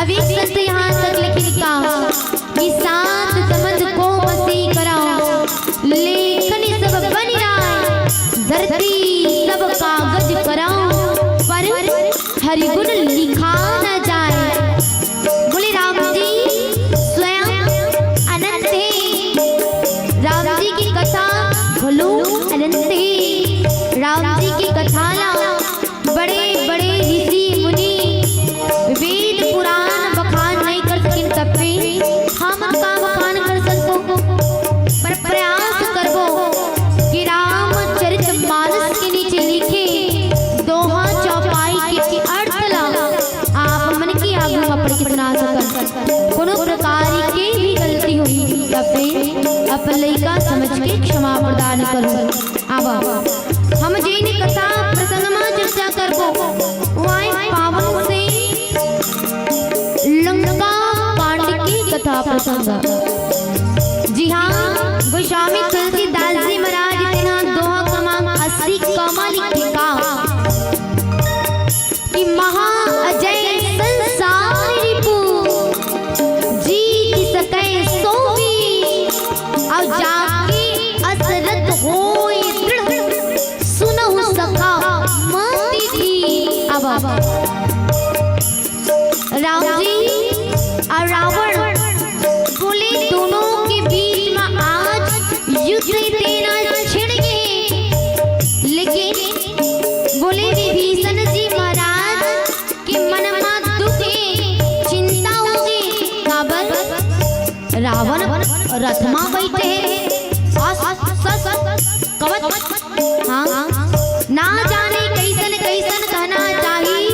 अब एक संत यहाँ तक लिखा कि सात समझ को मसी कराओ, लेखन सब बन राय, धरती सब कागज कराओ, पर हरि गुण लिखा न जाए। बोले राम जी स्वयं अनंत है, राम जी की कथा भलो अनंत है। राम जी की कथा ला बड़े बड़े ऋषि मुनि वेद पुराण बखान नहीं कर सकिन, तब पे हम का बखान कर सको, पर प्रयास करबो कि रामचरितमानस के नीचे लिखे दोहा चौपाई के अर्थ ला आप मन की आगू में पढ़ के सुना सकन। कोनो प्रकार की भी गलती हुई तब पे अपन लइका समझ के क्षमा प्रदान करो। आवा हम जेने कथा प्रसंग में चर्चा करबो वाई पावन से लंका कांड की कथा प्रसंग। जी हाँ, गोस्वामी तुलसीदास जी महाराज तेना दोहा क्रमांक 80 कमा लिखा कि महा अजय संसार रिपु जीत सकै सो भी, और जाके असरत होए दृढ़ सुनहु सखा मति थी। अब राम जी और रावण बोले दोनों के बीच में आज युद्ध देना छिड़ गए, लेकिन बोले विभीषण जी महाराज के मन में दुख है, चिंता होगी। काबर रावण रथ में बैठे कवच, हाँ ना जाने कैसन कैसन कहना चाहिए,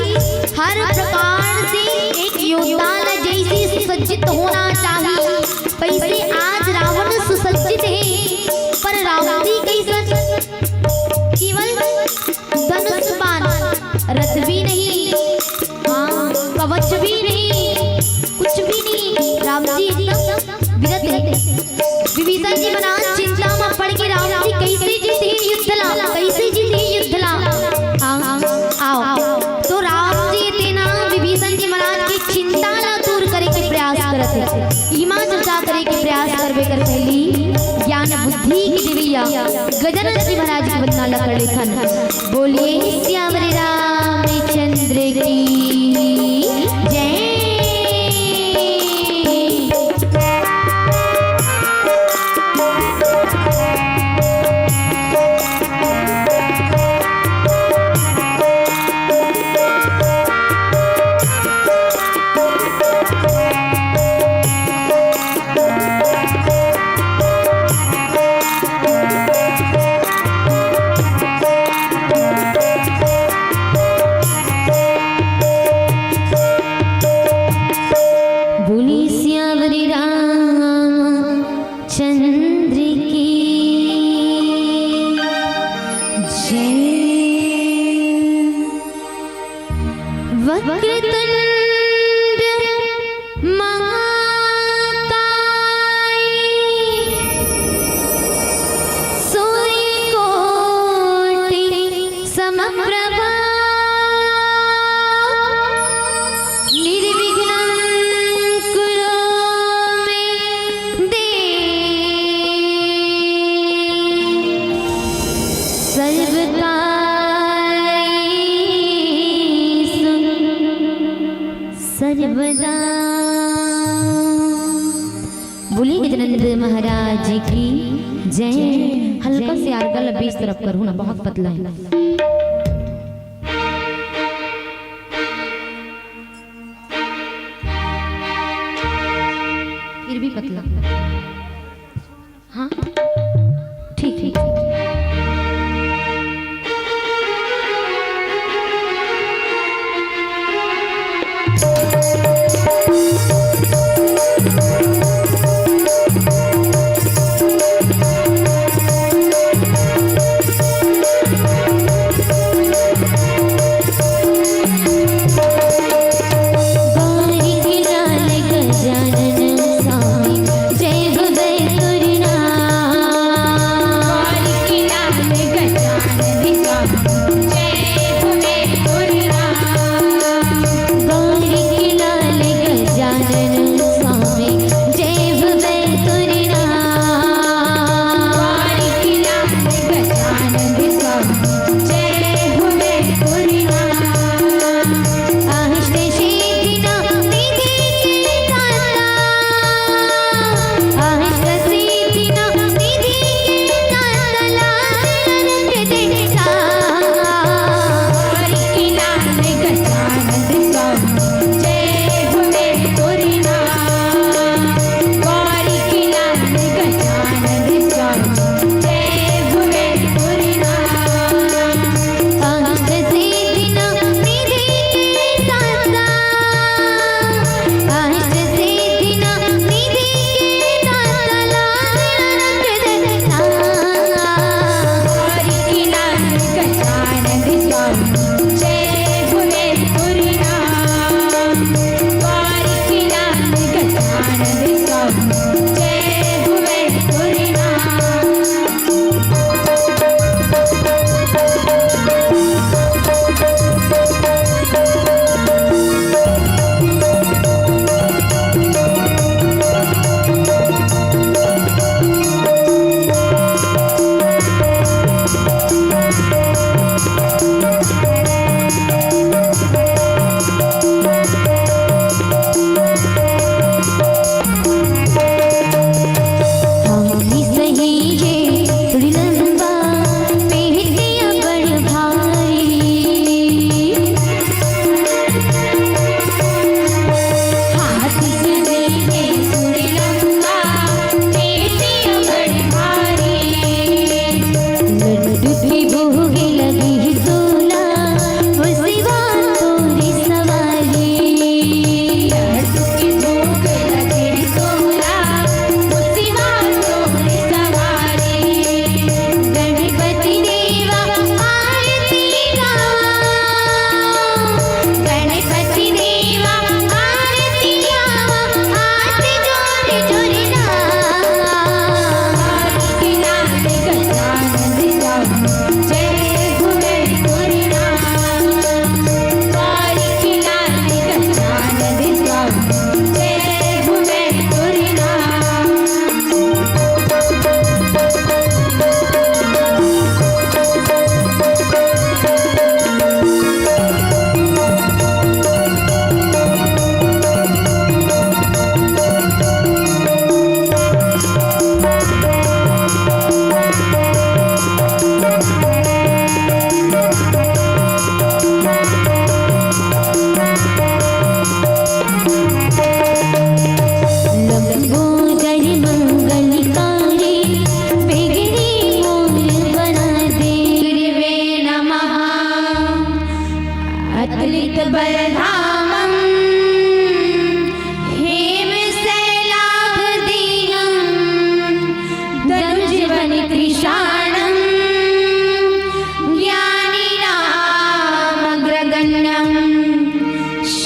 हर प्रकार से एक योद्धा जैसी सुसज्जित होना चाहिए। पैसे आज रावण सुसज्जित है, पर रावण जी कैसन केवल धनुष बाण, रथ भी नहीं, हाँ कवच भी नहीं, कुछ भी नहीं, राम जी एकदम विरत है। विभीषण जी महाराज चिंता में पड़ के राम जी कैसे जीते युद्ध ला, कैसे जीते युद्ध ला। आओ तो राम जी तेना विभीषण जी महाराज की चिंता ला दूर करे के प्रयास करत है, ईमा चर्चा करे के प्रयास करबे कर पहली ज्ञान बुद्धि की दिव्या गजानन जी महाराज की वंदना ला कर लेखन। बोलिए श्यामरे रामचंद्र की जय। बोली गजानन महाराज की जय। हल्का से आर्गल बीच तरफ करूँ ना, बहुत पतला है। फिर भी पतला, हाँ ठीक ठीक। गजानन स्वामी जय हृदय तुरना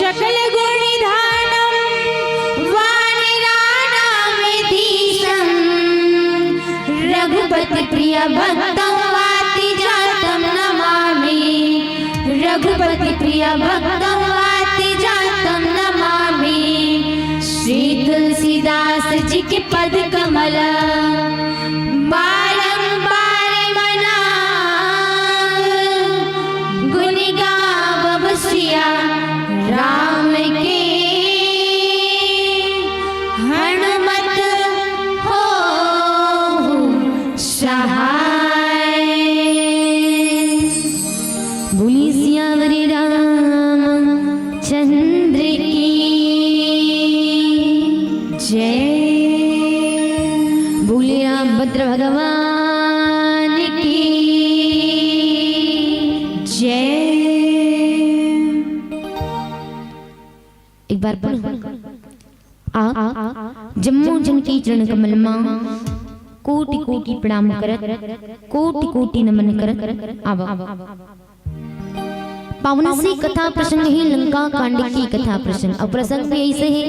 सकल गुण निधानम वानिराणामेधीशं रघुपति प्रिय भक्तं वाति जातं नमामि रघुपति प्रिय भक्तं वाति जातं नमामि श्री तुलसीदास जी के पद कमल बारंबार मनाए गुण गावब सिया राम के हनुमत हो सहाय। बोलिए सियावर रामचंद्र की जय। बोलिए रामभद्र भगवान की जय। एक बार पढ़ो जम्मू जनकी चरण कमल मां कोटि कोटि प्रणाम करत कोटि कोटि नमन करत आवा। पावन सी कथा प्रसंग ही लंका कांड की कथा प्रसंग। अब प्रसंग भी ऐसे है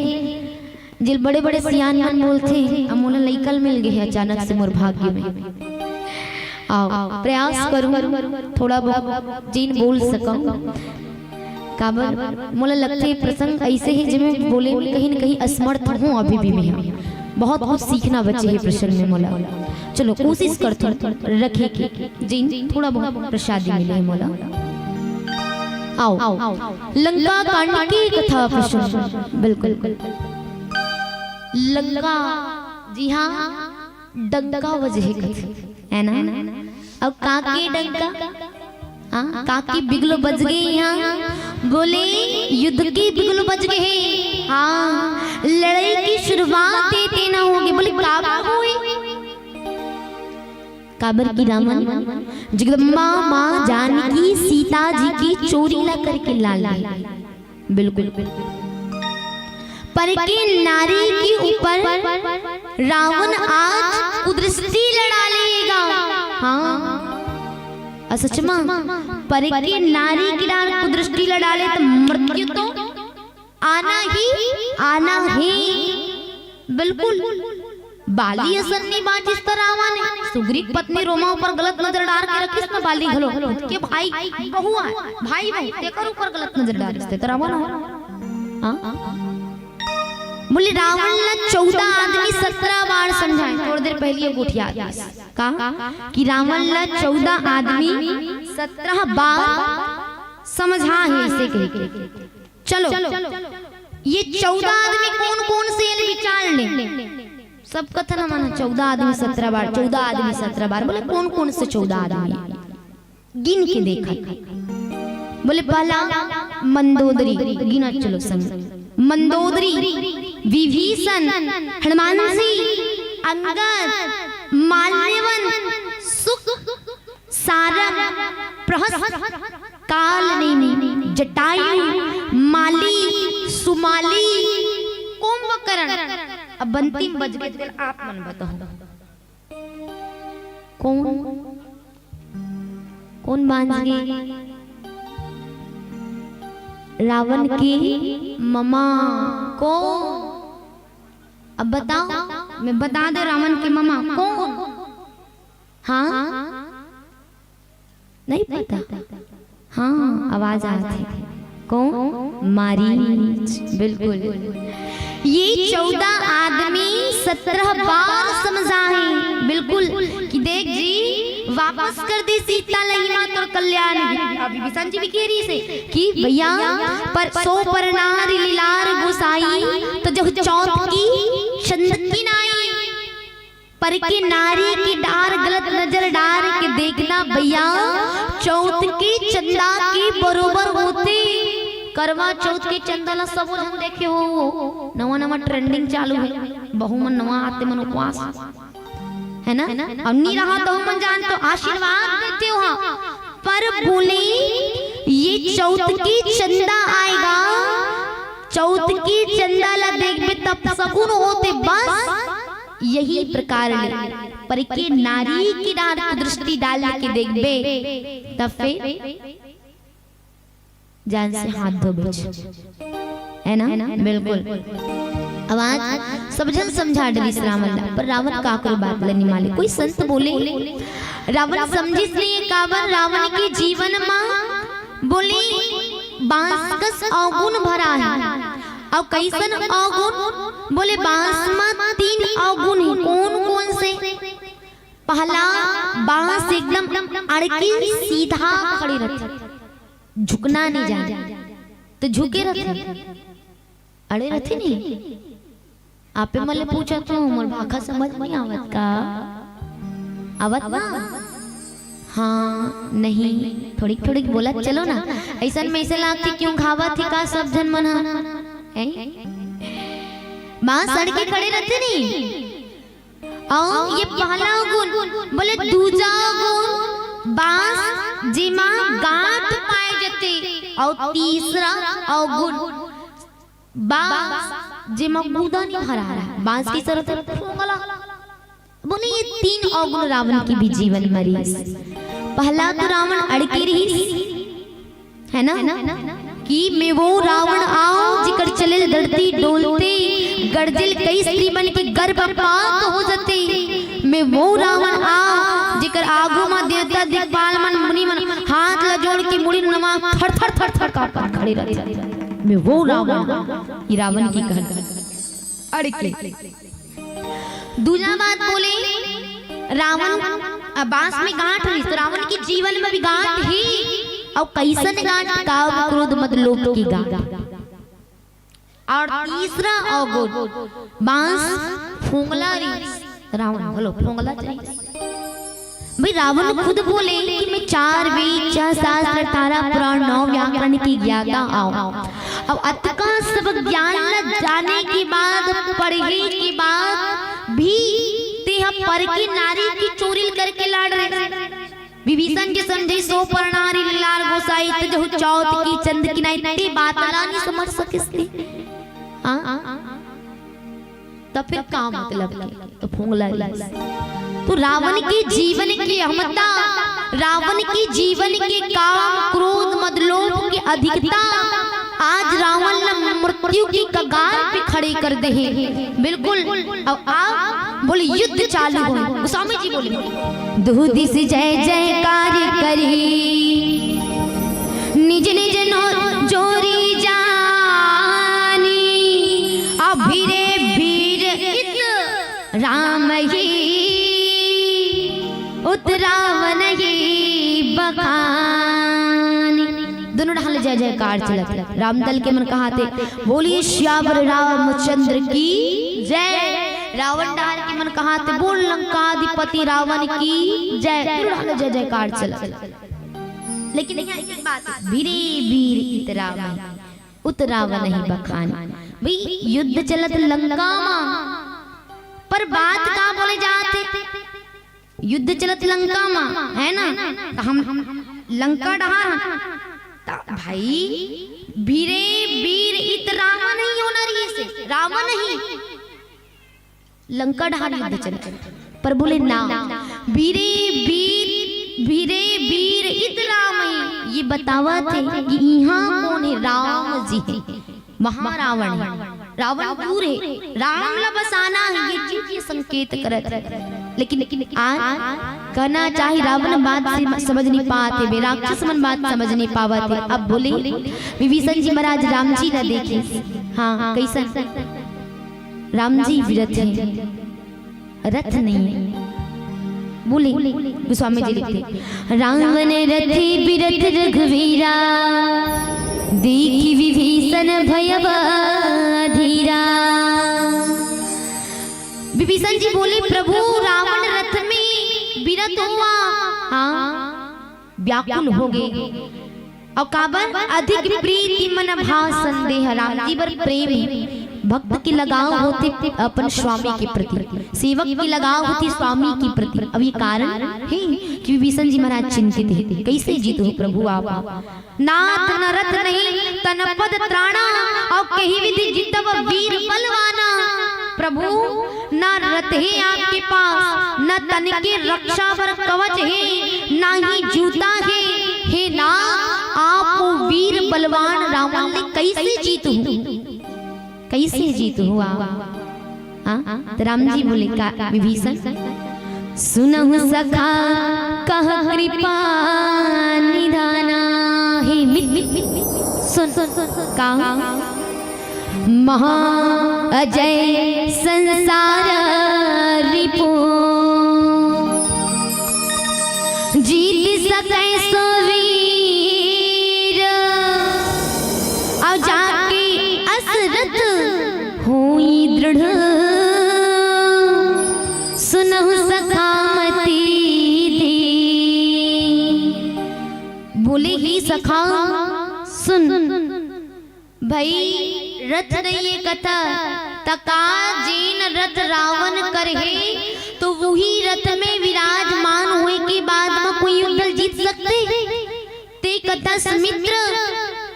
जिल बड़े बड़े सियान मन बोलते अमोला लइकल मिल गए अचानक से मोर भाग्य में। आओ प्रयास करूं थोड़ा बहुत जीन बोल सकूं। काबर मोला लगते प्रसंग ऐसे ही जिसमें बोले कहीं न कहीं असमर्थ हूं अभी भी मैं। बहुत कुछ सीखना बच्चे है प्रसंग में मोला। चलो कोशिश करते रखे के जीन थोड़ा बहुत प्रसादी मिले मोला। आओ लंका कांड की कथा प्रसंग। बिल्कुल लंका जी हाँ डंका वजह कथे है ना। अब काके डंका काकी बिगलो बज गए यहाँ। बोले युद्ध की बिगलो बज गए हैं। हाँ लड़ाई की शुरुआत ना होगी। बोले काबर हुए काबर की रावण जगदम्बा माँ जानकी सीता जी की चोरी ला करके लाल। बिल्कुल पर के नारी के ऊपर रावण आज कुदृष्टि लड़ा लेगा। हाँ सच में पर के नारी की डाल कुदृष्टि लड़ा ले तो मृत्यु तो आना है। बिल्कुल बाली असर नहीं बात जिस तरह रावण ने सुग्रीव पत्नी रोमा ऊपर गलत नजर डाल के रखी इसमें बाली घलो के भाई बहू है भाई तेकर ऊपर गलत नजर डाल इसते तो रावण हो। बोले रावण ने 14 आदमी 17 बार समझाए। थोड़ी देर पहले ये गोठिया कहा कि रावण ने 14 आदमी 17 बार समझा है इसे कह के। चलो ये 14 आदमी कौन कौन से विचार ले सब कथन माना 14 आदमी 17 बार 14 आदमी 17 बार। बोले कौन कौन से 14 आदमी गिन के देखा। बोले पहला मंदोदरी गिना चलो संग मंदोदरी विभीषण हनुमान जी अंगद माल्यवन सुक सारंग प्रहस्त कालनेमि जटायु माली सुमाली कुंभकर्ण। अब अंतिम बज गए दिल आप मन बताओ कौन बांध गए। रावण की ममा को अब बताओ मैं बता दे रावण की ममा कौन। हाँ नहीं पता। हाँ आवाज आती कौन मारीच। बिल्कुल ये 14 आदमी 17 बार समझाए। बिल्कुल कि देख जी वापस कर दी सीता लहिमा तो कल्याण। अभी विभीषण जी भी कह रही से कि भैया पर सो पर नारी लीलार गुसाई तो जो चौथ की चंद की नाई पर के नारी की डार गलत नजर डार के देखना भैया चौथ की चंदा की बरोबर होते। करवा चौथ के चंदा सब हम देखे हो नवा नवा ट्रेंडिंग चालू है। बहु मन नवा आते मन उपवास है ना। और नहीं रहा तो हम जान तो आशीर्वाद देते हो। पर बोले ये चौथ की चंदा आएगा चौथ की चंदा ला देखबे तब सगुन होते बस यही प्रकार पर के नारी की डार दृष्टि डाल के देखबे तब जान से हाथ धो बेच है ना? बिल्कुल। अब आज सब जन समझा डली रावण पर रावण का करो बात लेने वाले कोई संत बोले रावण समझी इसलिए कावन रावण के जीवन में बोले बांस कस अवगुण भरा है। अब कैसन अवगुण बोले बांस में 3 अवगुण है। कौन कौन से? पहला बांस एकदम अड़के सीधा खड़े रहते, झुकना नहीं जाए तो झुके रहते, अड़े रहते नहीं। आपे मले पूछा तो मोर भाषा समझ नहीं आवत का? आवत ना? हाँ नहीं थोड़ी थोड़ी बोला चलो ना। ऐसा में ऐसे लगती क्यों खावा थी का सब जन मना बांस सड़के खड़े रहते नहीं। और ये पहला गुण बोले दूजा गुण बांस जिमा गांठ पाए जाते और तीसरा अवगुण बांस जिमा कूदा नहीं भरा रहा बांस की तरफ बोले ये 3 अवगुण रावण की भी जीवन मरी। पहला तो रावण अड़के रही है ना कि मैं वो रावण आओ जिकर चले धरती डोलते गरजिल कई स्त्री बन के गर्भपात हो जाते। मैं वो रावण आओ जिकर आगू में देवता दिक्पाल मन मुनि मन हाथ ला जोड़ के मुड़ी नमा थर थर थर थर कांप खड़े रहते। मैं वो रावण ये रावण की कहन अड़के। दूसरा बात बोले रावण बांस में गांठ रही तो रावण के जीवन में भी गांठ ही और कैसन गांठ काव क्रोध मद लोभ की गांठ। और तीसरा अवगुण बांस फूंगला रही रावण बोलो फूंगला भाई रावण खुद बोले कि मैं 4 वेद 6 शास्त्र 18 पुराण 9 व्याकरण की ज्ञाता आओ। अब अतका सब ज्ञान जाने के बाद पढ़े के बाद भी ते हम पर की नारी की चोरी करके लाड़ रहे। विभीषण जी समझे सो परनारी लाल गोसाई जो चौथ की चंद की नाई बात नहीं समझ सके। तब फिर का मतलब तो फूंगला तो रावण के जीवन की अहमता रावण के जीवन के काम क्रोध मद लोभ की अधिकता आज रावण मृत्यु की कगार पे खड़े कर दे हैं। बिल्कुल। अब आप बोले युद्ध चालू हो। गोस्वामी जी बोले दूधी से जय जयकार करी निज निज नो जोरी जानी अभिरे वीर इत राम ही उतरावन ही बखानी। दोनों ढाल जय जयकार चलत रामदल के मन कहाते बोलिए श्यावर रामचंद्र की जय। रावण डाल के मन कहाते बोल लंकाधिपति रावण की जय। ढाल जय जयकार चलत। लेकिन एक बात वीरे वीर इत राम उतरावन ही बखानी। भाई युद्ध चलत लंका पर बात का बोले जाते युद्ध चलत लंका में है ना हम लंका डहा भाई वीरे वीर इत रावण नहीं होना रही से रावण नहीं लंका डहा युद्ध चलत पर बोले ना वीरे वीर इत राम ये बतावा थे कि यहाँ कौन है राम जी है महारावण है रावण दूर है राम ला बसाना है ये चीज संकेत करत। लेकिन आज कहना चाहे रावण बात से समझ नहीं पाते वे राक्षस मन बात समझ नहीं पावते। अब बोले विभीषण जी महाराज राम जी न देखे हाँ कैसा राम जी विरथ है रथ नहीं बोले गोस्वामी जी लिखते रावण रथी विरथ रघुवीरा देखी विभीषण भयव धीरा। विभीषण जी बोले प्रभु रावण रथ में विरत हुआ हाँ व्याकुल हो गए और काबर अधिक प्रीति मन भाव संदेह राम जी पर प्रेम भक्त की लगाव होती अपन स्वामी के प्रति सेवक की लगाव होती स्वामी की प्रति। अब ये कारण है कि विभीषण जी महाराज चिंतित है कैसे जीतो प्रभु आप नाथ न रथ नहीं तन पद त्राणा और कहीं विधि जितव वीर बलवाना। प्रभु न रथ है आपके पास न तन के रक्षा पर कवच है ना ही जूता है ना आप वीर बलवान रावण ने कैसे जीतू कैसे जीत हुआ? हाँ तो राम जी बोले का विभीषण, सुनहु सखा कह कृपा निधाना। हे सुन का महा अजय संसार रिपु, जीत सकै सो वीर, और जाके असरथ होई दृढ़, सुनहु सखा मति दी। बोले ही सखा सुन भाई, रथ नहीं कथा तका जीन रथ रावण करहे, तो वही रथ में विराजमान हुए के बाद में कोई युद्ध जीत सकते? ते कथा सुमित्र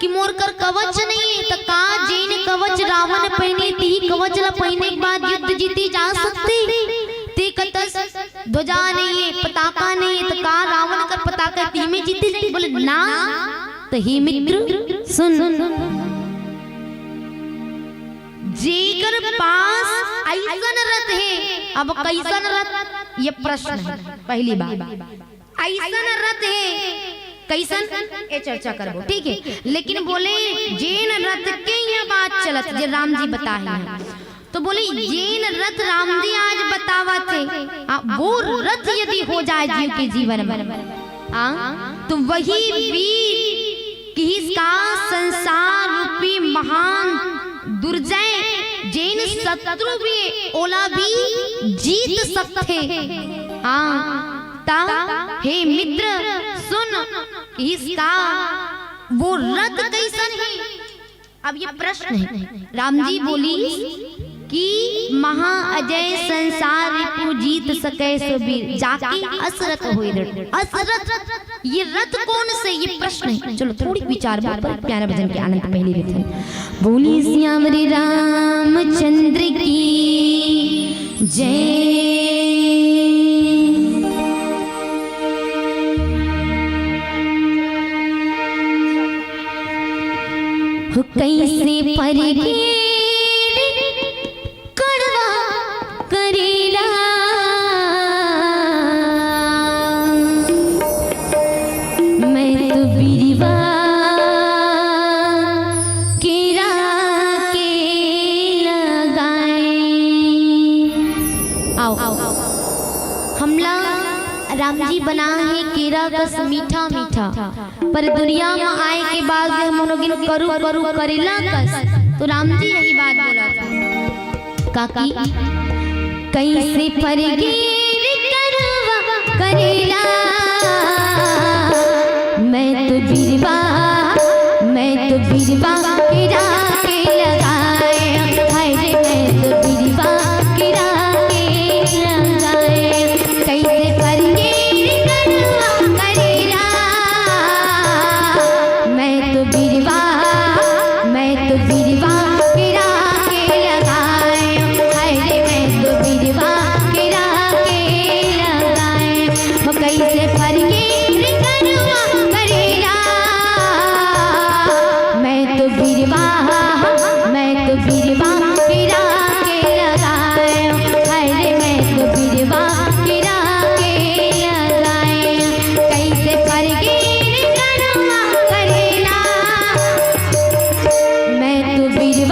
कि मोर कर कवच नहीं है, तका जीन कवच रावण पहने ती कवच ला पहने के बाद युद्ध जीती जा सकते? ते कथा ध्वजा नहीं है, पताका नहीं है, तका रावण कर पताका ती में जीती? बोले ना। तो ही मित्र सुन, जेकर पास ऐसन रथ है, अब कैसन रथ ये प्रश्न है पहली बात। ऐसन रथ है कैसन ये चर्चा करबो, ठीक है। लेकिन बोले जेन रथ के ये बात चलत जे राम जी बताए हैं, तो बोले जेन रथ राम जी आज बतावा थे, वो रथ यदि हो जाए जीव के जीवन में, तो वही वीर किसका संसार रूपी महान दुर्जय जैन शत्रु भी ओला भी जीत सकते। हे मित्र सुन, इसका वो रथ कैसन है? अब ये प्रश्न है। राम जी बोली कि महा अजय संसार रिपु जीत सकै सो वीर, जाके असरथ होई दृढ़। असरथ ये रथ कौन से, ये प्रश्न है। चलो थोड़ी विचार पर प्यारा भजन के आनंद पहले लेते हैं। बोली श्याम रे रामचंद्र की जय। कैसे परगे कड़वा करेला, मैं तो बिरवा केरा के लगाए। आओ हमला राम जी बना है केरा कस मीठा मीठा, पर दुनिया में आए के बाद हम लोग करू करू करेला कस। तो राम जी यही बात बोला था काकी, कैसे परगे करवा करेला, मैं तो बिरवा केरा के लगाए। हाय रे मैं तो बिरवा केरा के लगाए। कैसे परगे बिरवा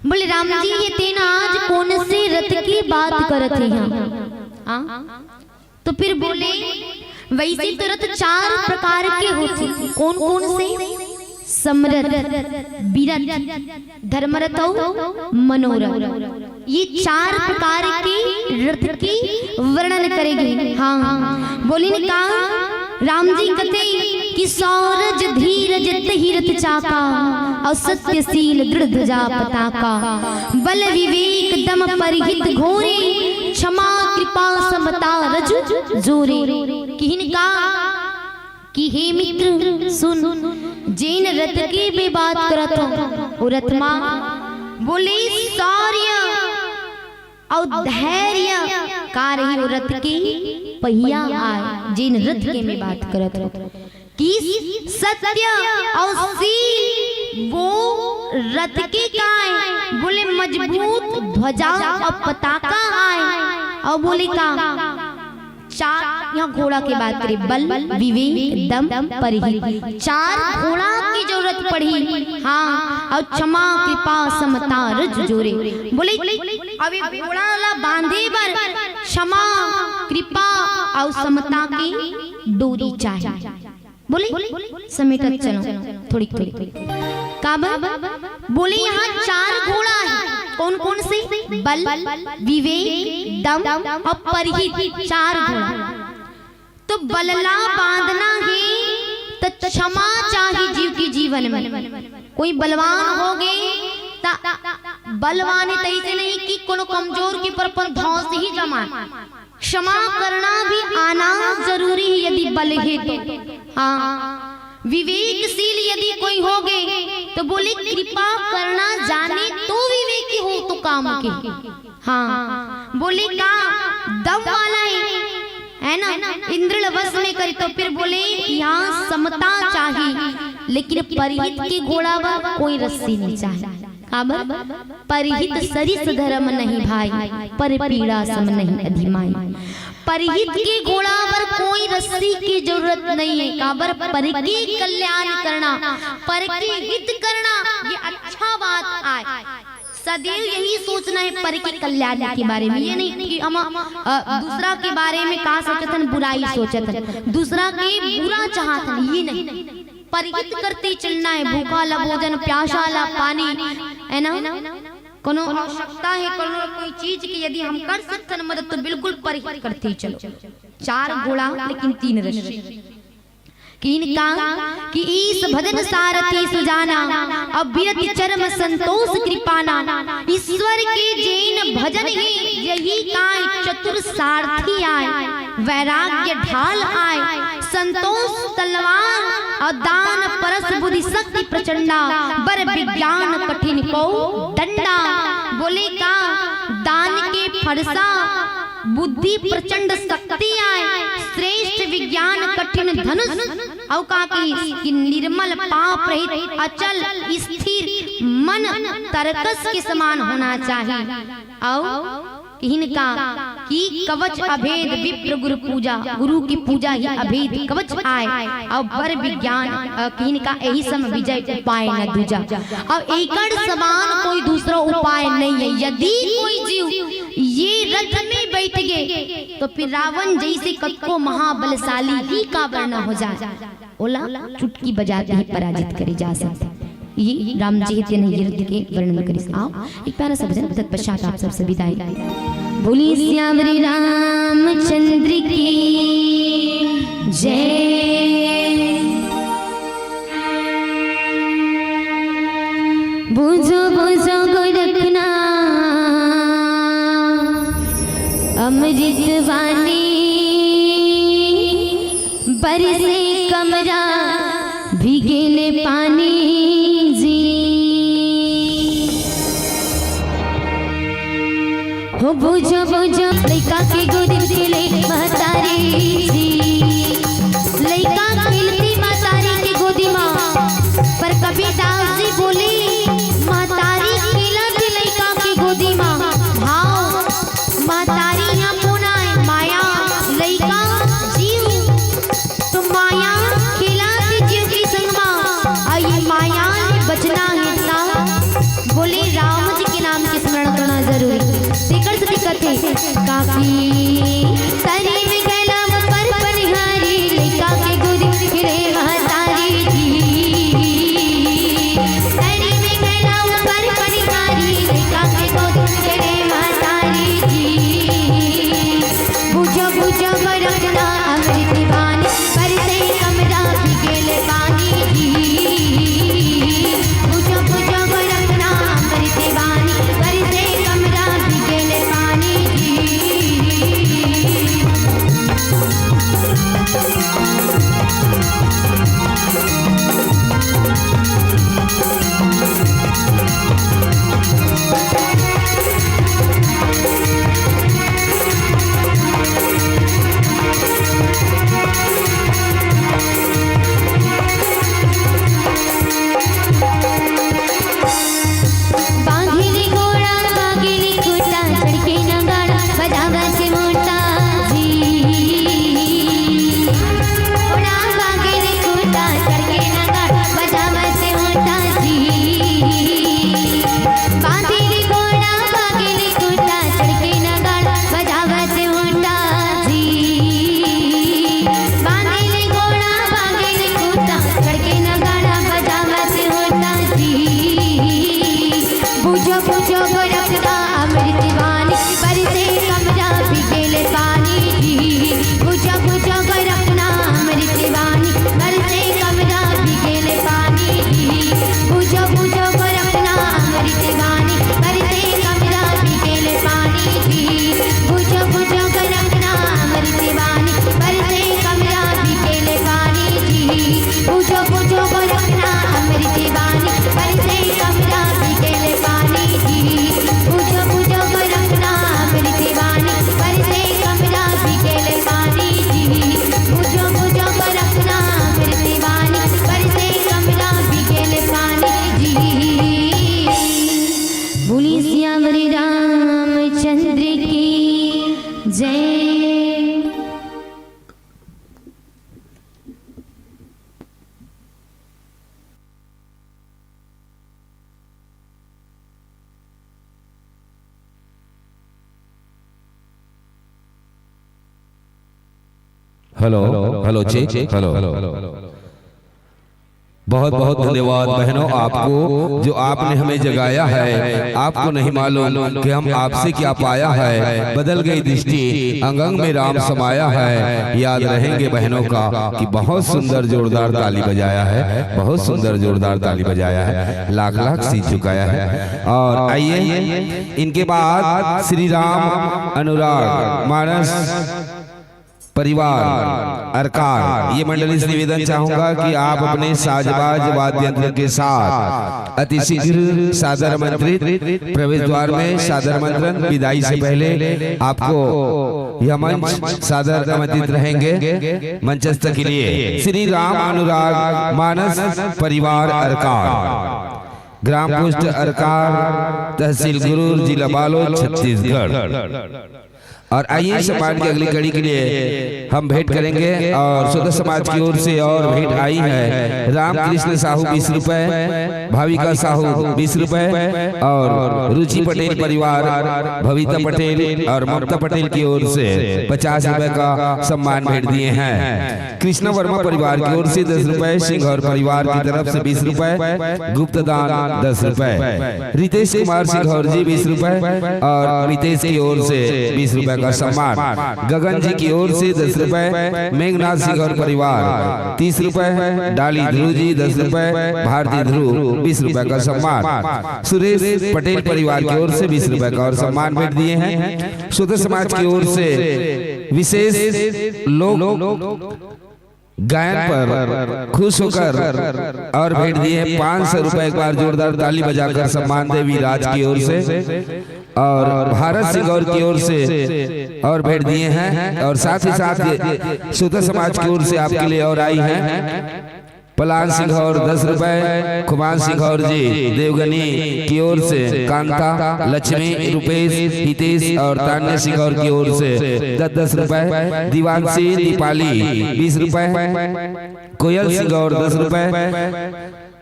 बोले राम जी ये तेना आज कौन से रथ की बात करत हैं? तो फिर बोले वैसे तो रथ 4 प्रकार के होते, कौन कौन से? समरथ, विरथ, धर्मरथ और मनोरथ। ये 4 प्रकार के रथ की वर्णन करेंगे। हाँ बोली ने कहा राम जी कहते कि सौरज धीरज तहि रथ चाका और सत्यशील दृढ़ ध्वजा पताका बल विवेक दम परिहित घोरे क्षमा कृपा समता रज जोरे। किन का कि हे मित्र सुन जैन रथ की भी बात करत हो रथ मां बोले शौर्य और धैर्य का रही हो रथ की पहिया आए जिन रथ के में बात करत हो कि सत्य और शील वो रथ के काय बोले मजबूत ध्वजा और पताका आए। और बोले का 4 यहाँ घोड़ा की बात करें बल विवेक दम परिहित 4 घोड़ा की जरूरत पड़ी। हाँ और क्षमा कृपा समता रज जोरे। बोले अब घोड़ा वाला बांधे पर क्षमा कृपा और समता की डोरी चाहिए। बोले समेटत चलो थोड़ी थोड़ी बोले यहाँ 4 घोड़ा है, कौन कौन से? बल विवेक दम और परिहित 4 घोड़ा। तो बलला बांधना है तो क्षमा चाहिए जीव के जीवन में। कोई बलवान हो गए बलवान तैसे नहीं कि कोनो कमजोर के पर धौस ही जमा। क्षमा करना भी आना जरूरी है यदि बल है तो। हाँ विवेकशील यदि कोई हो गए तो बोले कृपा करना जाने तो विवेकी हो तो काम के। हाँ बोले का दम वाला है ना इंद्र वश में करे। तो फिर बोले यहाँ समता चाहिए लेकिन परिहित के घोड़ा पर कोई रस्सी नहीं चाहिए। परिहित सरिस धर्म नहीं भाई पर पीड़ा सम नहीं अधिमाई। परिहित के घोड़ा पर कोई रस्सी की जरूरत नहीं है। काबर पर के कल्याण करना पर के हित करना ये अच्छा बात आए। सदैव यही सोचना है पर के कल्याण के बारे में। ये नहीं कि हम दूसरा के बारे में का सोचतन बुराई सोचतन दूसरा के बुरा चाहतन, ये नहीं। परिहित करते चलना है। भूखा ला भोजन प्यासा ला पानी है ना कोनो आवश्यकता है कोनो कोई चीज की यदि हम कर सकते हैं मदद तो बिल्कुल परिहित करते चलो। 4 घोड़ा लेकिन 3 रस्सी। किन का कि ईस भजन सारथी सुजाना अब विरति चरम संतोष कृपाना। ईश्वर के जैन भजन ही यही काय चतुर सारथी आए। वैराग्य ढाल आए संतोष तलवार और दान परस बुद्धि शक्ति प्रचंडा बर विज्ञान कठिन को दंडा। बोले का दान के फरसा बुद्धि प्रचंड शक्ति आए श्रेष्ठ विज्ञान कठिन धनुष और का की निर्मल पाप रहित अचल स्थिर मन तरकस के समान होना चाहिए। और इनका की कवच अभेद विप्र गुरु पूजा गुरु की पूजा ही अभेद कवच आए। और बर विज्ञान इनका यही सम विजय उपाय न दूजा। अब एकड़ समान कोई दूसरा उपाय नहीं है। यदि कोई जीव ये रथ में बैठ गए तो फिर रावण जैसे कतको महाबलशाली ही का वर्ण हो जाए। ओला चुटकी बजाते ही पराजित करे जा सकते। ये राम जी के युद्ध के वर्णन करी। आओ एक प्यारा सा भजन तत्पश्चात आप सबसे विदाई। बोली श्यामरी रामचंद्र की जय। बुझो बुझो गोरखना अमृत वाणी बरसे कमरा भीगे पानी हो। बुझो बुझो लइका के गोदी खेले महतारी जी। लइका खेलती महतारी की गोदी माँ पर कभी दास जी बोले महतारी खेलती लइका की गोदी माँ। भाव महतारी यहाँ पुना है माया लइका जीव तो माया खिलाती जीव की संग माँ। आई माया बचना है सा बोले राव जरूरी देखर से दिक्कत है काफी तनी में गैला पर पनिहारी लइका के गोदी फिरे महतारी जी तनी में गैला पर पनिहारी लइका के गोदी फिरे महतारी जी बुझो बुझो रखना अमृत पानी पर से कमरा भी गेले पानी जी बुझो बुझो रखना अमृत पानी पर से कमरा भी गेले पानी बांधिली घोड़ा बागिली खूटा चढ़के नगाड़ा बजावा से मोटा जी घोड़ा बागिली खूटा चढ़के नगाड़ा बजावा से मोटा जी बांधिली घोड़ा बागिली खूटा चढ़के नगाड़ा बजावा से मोटा जी बांधिली घोड़ा बागिली खूटा चढ़के नगाड़ा बजावा से मोटा जी बुझो बुझो रखना अमृत वाणी पर से कमरा भी गेले पानी जी बुझो बुझो रखना अमृत वाणी पर से कमरा भी गेले पानी जी बुझो बुझो रखना अमृत वाणी पर से कमरा भी गेले पानी जी बुझो बुझो रखना अमृत वाणी पर से कमरा भी गेले पानी जी बुझो बुझो रखना अमृत वाणी पर से कमरा भी गेले पानी बुझो बुझो रखना अमृत वाणी पर से कमरा भी गेले पानी जी बुझो बुझो रखना अमृत वाणी पर से कमरा भी गेले पानी जी बोली सियावर रामचंद्र की जय। हेलो हेलो चेक हेलो बहुत बहुत धन्यवाद बहनों आपको जो आपने हमें जगाया है। आपको नहीं मालूम कि हम आपसे क्या पाया है। बदल गई दृष्टि अंग अंग में राम समाया है। याद रहेंगे बहनों का कि बहुत सुंदर जोरदार ताली बजाया है, बहुत सुंदर जोरदार ताली बजाया है, लाख लाख सी चुकाया है। और आइए इनके बाद श्री राम अनुराग मानस परिवार अरकार ये मंडली से निवेदन चाहूंगा कि आप अपने साजबाज वाद्य यंत्र के साथ अति शीघ्र सादर आमंत्रित प्रवेश द्वार में सादर आमंत्रण विदाई से पहले आपको यह मंच सादर आमंत्रित रहेंगे मंचस्थ के लिए। श्री राम अनुराग मानस परिवार अरकार ग्राम पोस्ट अरकार तहसील गुरूर जिला बालोद छत्तीसगढ़। और आइए सम्मान की अगली कड़ी के लिए हम भेंट करेंगे और स्वतः समाज की ओर से और भेंट आई है रामकृष्ण साहू 20 रुपए, भाविका साहू 20 रुपए और रुचि पटेल परिवार भविता पटेल और ममता पटेल की ओर से 50 रुपए का सम्मान भेंट दिए हैं। कृष्णा वर्मा परिवार की ओर से 10 रुपए, सिंघौर परिवार की तरफ से 20 रुपए, गुप्त दान 10 रुपए, रितेश कुमार सिंघौर जी 20 रुपए और रितेश की ओर से 20 रुपए का सम्मान, गगन जी की ओर से 10 रुपए, मेघनाथ सिंह और परिवार 30 रुपए, डाली ध्रुव जी 10 रुपए, भारती ध्रुव 20 रुपए का सम्मान, सुरेश पटेल परिवार की ओर से 20 रुपए का और सम्मान भेंट दिए हैं। शुद्ध समाज की ओर से विशेष लोग गायन पर खुश होकर और भेंट दिए 500 रुपए। एक बार जोरदार ताली बजाकर सम्मान देवी राज की ओर से और भारत सिंह गौर की ओर से और भेंट दिए हैं। और साथ ही साथ शुद्ध समाज की ओर से आपके लिए और आई हैं पलान सिंह और 10 रुपए, खुमान सिंह और जी देवगनी की ओर से कांता, लक्ष्मी, रुपेश, हितेश और तान्या सिंह और की ओर से 10 रुपए, दीवानसी दीपाली 20 रुपए, कोयल सिंह और 10 रुपए,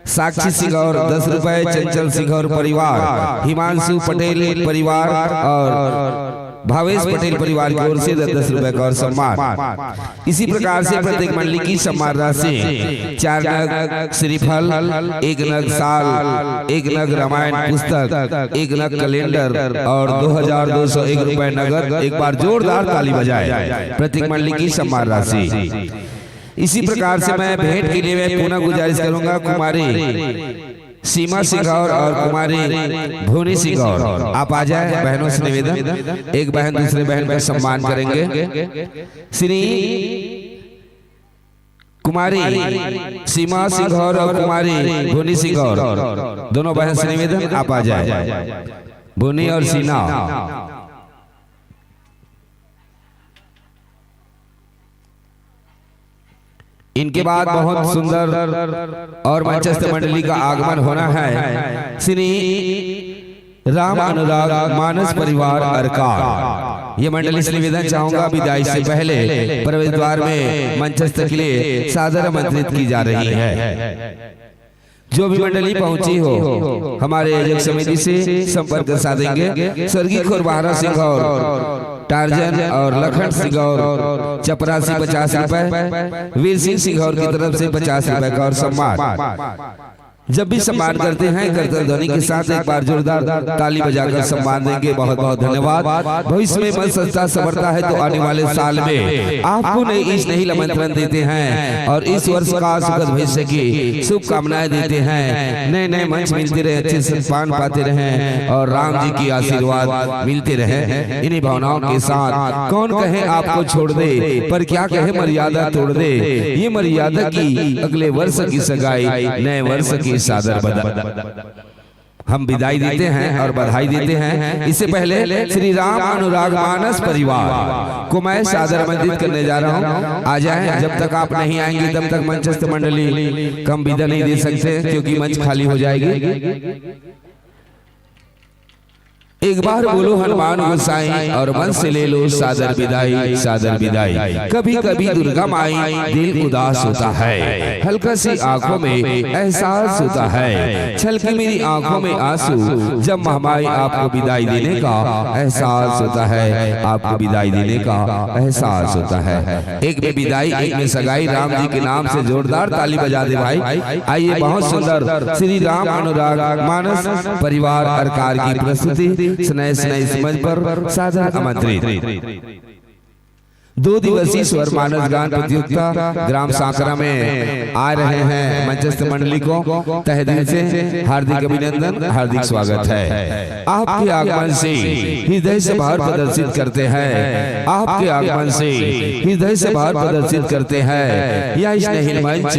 साक्षी सिंह और 10 रुपए, चंचल सिंह और परिवार, हिमांशु पटेल परिवार और भावेश पटेल परिवार की ओर से 10 रुपए का और सम्मान। इसी प्रकार से प्रत्येक मंडली की सम्मान राशि 4 नग श्रीफल, 1 नग साल, 1 नग रामायण पुस्तक, 1 नग कैलेंडर और 2201 रुपए नगद। एक बार जोरदार ताली बजाए प्रत्येक मंडली की सम्मान राशि। इसी प्रकार से मैं भेंट के लिए मैं पुनः गुजारिश करूंगा कुमारी सीमा सिंघौर और कुमारी भुवनी सिंघौर, आप आ जाए। बहनों से निवेदन, एक बहन दूसरे बहन का सम्मान करेंगे। श्री कुमारी सीमा सिंघौर और कुमारी भुवनी सिंघौर, दोनों बहन से निवेदन, आप आ जाए। भुवनी और सीना, इनके बाद बहुत सुंदर और मंचस्थ मंडली का आगमन होना है। श्री राम अनुराग मानस परिवार अरकार, ये मंडली से निवेदन चाहूंगा विदाई से पहले प्रवेश द्वार में मंचस्थ के लिए सादर आमंत्रित की जा रही है। जो भी मंडली पहुंची हो हमारे आयोजक समिति से संपर्क साधेंगे। स्वर्गीय खुरबहारा सिंह और टार्जन और लखन सिंह और चपरासी 50 रुपए, वीर सिंह सिंघौर की तरफ से 50 रुपए का और सम्मान। जब भी सम्मान करते हैं करतल ध्वनि के साथ एक बार जोरदार ताली बजाकर सम्मान देंगे। बहुत बहुत धन्यवाद। भविष्य में मन सस्ता समरता है तो आने वाले साल में आपको नई इस नई आमंत्रण देते हैं और इस वर्ष का सुखद भविष्य की शुभकामनाएं देते हैं। नए नए मंच मिलते रहे, अच्छे सम्मान पाते रहे और राम जी की आशीर्वाद मिलते रहे। इन्हीं भावनाओं के साथ कौन कहे आपको छोड़ दे, पर क्या कहे मर्यादा तोड़ दे। ये मर्यादा की अगले वर्ष की सगाई, नए वर्ष की सादर हम विदाई देते हैं और बधाई देते हैं। इससे पहले श्री राम अनुराग मानस परिवार को मैं सादर आमंत्रित करने जा रहा हूं। आ जाएं, जब तक आप नहीं आएंगे तब तक मंचस्थ मंडली कम विदा नहीं दे सकते क्योंकि मंच खाली हो जाएगी। एक बार बोलो हनुमान गोसाई और मन से ले लो सादर विदाई, सादर विदाई। कभी कभी दुर्गा माई दिल उदास होता है, हल्का सी आंखों में एहसास होता है, छलकी मेरी आंखों में आंसू जब महामाई आपको विदाई देने का एहसास होता है, आपको विदाई देने का एहसास होता है। एक में विदाई, एक में सगाई। राम जी के नाम से जोरदार ताली बजा दे भाई। आइए, बहुत सुंदर श्री राम अनुराग मानस परिवार अरकार की प्रस्तुति स्नेह समझ पर सादर आमंत्रित। 2 दिवसीय स्वर मानस गान प्रतियोगिता ग्राम सांकरा में आ रहे हैं। मंचस्थ मंडली को तहे दिल से हार्दिक अभिनंदन, हार्दिक स्वागत है। आपके आगमन से हृदय से भाव प्रदर्शित करते हैं, आपके आगमन से हृदय से भाव प्रदर्शित करते हैं। यह स्नेहिल मंच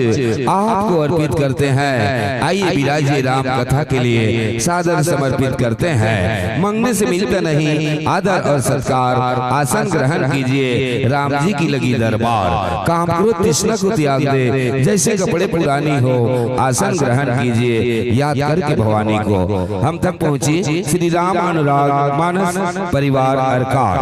आपको अर्पित करते हैं। आइए विराजिए राम कथा के लिए सादर समर्पित करते हैं। मंगने से मिलता नहीं आदर और सत्कार, आसन ग्रहण कीजिए। राम जी की लगी दरबार, काम क्रोध तृष्णा को त्याग दे, जैसे कपड़े पुरानी हो आसन ग्रहण कीजिए। याद करके भवानी को हम तक पहुंची श्री राम अनुराग मानस परिवार अरकार।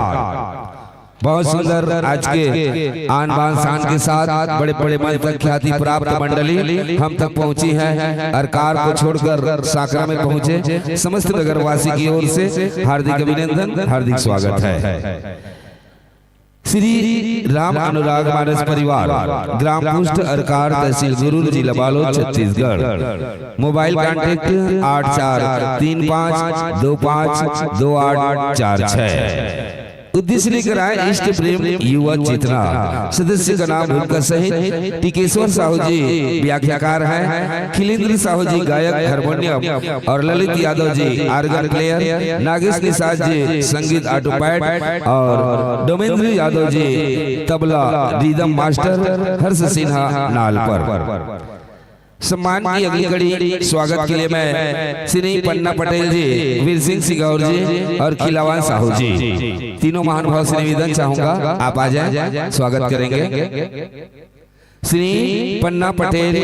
बहुत सुंदर आज के आन बान शान के साथ बड़े बड़े मंच तक ख्याति प्राप्त मंडली हम तक पहुंची है। अरकार को छोड़कर सांकरा में पहुंचे समस्त नगरवासी की ओर से हार्दिक अभिनंदन, हार्दिक स्वागत है। श्री राम अनुराग मानस परिवार, ग्राम पोस्ट अरकार, तहसील गुरूर, जिला बालोद, छत्तीसगढ़। Mobile contact 8435252846। उद्देश्य लेकर आए इष्ट प्रेम युवा चेतना। सदस्य का नाम भूलकर सहित टिकेश्वर साहू जी व्याख्याकार हैं, खिलेंद्र साहू जी गायक हारमोनियम और ललित यादव जी आर्गन प्लेयर, नागेश निषाद जी संगीत ऑटोपैड और डोमेंद्र यादव जी तबला रिदम मास्टर, हर्ष सिन्हा नाल पर। सम्मान की अगली कड़ी स्वागत के लिए मैं श्री पन्ना पटेल जी, वीर सिंह सिंघौर जी और खिलावन साहू जी, तीनों महानुभाव से निवेदन चाहूंगा आप आ जाएं, स्वागत करेंगे। श्री पन्ना पटेल,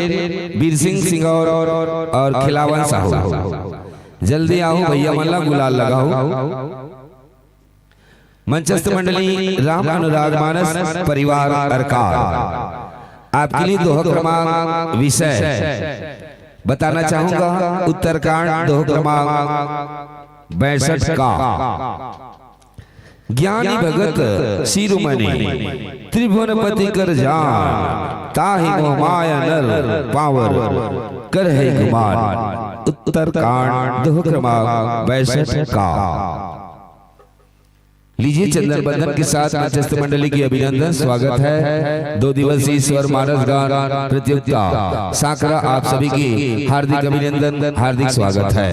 वीर सिंह सिंघौर और खिलावन साहू, जल्दी आओ भैया, मल्ला गुलाल लगाओ। मंचस्थ मंडली राम अनुराग मानस परिवार अरकार, आपके लिए दोहा क्रमांक विषय बताना चाहूंगा उत्तरकांड दोह क्रमांक 62 का। ज्ञानी भगत शिरोमणि त्रिभुवनपति कर जान, ताहि मोह माया नर पावर कर है गुमान। उत्तरकांड दोह क्रमांक 62 का। लीजिए चंदन बंधन के साथ मंचस्थ मंडली की अभिनंदन स्वागत है। 2 दिवसीय स्वर मानस गान प्रतियोगिता साकरा आप सभी की हार्दिक अभिनंदन, हार्दिक स्वागत है।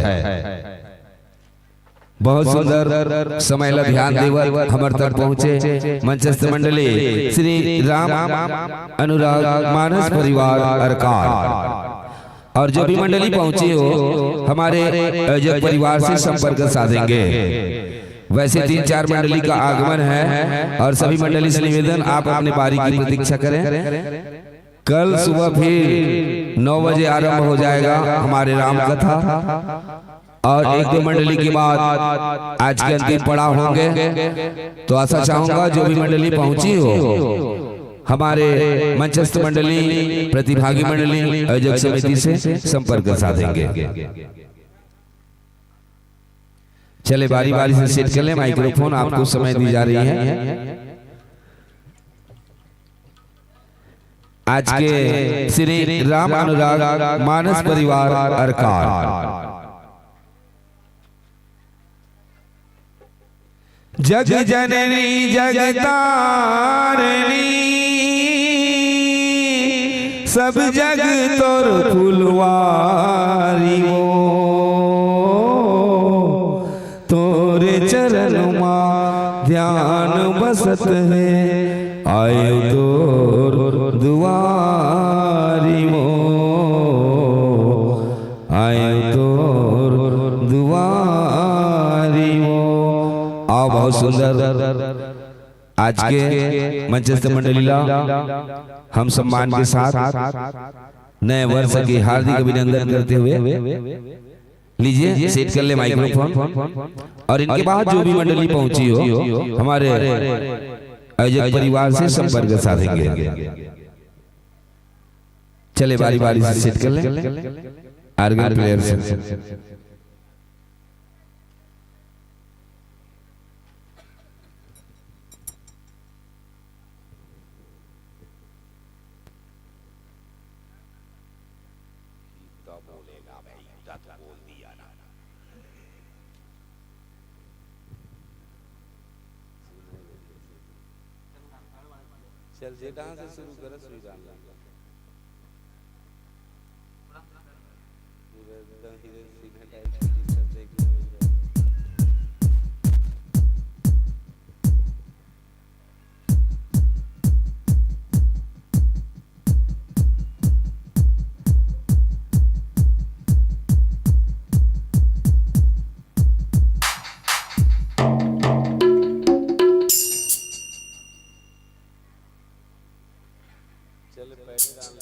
बहुत सुंदर समय ला ध्यान देवर हमर तक पहुँचे मंचस्थ मंडली श्री राम अनुराग मानस परिवार अरकार। और जो भी मंडली पहुंची हो हमारे आयोजक परिवार से संपर्क साधेंगे। वैसे 3-4 मंडली का आगमन है और सभी मंडली से निवेदन आप अपने बारी की प्रतीक्षा करें। कल सुबह फिर 9 बजे आरंभ हो जाएगा हमारे राम कथा और 1-2 मंडली के बाद आज के अंतिम पड़ाव होंगे। तो आशा चाहूंगा जो भी मंडली पहुंची हो हमारे मंचस्थ मंडली, प्रतिभागी मंडली, आयोजक समिति से संपर्क साधेंगे। चले बारी बारी से सेट कर ले माइक्रोफोन, आपको समय दी जा रही है। आज के श्री राम अनुराग मानस परिवार अरकार। जग जननी जगतारणी सब जग तोर फुलवारी वो, तोरे चरण मां ध्यान बसत है, आयो तोर दुआरी वो, आयो तोर दुआरी वो। आओ बहुत सुंदर आज के मंचस्थ मंडलीला हम सम्मान के साथ नए वर्ष की हार्दिक अभिनंदन करते हुए लीजिए सेट कर ले माइक्रोफोन। और इनके बाद जो भी मंडली पहुंची हो हमारे आयोजक परिवार से संपर्क साधेंगे। चले बारी बारी से सेट कर ले आर्गन प्लेयर से। चल जे कहां से शुरू कर सुई जान ला पूरे एकदम हीरे सीने टाइप की सब देखने में चल पैसे डाल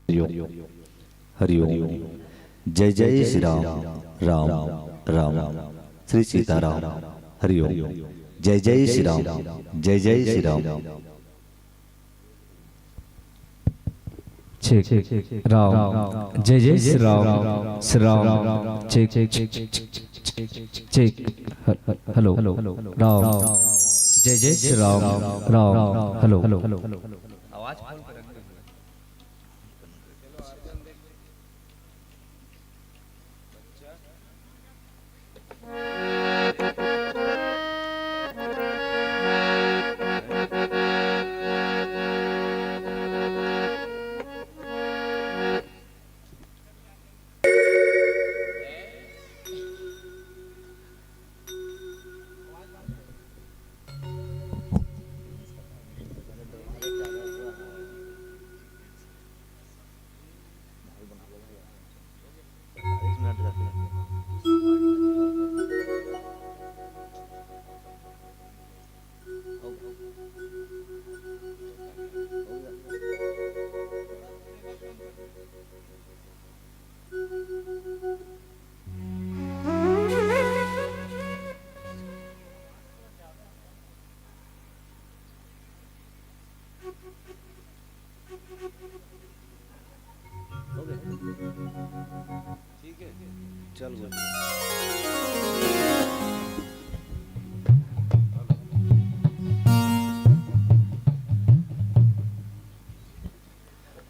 हरिओम। जय जय श्री राम राम राम श्री सीताराम। हरिओम। जय जय श्री राम जय जय श्री राम। चेक राम जय जय Shri Ram Shri Ram. Check check hello Ram जय जय श्री राम राम हेलो आवाज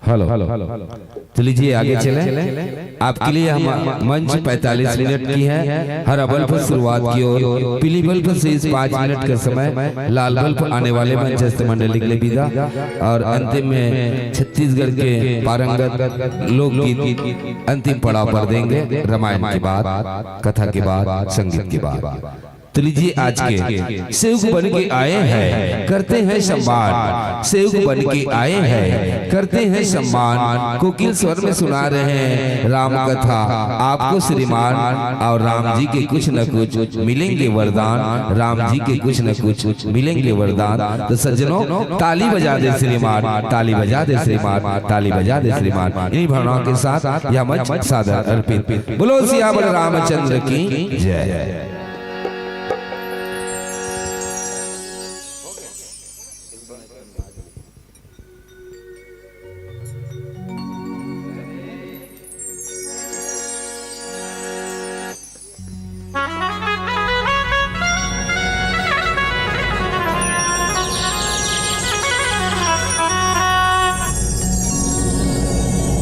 हेलो तो लीजिए आगे चले। आपके लिए हम मंच 45 मिनट की है। हर बल पर शुरुआत की और पीली बल पर शेष 5 मिनट का समय, लाल बल पर आने वाले मंचस्थ मंडली के लिए विदा और अंतिम में छत्तीसगढ़ के पारंगत लोकगीत अंतिम पड़ाव पर देंगे। रामायण के बाद, कथा के बाद, संगीत के बाद। तो लीजिए आज के सेवक बन के आए हैं, करते हैं सम्मान। सेवक बन के आए हैं, करते हैं सम्मान। कोकिल स्वर में सुना रहे हैं राम कथा आपको श्रीमान। और राम जी के कुछ न कुछ मिलेंगे वरदान, राम जी के कुछ न कुछ मिलेंगे वरदान। तो सज्जनों ताली बजा दे श्रीमान, ताली बजा दे श्रीमान, ताली बजा दे श्रीमान। इन्हीं भावनाओं के साथ यह मंच सादर अर्पित। बोलो सियावर रामचंद्र की जय।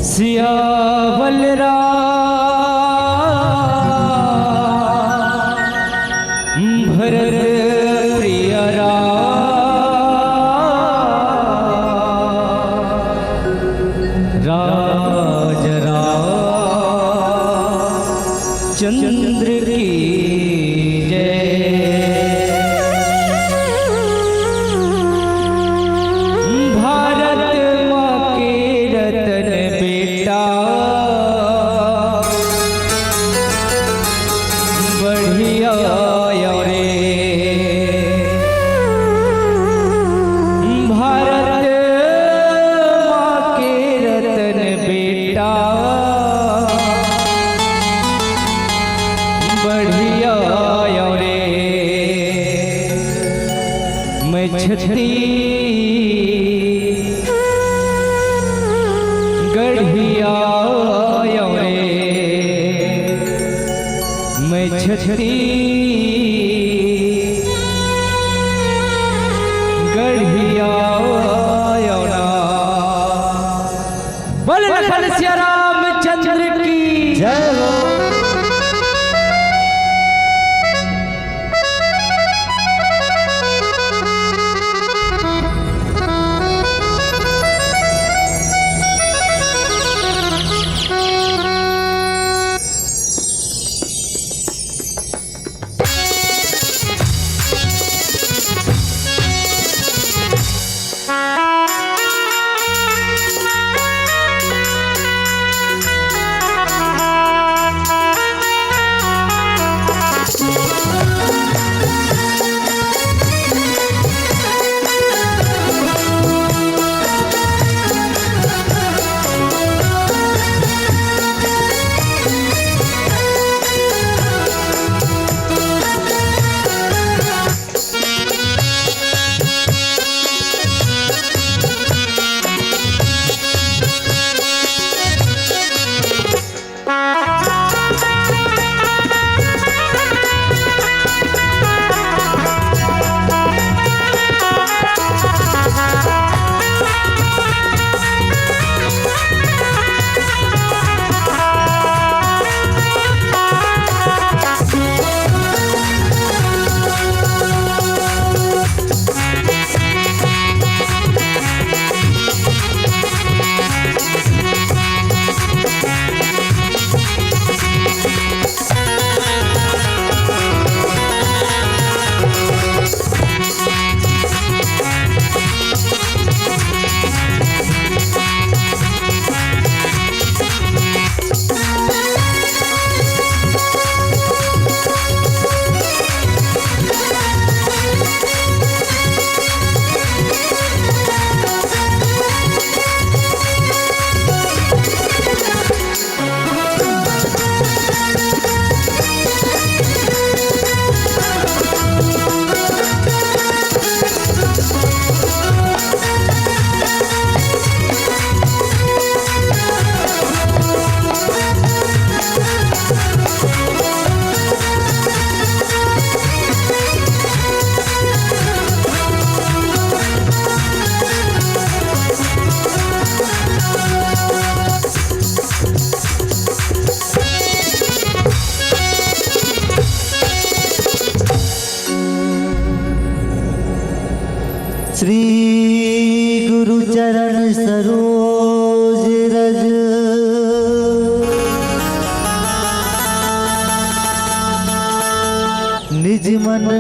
सियावल राम भरत प्रिय राज चंद्र की जय। भारत माँ के रतन बेटा बढ़िया रे। भारत माँ के रतन बेटा बढ़िया रे। मैं छत्री गढ़िया रे। मैं छत्री गढ़िया बल लखन सिया रामचंद्र की जय हो।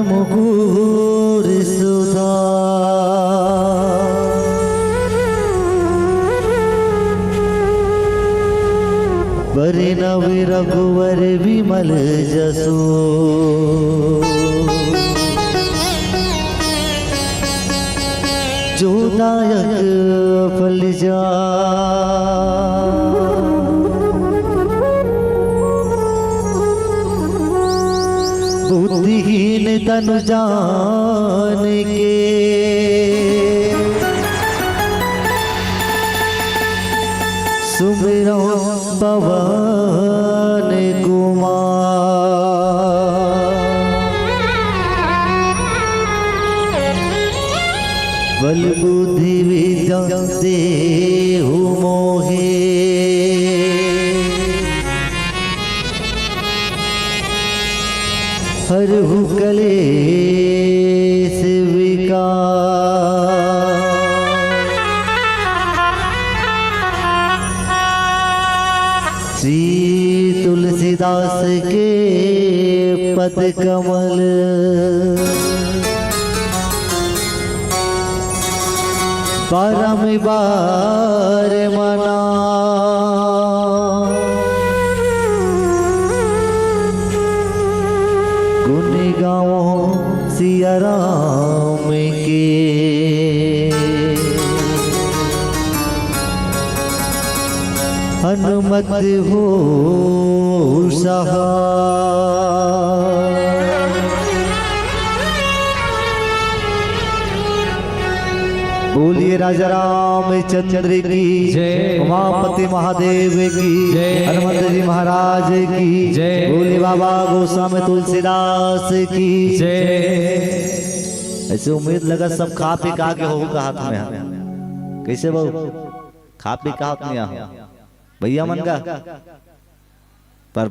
मुकुर सुधा परिणव रघुवर विमल जसो जो दायक फल जा बुद्धिहीन तनु जान के सुमिरो पवन कुमार बल बुद्धि विद्या देहु मोहे हरहु कलेश विकार श्री तुलसीदास के पद कमल बारंबार मना गुण गाओ सिया राम के हनुमत हो सहाय बोलिए राजा रामचंद्र की जय। उमापति महादेव की जय। हनुमंत जी महाराज की जय। बोलिए बाबा गोस्वामी तुलसीदास की जय। ऐसे उम्मीद लगा सब खा पी का के होगा हाथ में कैसे बहु खा पी का हाथ में भैया मन का पर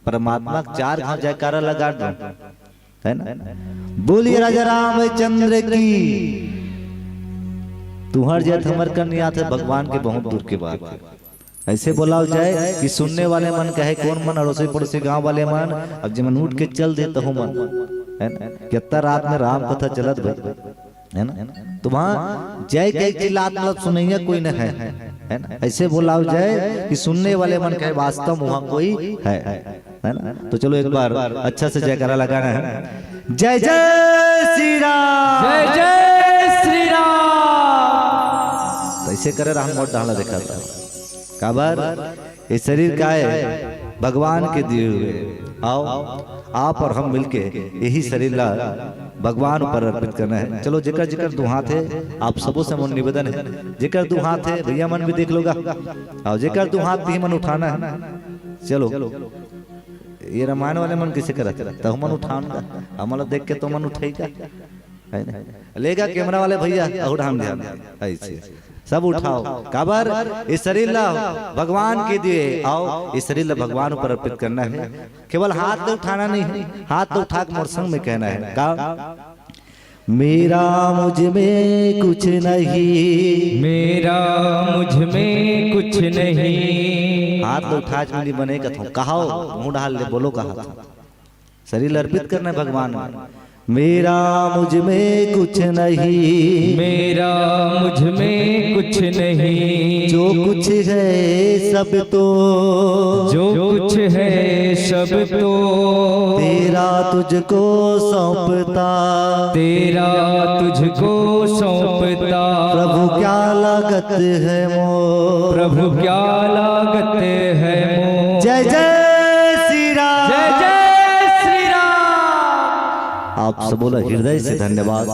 परमात्मा चार घाव जयकारा लगा दो है ना। बोलिए राजा रामचंद्र की तुहर जैत हमर कन्या थे भगवान के बहुत दूर के बात है। ऐसे बोलाओ जाए कि सुनने वाले मन कहे कौन मन अड़ोसी पड़ोसी गांव वाले मन अब जब मन उठ के चल दे तो मन है ना। कितना रात में राम कथा चलत भाई है ना। तो वहां जय कह चिल्लात मतलब सुनैया कोई न है ना। ऐसे बोलाओ जाए कि सुनने वाले मन कहे वास्तव वहां कोई है ना। तो चलो एक बार अच्छा से जयकारा लगाना है। जय जय श्री राम जय जय श्री राम। ऐसे करे राम मोट डाला देखा था काबर ये शरीर का है भगवान के दिए हुए। आओ आप और हम मिलके यही शरीर ला भगवान पर अर्पित करना है। चलो जेकर जेकर दो हाथ है आप सबों से मन निवेदन है जेकर दो हाथ है भैया मन भी देख लोगा। आओ जेकर दो हाथ भी मन उठाना है। चलो ये रामायण वाले मन किसे करते तो मन उठाऊंगा हमारा देख के तो मन उठेगा लेगा कैमरा वाले भैया और हम ध्यान ऐसे सब उठाओ काबर इस शरीर ला भगवान के दिए। आओ इस शरीर ला भगवान पर अर्पित करना है। केवल हाथ तो उठाना नहीं है हाथ तो उठा के मोर संग में कहना है का मेरा मुझ में कुछ नहीं मेरा मुझ में कुछ नहीं। हाथ तो उठा के बनेगा तो कहो मुंह डाल ले बोलो कहा शरीर अर्पित करना है भगवान में। मेरा मुझ में कुछ नहीं मेरा मुझ में कुछ नहीं। जो कुछ है सब तो जो कुछ है सब तो तेरा तुझको सौंपता तेरा तुझको सौंपता। प्रभु क्या लागत है मोर प्रभु क्या लागत है मोर। जय जय श्री राम जय जय श्री राम। आप सब बोला हृदय से धन्यवाद।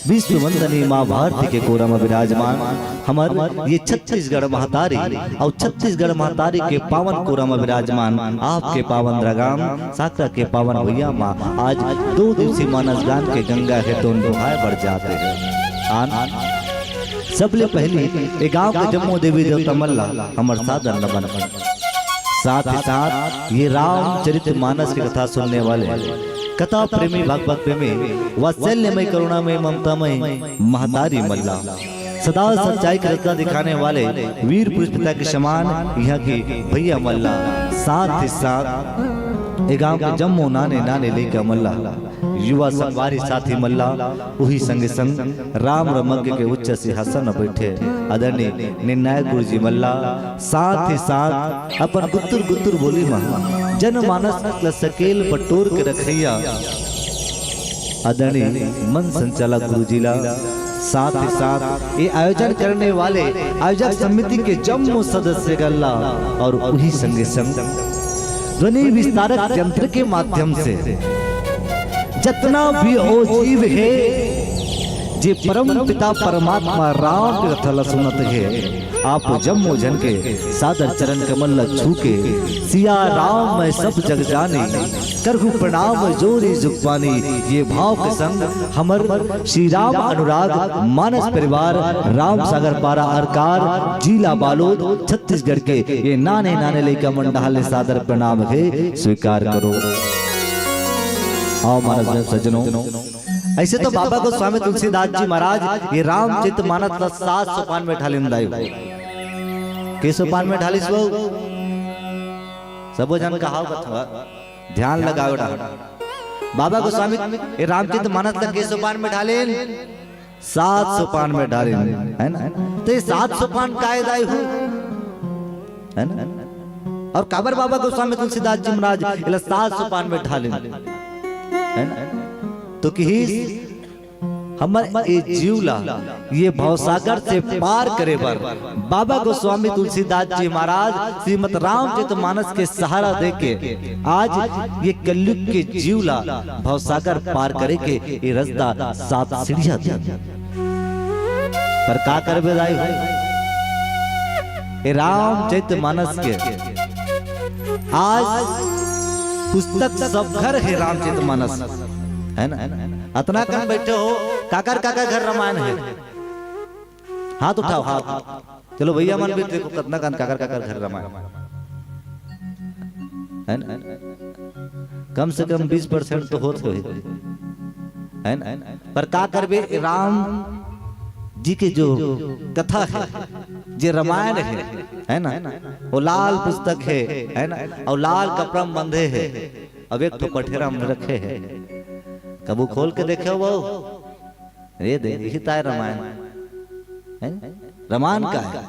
विश्व वंदनी माँ भारती के कोरा में विराजमान हमार ये छत्तीसगढ़ महतारी और छत्तीसगढ़ महतारी के पावन कोरा में विराजमान आपके पावन रगाम साकरा के पावन भैया माँ आज 2 दिवसीय मानस गान के गंगा है तो दोहाए बढ़ जाते हैं। सबले पहले एक गांव के जम्मू देवी देवता मल्ला हमार साधन नमन। साथ ही साथ ये रामचरित मानस की कथा सुनने वाले कथा प्रेमी भगवत प्रेमी वात्सल्यमय करुणामय ममतामय महतारी मल्ला सदा सच्चाई की रचना दिखाने वाले वीर पुरुष पिता के समान यहाँ की भैया मल्ला। साथ ही साथ एक गांव के जम्मू नाने नाने लेकर मल्ला युवा संगवारी साथी मल्ला वही संग संग राम रमज्ञ के उच्च सिंहासन बैठे आदरणीय निर्णायक गुरु जी मल्ला साथ ही साथ अपन गुत्तुर गुत्तुर बोली में जनमानस सकेल बटोर के रखैया आदरणीय मन संचालक गुरु जी ला साथ ही साथ ये आयोजन करने वाले आयोजक समिति के जम्मू सदस्य गल्ला और वही संगे संग ध्वनि विस्तारक यंत्र के माध्यम से जितना भी ओ जीव है जे परम पिता परमात्मा राम के कथा सुनत है आप जम्मू जन के सादर चरण कमल छू के सिया राम मैं सब जग जाने करहु प्रणाम जोरी जुगवानी ये भाव के संग हमर श्री राम अनुराग मानस परिवार राम सागर पारा अरकार जिला बालोद छत्तीसगढ़ के ये नाने नाने लेकर मंडाले सादर प्रणाम है स्वीकार करो। आओ मानस सज्जनों, ऐसे तो बाबा गोस्वामी तुलसीदास जी महाराज ये रामचरित मानस 7 सोपान में ढालिन दाई के सोपान में ढालिस वो सबो जन कहाव कथा ध्यान लगाओ बाबा गोस्वामी ये रामचरित मानस के सोपान में ढालिन 7 सोपान में ढालिन है ना। तो ये 7 सोपान काहे दाई हो है ना। और काबर बाबा गोस्वामी तुलसीदास जी महाराज इला 7 सोपान में ढालिन है ना। तो कि हमर ए जीवला ये भवसागर से पार करे बर बाबा गोस्वामी तुलसीदास जी महाराज श्रीमद रामचरित मानस के सहारा देके आज ये कलयुग के जीवला भवसागर पार करे के ये रास्ता 7 सीढ़ियां दिया पर का करबे दाई हो ये रामचरित मानस के आज पुस्तक सब घर है रामचरित मानस है ना। अतना कम बैठे हो काकर काकर घर रामायण है हाथ उठाओ हाथ चलो भैया मन भी देखो कितना कन काकर काकर घर रामायण है ना। कम से कम 20% तो होते है ना। पर का करबे राम जी के जो कथा है जे रामायण है ना वो लाल पुस्तक है ना और लाल कपड़ा में बंधे है अब एक तो पठेरा में रखे है कबू खोल के देखे वो ये दे यही ताय रामायण है रामायण का है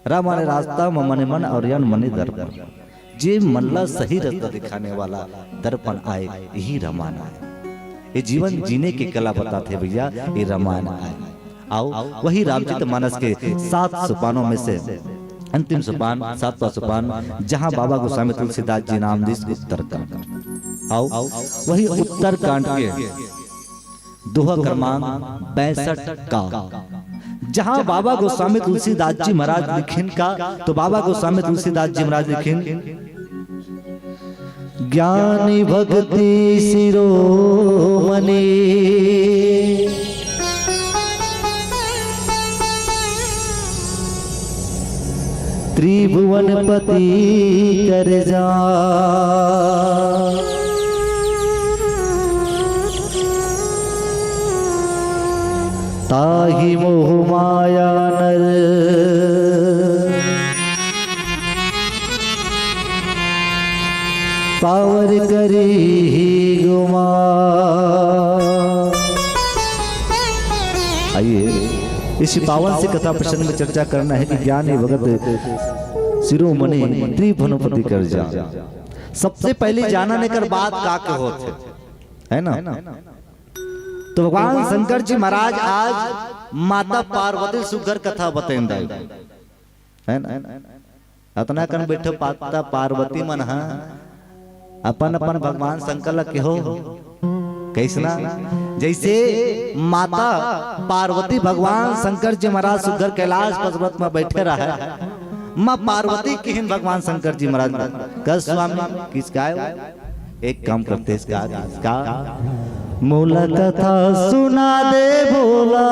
रामायण रास्ता मने मन और यन मने दर्पण जे मनला सही रास्ता दिखाने वाला दर्पण आए यही रामायण है। ये जीवन जीने की कला बताते भैया ये रामायण आए। आओ वही रामचरित मानस के 7 सोपानों में से अंतिम सोपान 7वां सोपान जहां बाबा गोस्वामी तुलसीदास जी नाम दिस उत्तरकांड। आओ वही उत्तरकांड के दोहा क्रमांक 62 का जहां बाबा गोस्वामी तुलसीदास जी महाराज लिखिन का तो बाबा गोस्वामी तुलसीदास जी महाराज लिखिन ज्ञानी भक्ति शिरोमणि त्रिभुवन पति कर जा ताहि मोह माया नर पावर करी गुमा। आइए इसी पावन से कथा प्रसंग में चर्चा करना है कि ज्ञानी भगत शिरोमणि त्रिभुवनपति कर जा। सबसे पहले जाना लेकर बात का के होते है ना। तो भगवान शंकर जी महाराज आज माता पार्वती सुगर कथा बतेंदा है ना। अतना कन बैठो माता पार्वती मन हा अपन अपन भगवान शंकर के हो कैसना जैसे माता पार्वती भगवान शंकर जी महाराज सुगर कैलाश पर्वत में बैठे रहा माँ पार्वती की भगवान शंकर जी महाराज का स्वामी किसका एक काम करते इसका मूल कथा सुना दे बोला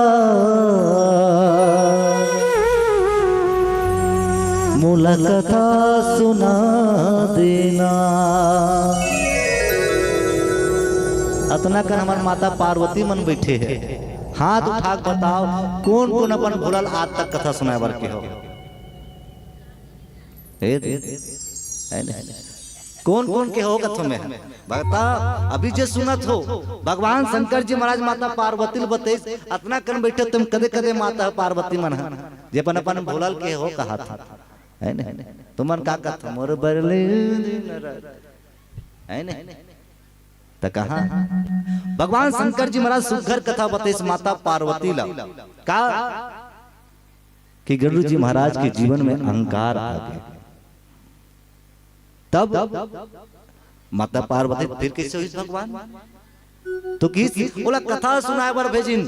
मूल कथा सुना देना। अतना कर हमार माता पार्वती मन बैठे है हाथ उठा बताओ कौन कौन अपन भूलल आज तक कथा सुनाए बर के हो कौन कौन के हो कथो में भगता अभी जे सुनत हो भगवान शंकर जी महाराज माता पार्वती बतेस अतना कन बैठे तुम कदे कदे माता पार्वती मन जे अपन अपन भोलल के हो कहा था है न तुमन का कथ मोर बरले है न त कहा भगवान शंकर जी महाराज सुघर कथा बतेस माता पार्वती ला का कि गरुड़ जी महाराज के जीवन में अहंकार आ गया। तब माता पार्वती फिर कैसे हुई भगवान तो किस बोला कथा सुनाए बर भेजिन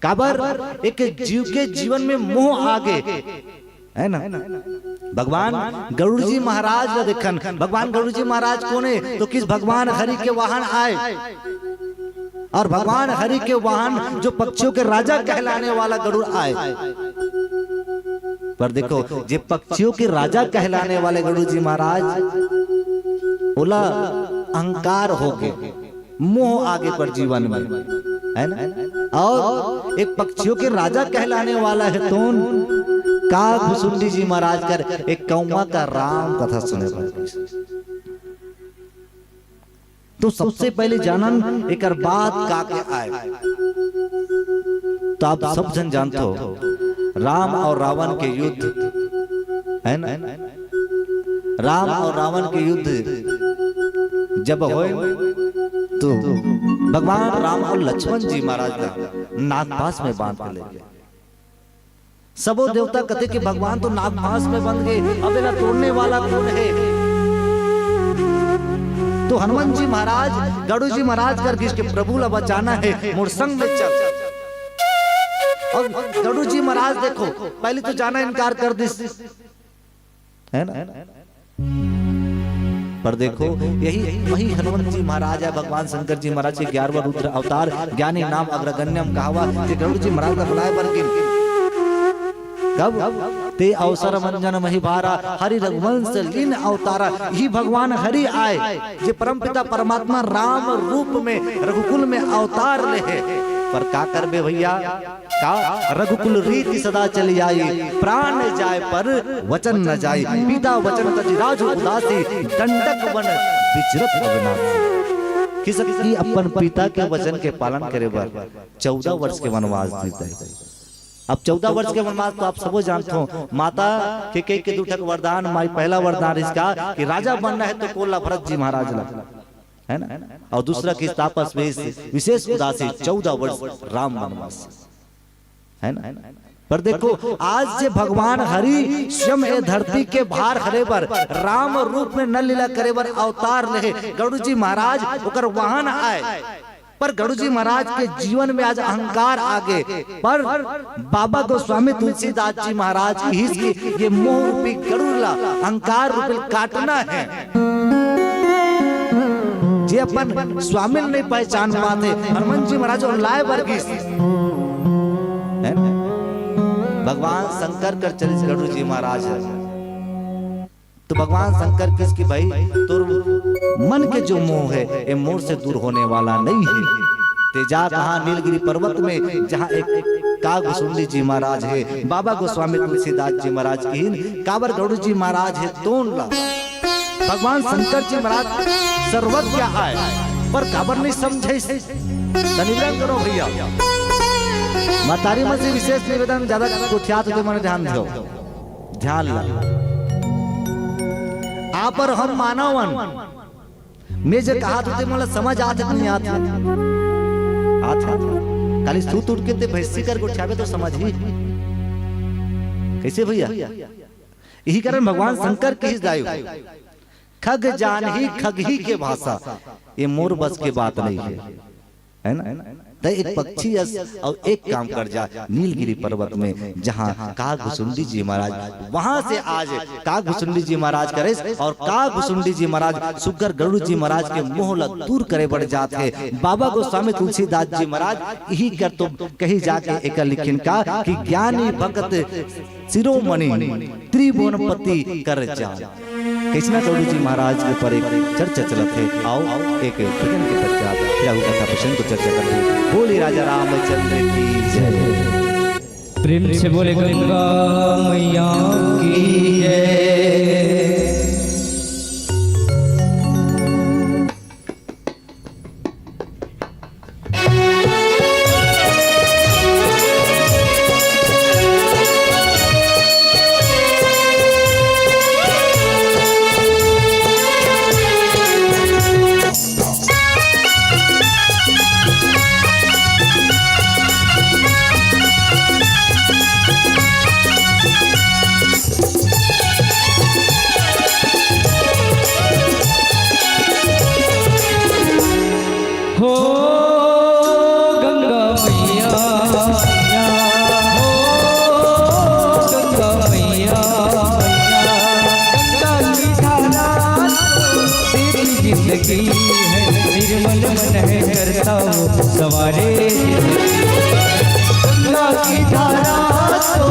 काबर एक जीव के जीवन में मोह आ गए है ना। भगवान गरुड़ जी महाराज ने देखन भगवान गरुड़ जी महाराज कौन है तो किस भगवान हरि के वाहन आए और भगवान हरि के वाहन जो पक्षियों के राजा कहलाने वाला गरुड़ आए। पर देखो जे पक्षियों के राजा कहलाने वाले गरुड़ जी महाराज बोला अहंकार हो गए मोह आगे पर जीवन में है ना। और एक पक्षियों के राजा कहलाने वाला है तो काग भुसुंडी जी महाराज कर एक कौवा का राम कथा सुने तो सबसे पहले जानन एक बात का के आए तो आप सब जन जानते हो राम और रावण के युद्ध है ना। राम और रावण के युद्ध जब होए तो भगवान राम और लक्ष्मण जी महाराज नागपास में बांध कर ले गए। सबो देवता कहते कि भगवान तो नागपास में बंध गए अब इन्हें तोड़ने वाला कौन है। तो हनुमान जी महाराज गरुड़ जी महाराज करके इसके प्रभु ला बचाना है मोर संग में चल। और गरुड़ जी महाराज देखो पहले तो जाना इनकार कर दिस है ना। पर देखो यही वही हनुमान जी महाराज है भगवान शंकर जी महाराज के 11वां रुद्र अवतार ज्ञानी नाम अग्रगण्यम कहावा कि गरुड़ जी महाराज का बुलाए बन के कब ते अवसर मंजन महिभारा हरि रघुवंश लीन अवतारा ही भगवान हरि आए जे परमपिता परमात्मा राम रूप में रघुकुल में अवतार ले है। पर का करबे भैया का रघुकुल रीति सदा चली आई प्राण जाए पर वचन न जाए पिता वचन तज राजु उदासी दंडक वन विचरत अविनाशी किसकी अपन पिता के वचन के पालन करे बर 14 वर्ष के वनवास देता है। अब 14 वर्ष के वनवास तो आप सब जानते हो माता के दूठक वरदान माई पहला वरदान इसका कि राजा बनना है तो कोला भरत जी महाराज ला है ना। और दूसरा कि तापस विशेष उदासी 14 वर्ष राम वनवास है ना। पर देखो आज जे भगवान हरि स्वयं ए धरती के भार हरे बर राम रूप में न लीला करे बर अवतार ले गरुड़ जी महाराज ओकर वाहन आए। पर गरुड़ जी महाराज के जीवन में आज अहंकार आगे पर बाबा गोस्वामी तुलसीदास जी महाराज की ये मोह रूपी गरुड़ ला अहंकार रूपी काटना है। जे अपन स्वामी नहीं पहचान पाते हनुमान जी महाराज और लाए वर्गीस भगवान शंकर कर चले गरुड़ जी महाराज है। तो भगवान शंकर किसकी भाई तो मन के जो मोह है ये मोह से दूर होने वाला नहीं है। तेजा कहा नीलगिरी पर्वत में जहाँ एक काग भुसुंडी जी महाराज है बाबा गोस्वामी तुलसीदास जी महाराज की काबर गरुड़ जी महाराज है तोन ला भगवान शंकर जी महाराज सर्वज्ञ है पर काबर नहीं समझे निवेदन करो भैया मातारी में से विशेष निवेदन ज्यादा कुख्यात होते मैंने ध्यान दो ध्यान ला आप और हम मानवन मैं जो कहा तुझे मला समझ आते नहीं आते खाली सूत उठ के भैंसी कर गुठावे तो समझ ही कैसे भैया। यही कारण भगवान शंकर के दायु खग जान ही खग ही के भाषा ये मोर बस के बात नहीं है ना। तो एक पक्षी और एक काम कर जा नीलगिरी पर्वत में जहाँ काग भुसुंडी जी महाराज वहां से आज काग भुसुंडी जी महाराज करे और काग भुसुंडी जी महाराज सुगर गरुड़ जी महाराज के मोह ला दूर करे बढ़ जाते बाबा गोस्वामी तुलसीदास जी महाराज यही कर तो कही जाके एक लिखिन का कि ज्ञानी भगत शिरोमणि त्रिभुवनपति कर जा कृष्णा गरुड़ जी महाराज के पर एक चर्चा चलत है। आओ एक भजन के पश्चात फिर कथा प्रसंग को चर्चा करते बोली राजा रामचंद्र की जय। प्रेम से बोले गंगा मैया की जय। जिंदगी है, निर्मल मन है करता वो सवारे गंगा की धारा तो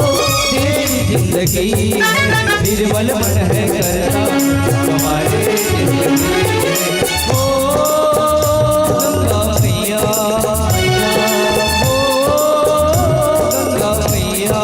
तेरी जिंदगी है, निर्मल मन है करता सवारे ओ गंगा मैया, ओ गंगा मैया।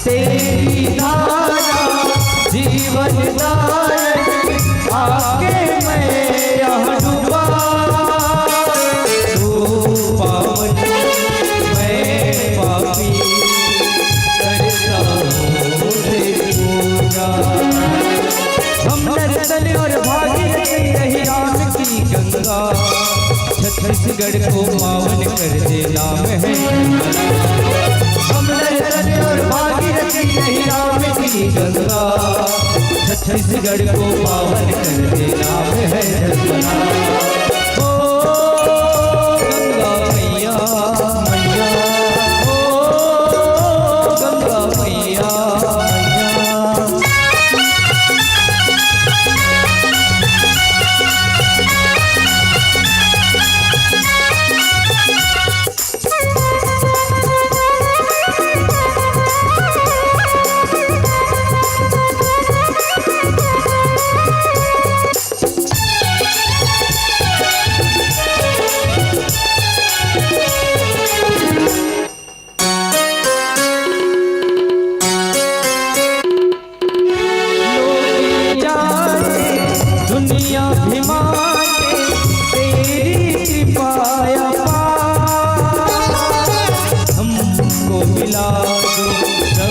तेरी धारा जीवन दायक आके मैं यहाँ डूबा, तू पावन मैं पापी करता हूँ तेरी पूजा। हम नर्तन और भागीरथी रही राम की गंगा, छत्तीसगढ़ को पावन कर दे नाम है। हम नर्तन और भागीरथी रही राम की गंगा, छत्तीसगढ़ को पावन कर दे नाम है। ओ गंगा मैया, मैया, ओ गंगा मैया, मैया। दुनिया भी माने तेरी कृपाया हमको मिला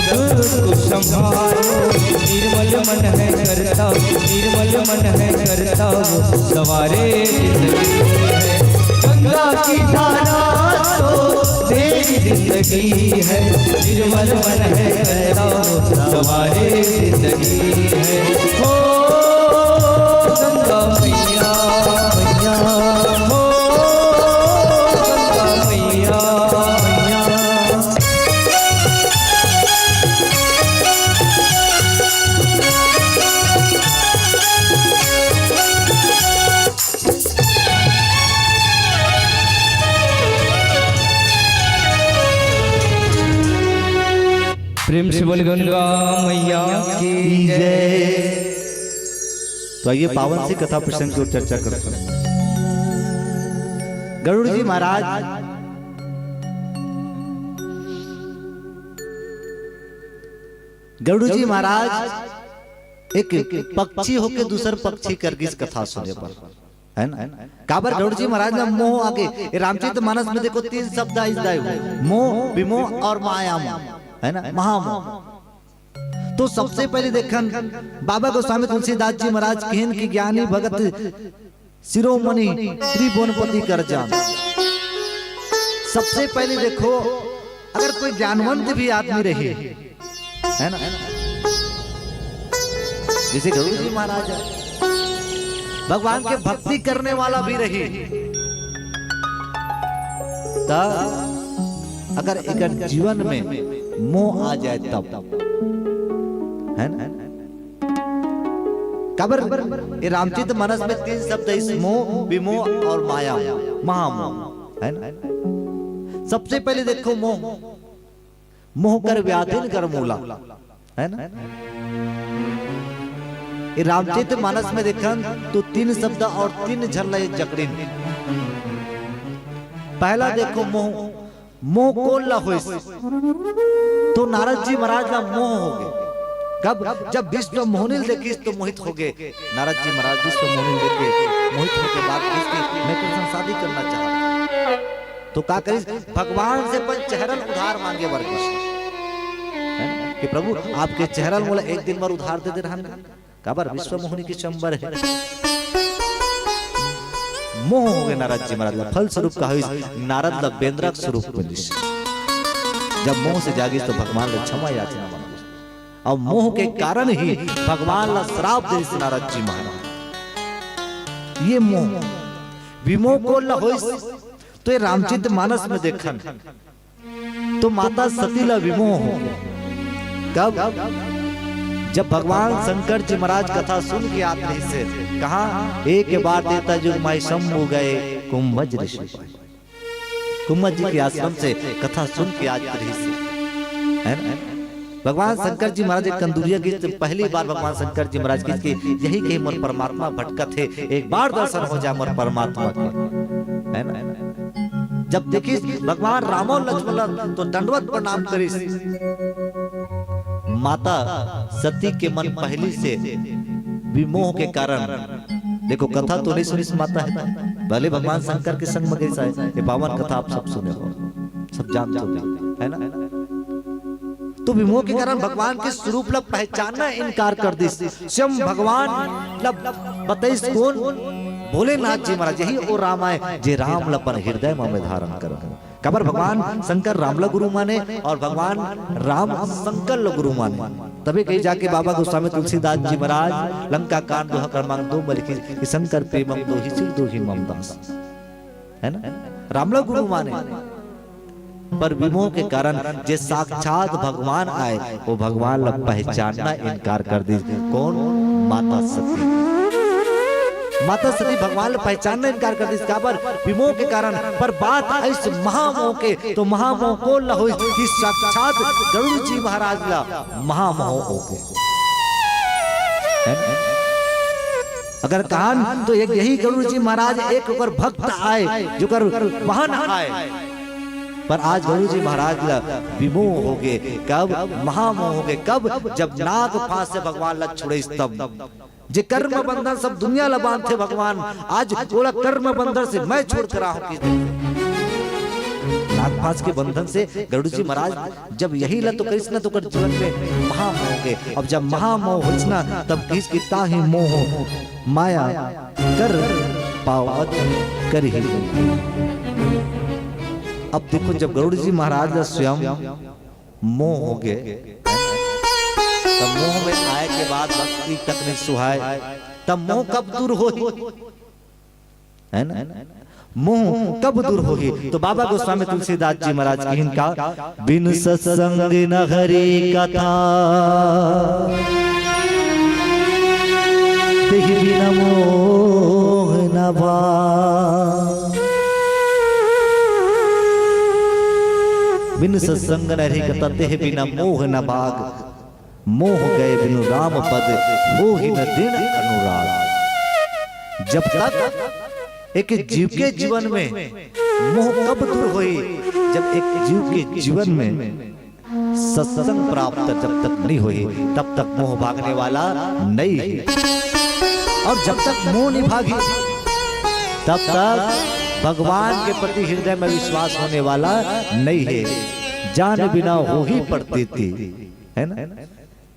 दो सब कुछ संभालो, निर्मल मन है करता, निर्मल मन है करता सवारे जिंदगी है। गंगा की धारा तो तेरी जिंदगी है, निर्मल मन है करता सवारे जिंदगी है। हो गंगा मैया, मैया, हो गंगा मैया, मैया। प्रेम से बोल गंगा मैया की जय। तो आइए पावन सी कथा प्रसंग की ओर चर्चा करते हैं। गरुड़ जी महाराज गरुड़ जी महाराज एक पक्षी होके दूसर पक्षी कर इस कथा सुने पर है ना। काबर गरुड़ जी महाराज ने मोह आगे रामचरित मानस में देखो 3 शब्द आए, मोह, विमोह और माया है ना, महामोह। तो सबसे पहले देखन बाबा गोस्वामी तुलसीदास जी महाराज कहन की ज्ञानी भगत शिरोमणि त्रिभुवनपति कर जान। सबसे पहले देखो अगर कोई ज्ञानवंत भी आदमी रहे है ना, जैसे गरुड़ जी महाराज भगवान के भक्ति करने वाला भी रहे, तब अगर एक जीवन में मोह आ जाए तब है ना। कबर ये रामचरित मानस में 3 शब्द इस मोह, विमोह और माया, महामोह है ना। सबसे पहले देखो मोह, मोह कर व्याधिन कर मूला है ना। ये रामचरित मानस में देखा तो 3 शब्द और 3 झल्ला जकड़िन। पहला देखो मोह, मोह को ला हो तो नारद जी महाराज का मोह हो गए कब? जब विश्व मोहनिल देखी तो मोहित हो गए नारद जी महाराज। विश्व मोहनिल देखे मोहित होकर बात की मैं तुमसे शादी करना चाहता, तो का करी? भगवान से पर चेहरल उधार मांगे वर्गीश कि प्रभु आपके चेहरल मोला एक दिन बार उधार दे दे रहा काबर? विश्व मोहनी की चंबर है। मोह हो गए नारद जी महाराज। फल स्वरूप का नारद बेंद्रक स्वरूप बनिस। जब मोह से जागी तो भगवान ने क्षमा याचना मांगी और मोह के कारण ही भगवान ला श्राप दे नारद जी महाराज। ये मोह विमोह को ल होइस तो ये रामचरित मानस में देखन तो माता सती ला विमोह हो। कब? जब भगवान शंकर जी महाराज कथा सुन के आते से कहा एक बार देता जो माई शंभु गए कुंभज ऋषि। कुंभज जी के आश्रम से कथा सुन के आज रही से है ना? भगवान शंकर जी महाराज एक कंदुरिया की पहली बार भगवान शंकर जी महाराज की यही कहे मोर परमात्मा भटकत है, एक बार दर्शन हो जाए मोर परमात्मा के, है ना? जब देखिस भगवान राम और लक्ष्मण तो दंडवत प्रणाम करिस। माता सती के मन पहली से विमोह के कारण, देखो कथा तो नहीं सुनी माता है, भले भगवान शंकर के संग में कैसा है ये पावन कथा आप सब सुने हो, सब जानते हो, है ना? तो विमोह के कारण भगवान के स्वरूप ला पहचानना इनकार कर दी। स्वयं भगवान बताइस कौन? भोलेनाथ जी महाराज। यही वो राम आए जे राम लपन हृदय में धारण कर। कबर भगवान शंकर रामला गुरु माने और भगवान राम शंकर ला गुरु माने। तभी कहीं जाके बाबा गोस्वामी तुलसीदास जी महाराज लंका कांड दोहा क्रमांक 2 में लिखी कि शंकर प्रेमम दोहि सिर दोहि मम दास, है ना? रामला गुरु माने पर विमोह के कारण जे साक्षात भगवान आए वो भगवान ला पहचानना इनकार कर दी। कौन? माता सती। माता सती भगवान ला पहचानना इनकार कर दी काबर? विमोह के कारण। पर बात इस महामोह के तो महामोह को ला होई कि साक्षात गरुड़ जी महाराज ला महामोह हो गए। अगर कहान तो एक यही गरुड़ जी महाराज एक ओकर भक्त आए जो कर वाहन आए, पर आज गुरु जी महाराज ला विमोह हो गए। कब? महामोह हो गए। कब? जब नाग फांस से भगवान ला छुड़े तब। जे कर्म बंधन सब दुनिया ला बांधते भगवान, आज बोला कर्म बंधन से मैं छोड़ कर रहा हूं। नाग फांस के बंधन से गरुड़ जी महाराज जब यही ला तो कृष्ण तो कर जीवन में महामोह हो गए। अब जब महामोह होना तब किसकी ताही मोह माया कर पावत कर ही। अब देखो जब गरुड़ जी महाराज स्वयं मोह हो गए तब मोह में आए के बाद भक्ति तक नहीं सुहाए, तब मोह कब दूर हो? है ना? मोह कब दूर होगी? तो बाबा गोस्वामी तुलसीदास जी महाराज की इनका बिन सत्संग न हरि कथा तेहि बिन मोह न भा। बिन सत्संग न हरि कथा तेहि बिन मोह न भाग। मोह गए बिनु राम पद मोहि न दिन अनुराग। जब तक एक जीव के जीवन में मोह कब दूर हुई? जब एक जीव के जीवन में सत्संग प्राप्त जब तक नहीं हुई तब तक मोह भागने वाला नहीं है। और जब तक मोह नहीं भागी तब तक भगवान के प्रति हृदय में विश्वास होने वाला नहीं है। जान बिना हो ही पड़ती थी, है ना?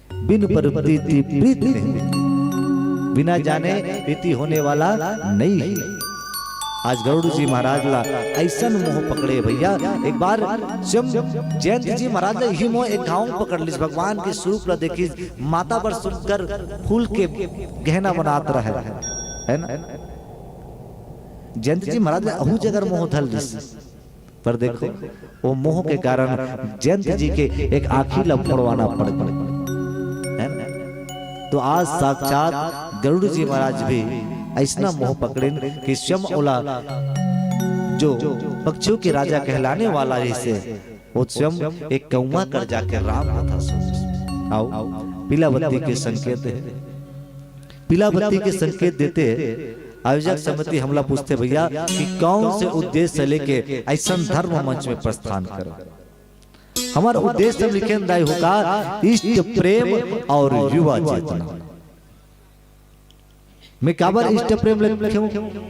बिन पर प्रीति प्रीत नहीं, बिना जाने प्रीति होने वाला नहीं है। आज गरुड़ जी महाराज ला ऐसा मोह पकड़े भैया। एक बार स्वयं जयंत जी महाराज ने यही मोह एक गांव पकड़ ली। भगवान के स्वरूप ला देखी माता पर सुनकर फूल के गहना बनात रहे, है ना? जयंत जी महाराज ने अहू जगह मोह धल ली। पर देखो वो मोह के कारण जयंत जी के एक आँखी ला फोड़वाना पड़ गया। तो आज साक्षात गरुड़ जी महाराज भी ऐसा मोह पकड़े कि स्वयं ओला जो पक्षियों के राजा कहलाने वाला से वो स्वयं एक कौवा कर जाकर राम कथा सुन। आओ पीलावती के संकेत है, पीलावती के संकेत देते आयोजक समिति हमला पूछते भैया कि कौन से उद्देश्य से लेके ऐसा धर्म मंच में प्रस्थान करो। हमारा उद्देश्य हम लिखे दाई होगा इष्ट प्रेम और युवा चेतना। मैं काबर इष्ट प्रेम लिखे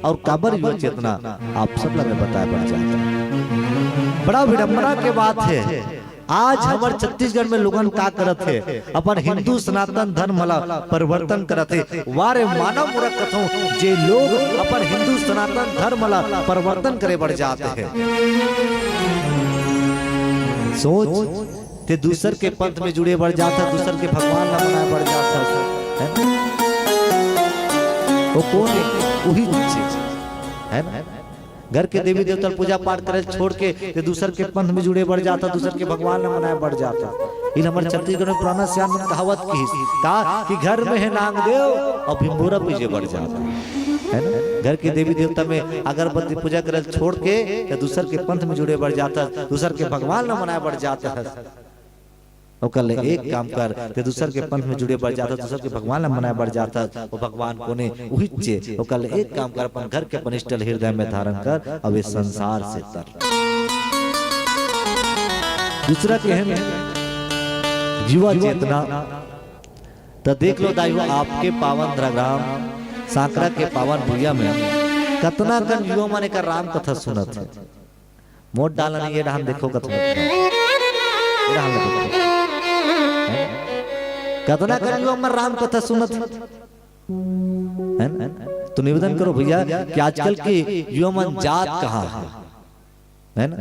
और काबर युवा चेतना आप सब लोग बताया पड़ जाता। बड़ा विडंबना के बात है, आज हमारे छत्तीसगढ़ में लोगन का करत है, अपन हिंदू सनातन धर्म ला परिवर्तन करत है। वारे मानव मूर्ख कथों जे लोग अपन हिंदू सनातन धर्म ला परिवर्तन करे बढ़ जाते हैं। सोच ते दूसर के पंथ में जुड़े बढ़ जाता, दूसर के भगवान ला बनाए बढ़ जाता है। वो कौन है? वही चीज है ना। घर के देवी देवता पूजा पाठ करे छोड़ के ते दूसर के पंथ में जुड़े बढ़ जाता, दूसर के भगवान ने मनाए बढ़ जाता। इन हमारे छत्तीसगढ़ में पुराना श्याम कहावत की कहा कि घर में है नाग देव और भिम्बोरा पीछे बढ़ जाता है ना। घर के देवी देवता में अगरबत्ती पूजा करे छोड़ के ते दूसर के पंथ में जुड़े बढ़ जाता, दूसर के भगवान ने मनाए बढ़ जाता है। कल एक काम कर ते दूसर के पंथ में जुड़े बढ़ जाता, दूसर के भगवान ने मनाए बढ़ जाता, वो भगवान को ने उहिचे। वो कल एक काम कर अपन घर के अपन इष्टल हृदय में धारण कर, अब इस संसार से तर। दूसरा के है युवा चेतना। तो देख लो दाइयो आपके पावन द्रग्राम सांकरा के पावन भूया में कतना कन युवा माने का राम कथा सुनत है। मोट डाला नहीं ये हम देखो कथा कतना कर युवा में राम कथा सुनत है। तो निवेदन करो भैया कि आजकल के युवा मन जात कहाँ है ना।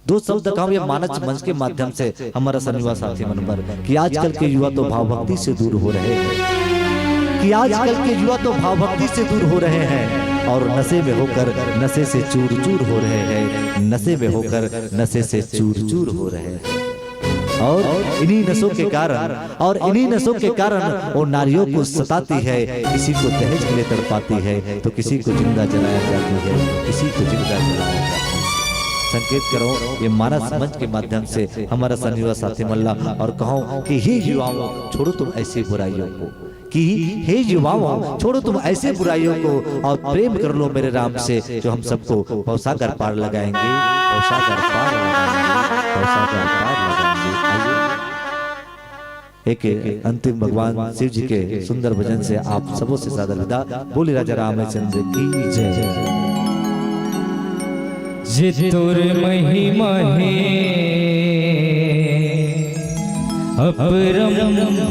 दो शब्द कहूँ ये मानस मंच के माध्यम से हमारा सनिवा साथी मन पर कि आजकल के युवा तो भाव भक्ति से दूर हो रहे हैं, कि आजकल के युवा तो भाव भक्ति से दूर हो रहे हैं और नशे में होकर नशे से चूर चूर हो रहे हैं, नशे में होकर नशे से चूर चूर हो रहे हैं। और इन्हीं नशों के कारण वो नारियों को सताती है, किसी को दहेज के लिए तड़पाती है, तो किसी को जिंदा जलाया जाती है, किसी को जिंदा जलाया जाता है। संकेत करो ये मानस मंच के माध्यम से हमारा सनिवा साथी मल्ला और कहो कि हे युवाओं छोड़ो तुम ऐसी बुराइयों को, कि हे युवाओं छोड़ो तुम ऐसे बुराइयों को और प्रेम कर लो मेरे राम से, जो हम सबको भवसागर पार लगाएंगे, भवसागर पार लगाएंगे, भवसागर पार लगाएंगे। एक अंतिम भगवान शिव जी के सुंदर भजन से आप सबों से ज्यादा विदा। बोली राजा रामचंद्र की जय। जितुर महिमा है अपरंपार,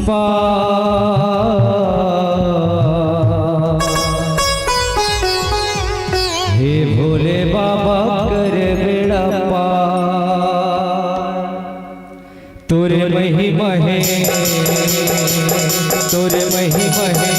हे भोले बाबा कर बेड़ा पार। तोरे महिमा है, तोरे महिमा है,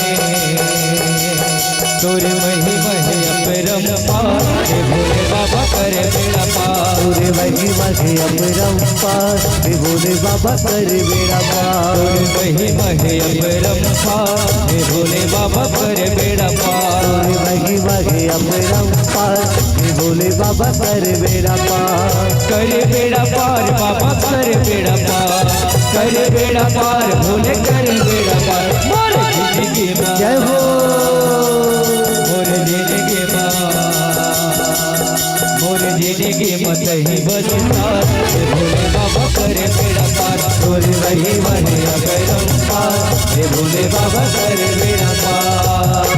तोरे महिमा है अपरंपार, हे भोले बाबा कर बेड़ा पार। तोरे महिमा है अपरंपार, हे भोले बाबा कर बेड़ा पार। तोरे महिमा है अपरंपार, हे भोले बाबा कर बेड़ा पार। तोरे महिमा है अपरंपार, हे भोले बाबा कर बेड़ा पार। कर बेड़ा पार बाबा कर बेड़ा पार, कर बेड़ा पार भोले कर बेड़ा पार। मोर जिंदगी में जय हो, मोर जिंदगी में, मोर जिंदगी में सही बसता, हे भोले बाबा कर बेड़ा पार। तोरे महिमा है अपरंपार, हे भोले बाबा कर बेड़ा पार।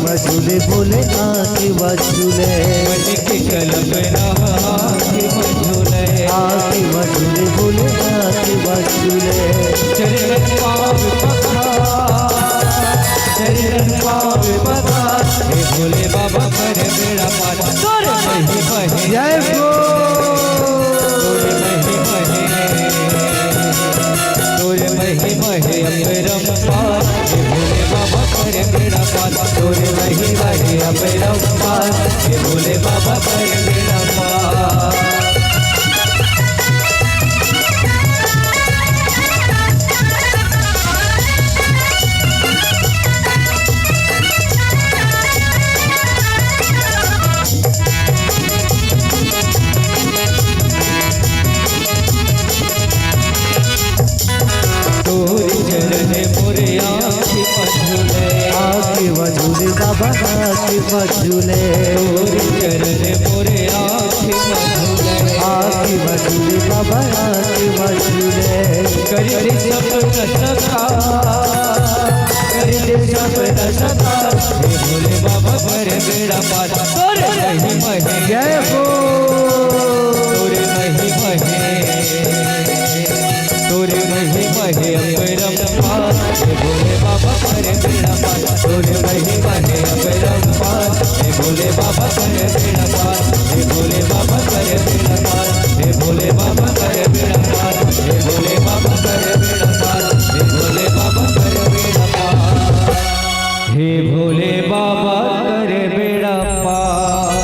मझूले बोले आके मझूले, मन की कल्पना आके मझूले, आके मझूले बोले आके मझूले। चरण पाव पखार, चरण पाव पखार, हे भोले बाबा कर बेड़ा पार। तोरे महिमा है जय हो, तोरे महिमा है, तोरे महिमा है अपरंपार, हे भोले बाबा कर बेड़ा पार। तोरे महिमा है अपरंपार, हे भोले बाबा कर बेड़ा पार। बाबा आँखी मझूले तोरे चरण मोरे आँखी मझूले आँखी मझूले बाबा आँखी मझूले कर दे सपना साकार कर दे सपना साकार हे भोले बाबा कर बेड़ा पार तोरे नहीं महे जय हो तोरे नहीं महे तोरे नहीं महे अपरम पार हे भोले बाबा कर बेड़ा पार तोरे नहीं महे अपरम पार हे भोले बाबा कर बेड़ा पार हे भोले बाबा कर बेड़ा पार हे भोले बाबा कर बेड़ा पार हे भोले बाबा कर बेड़ा पार हे भोले बाबा कर बेड़ा पार हे भोले बाबा कर बेड़ा पार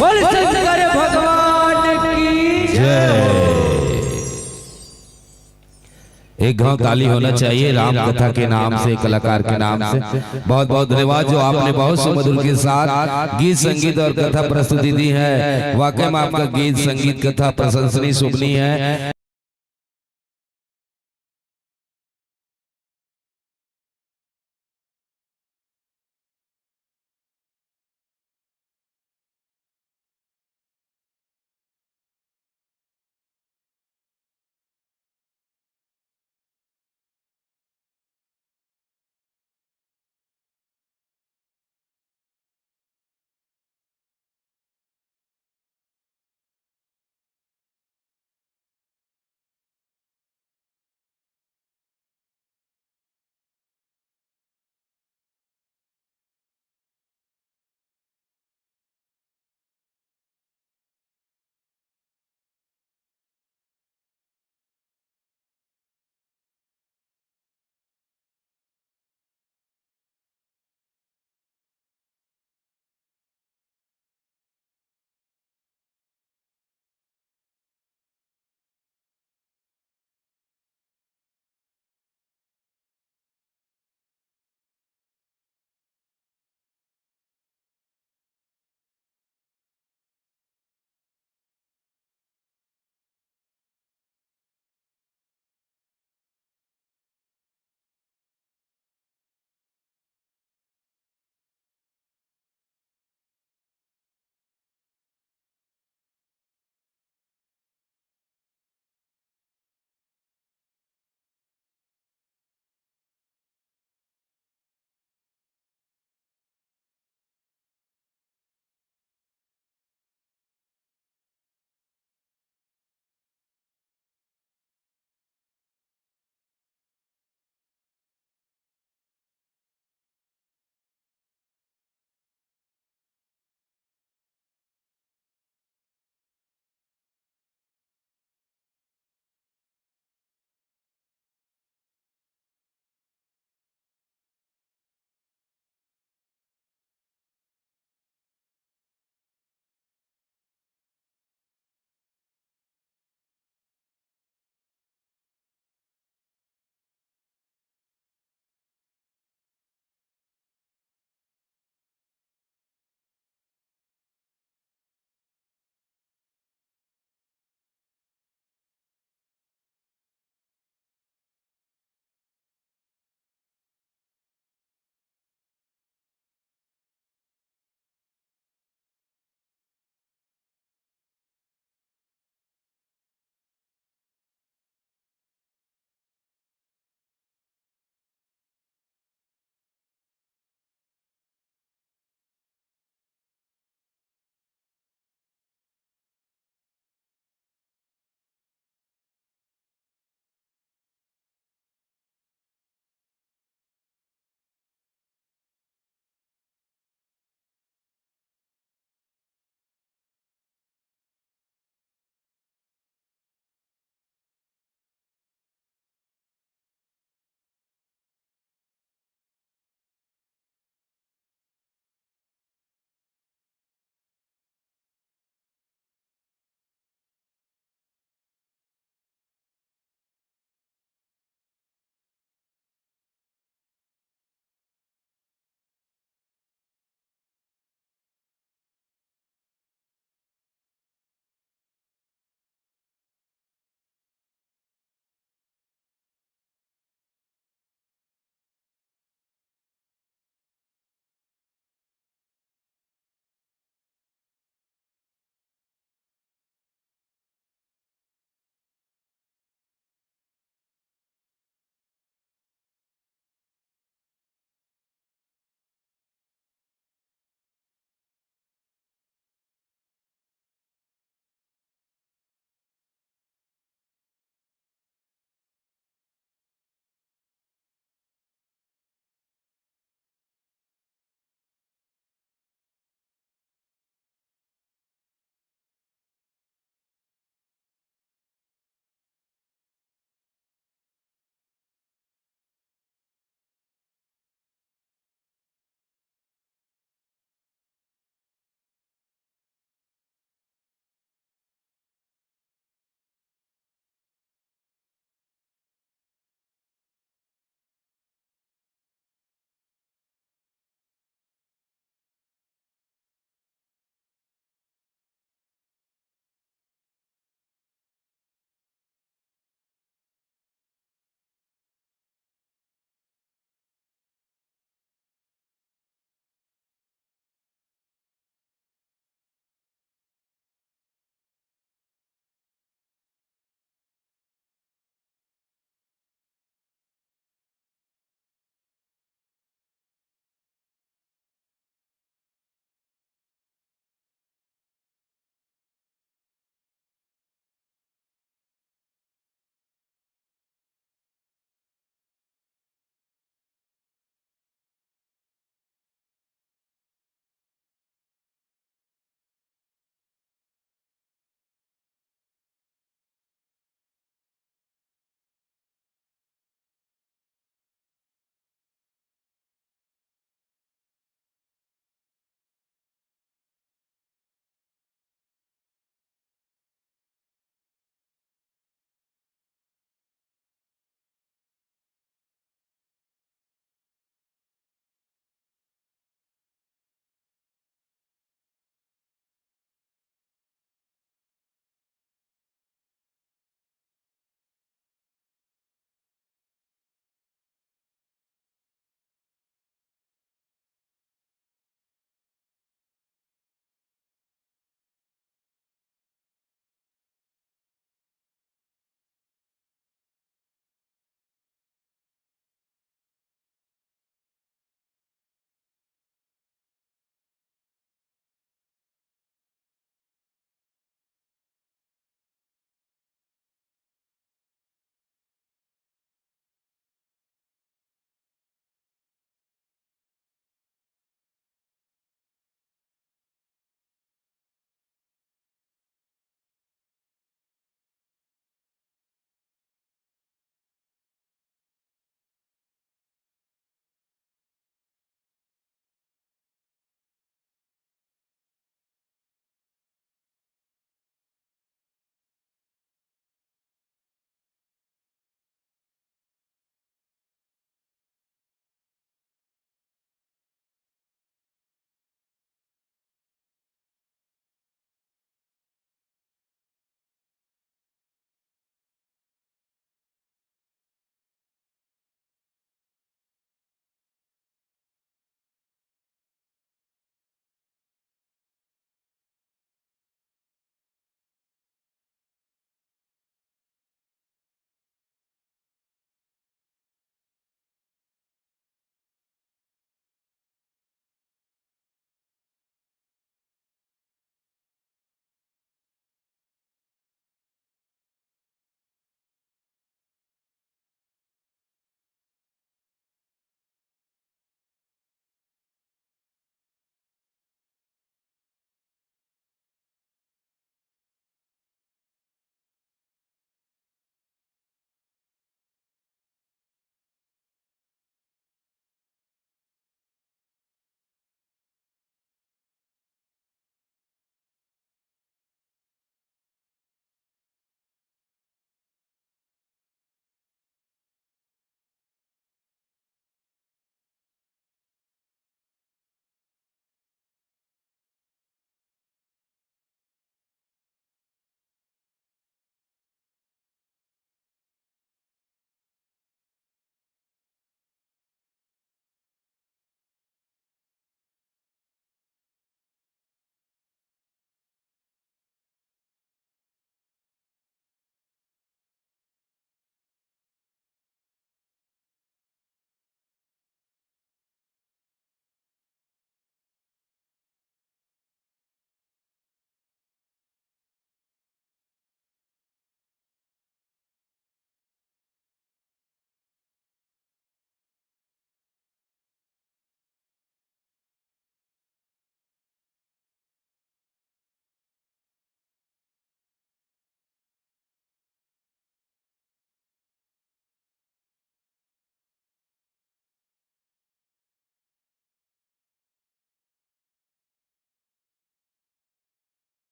बोल शंकर भगवान की जय। एक घाव ताली होना चाहिए राम कथा के नाम से, कलाकार के नाम से। बहुत बहुत धन्यवाद जो आपने बहुत सुमधुर के साथ गीत संगीत और कथा प्रस्तुति दी है। वाकई में आपका गीत संगीत कथा प्रशंसनीय शुभनीय है।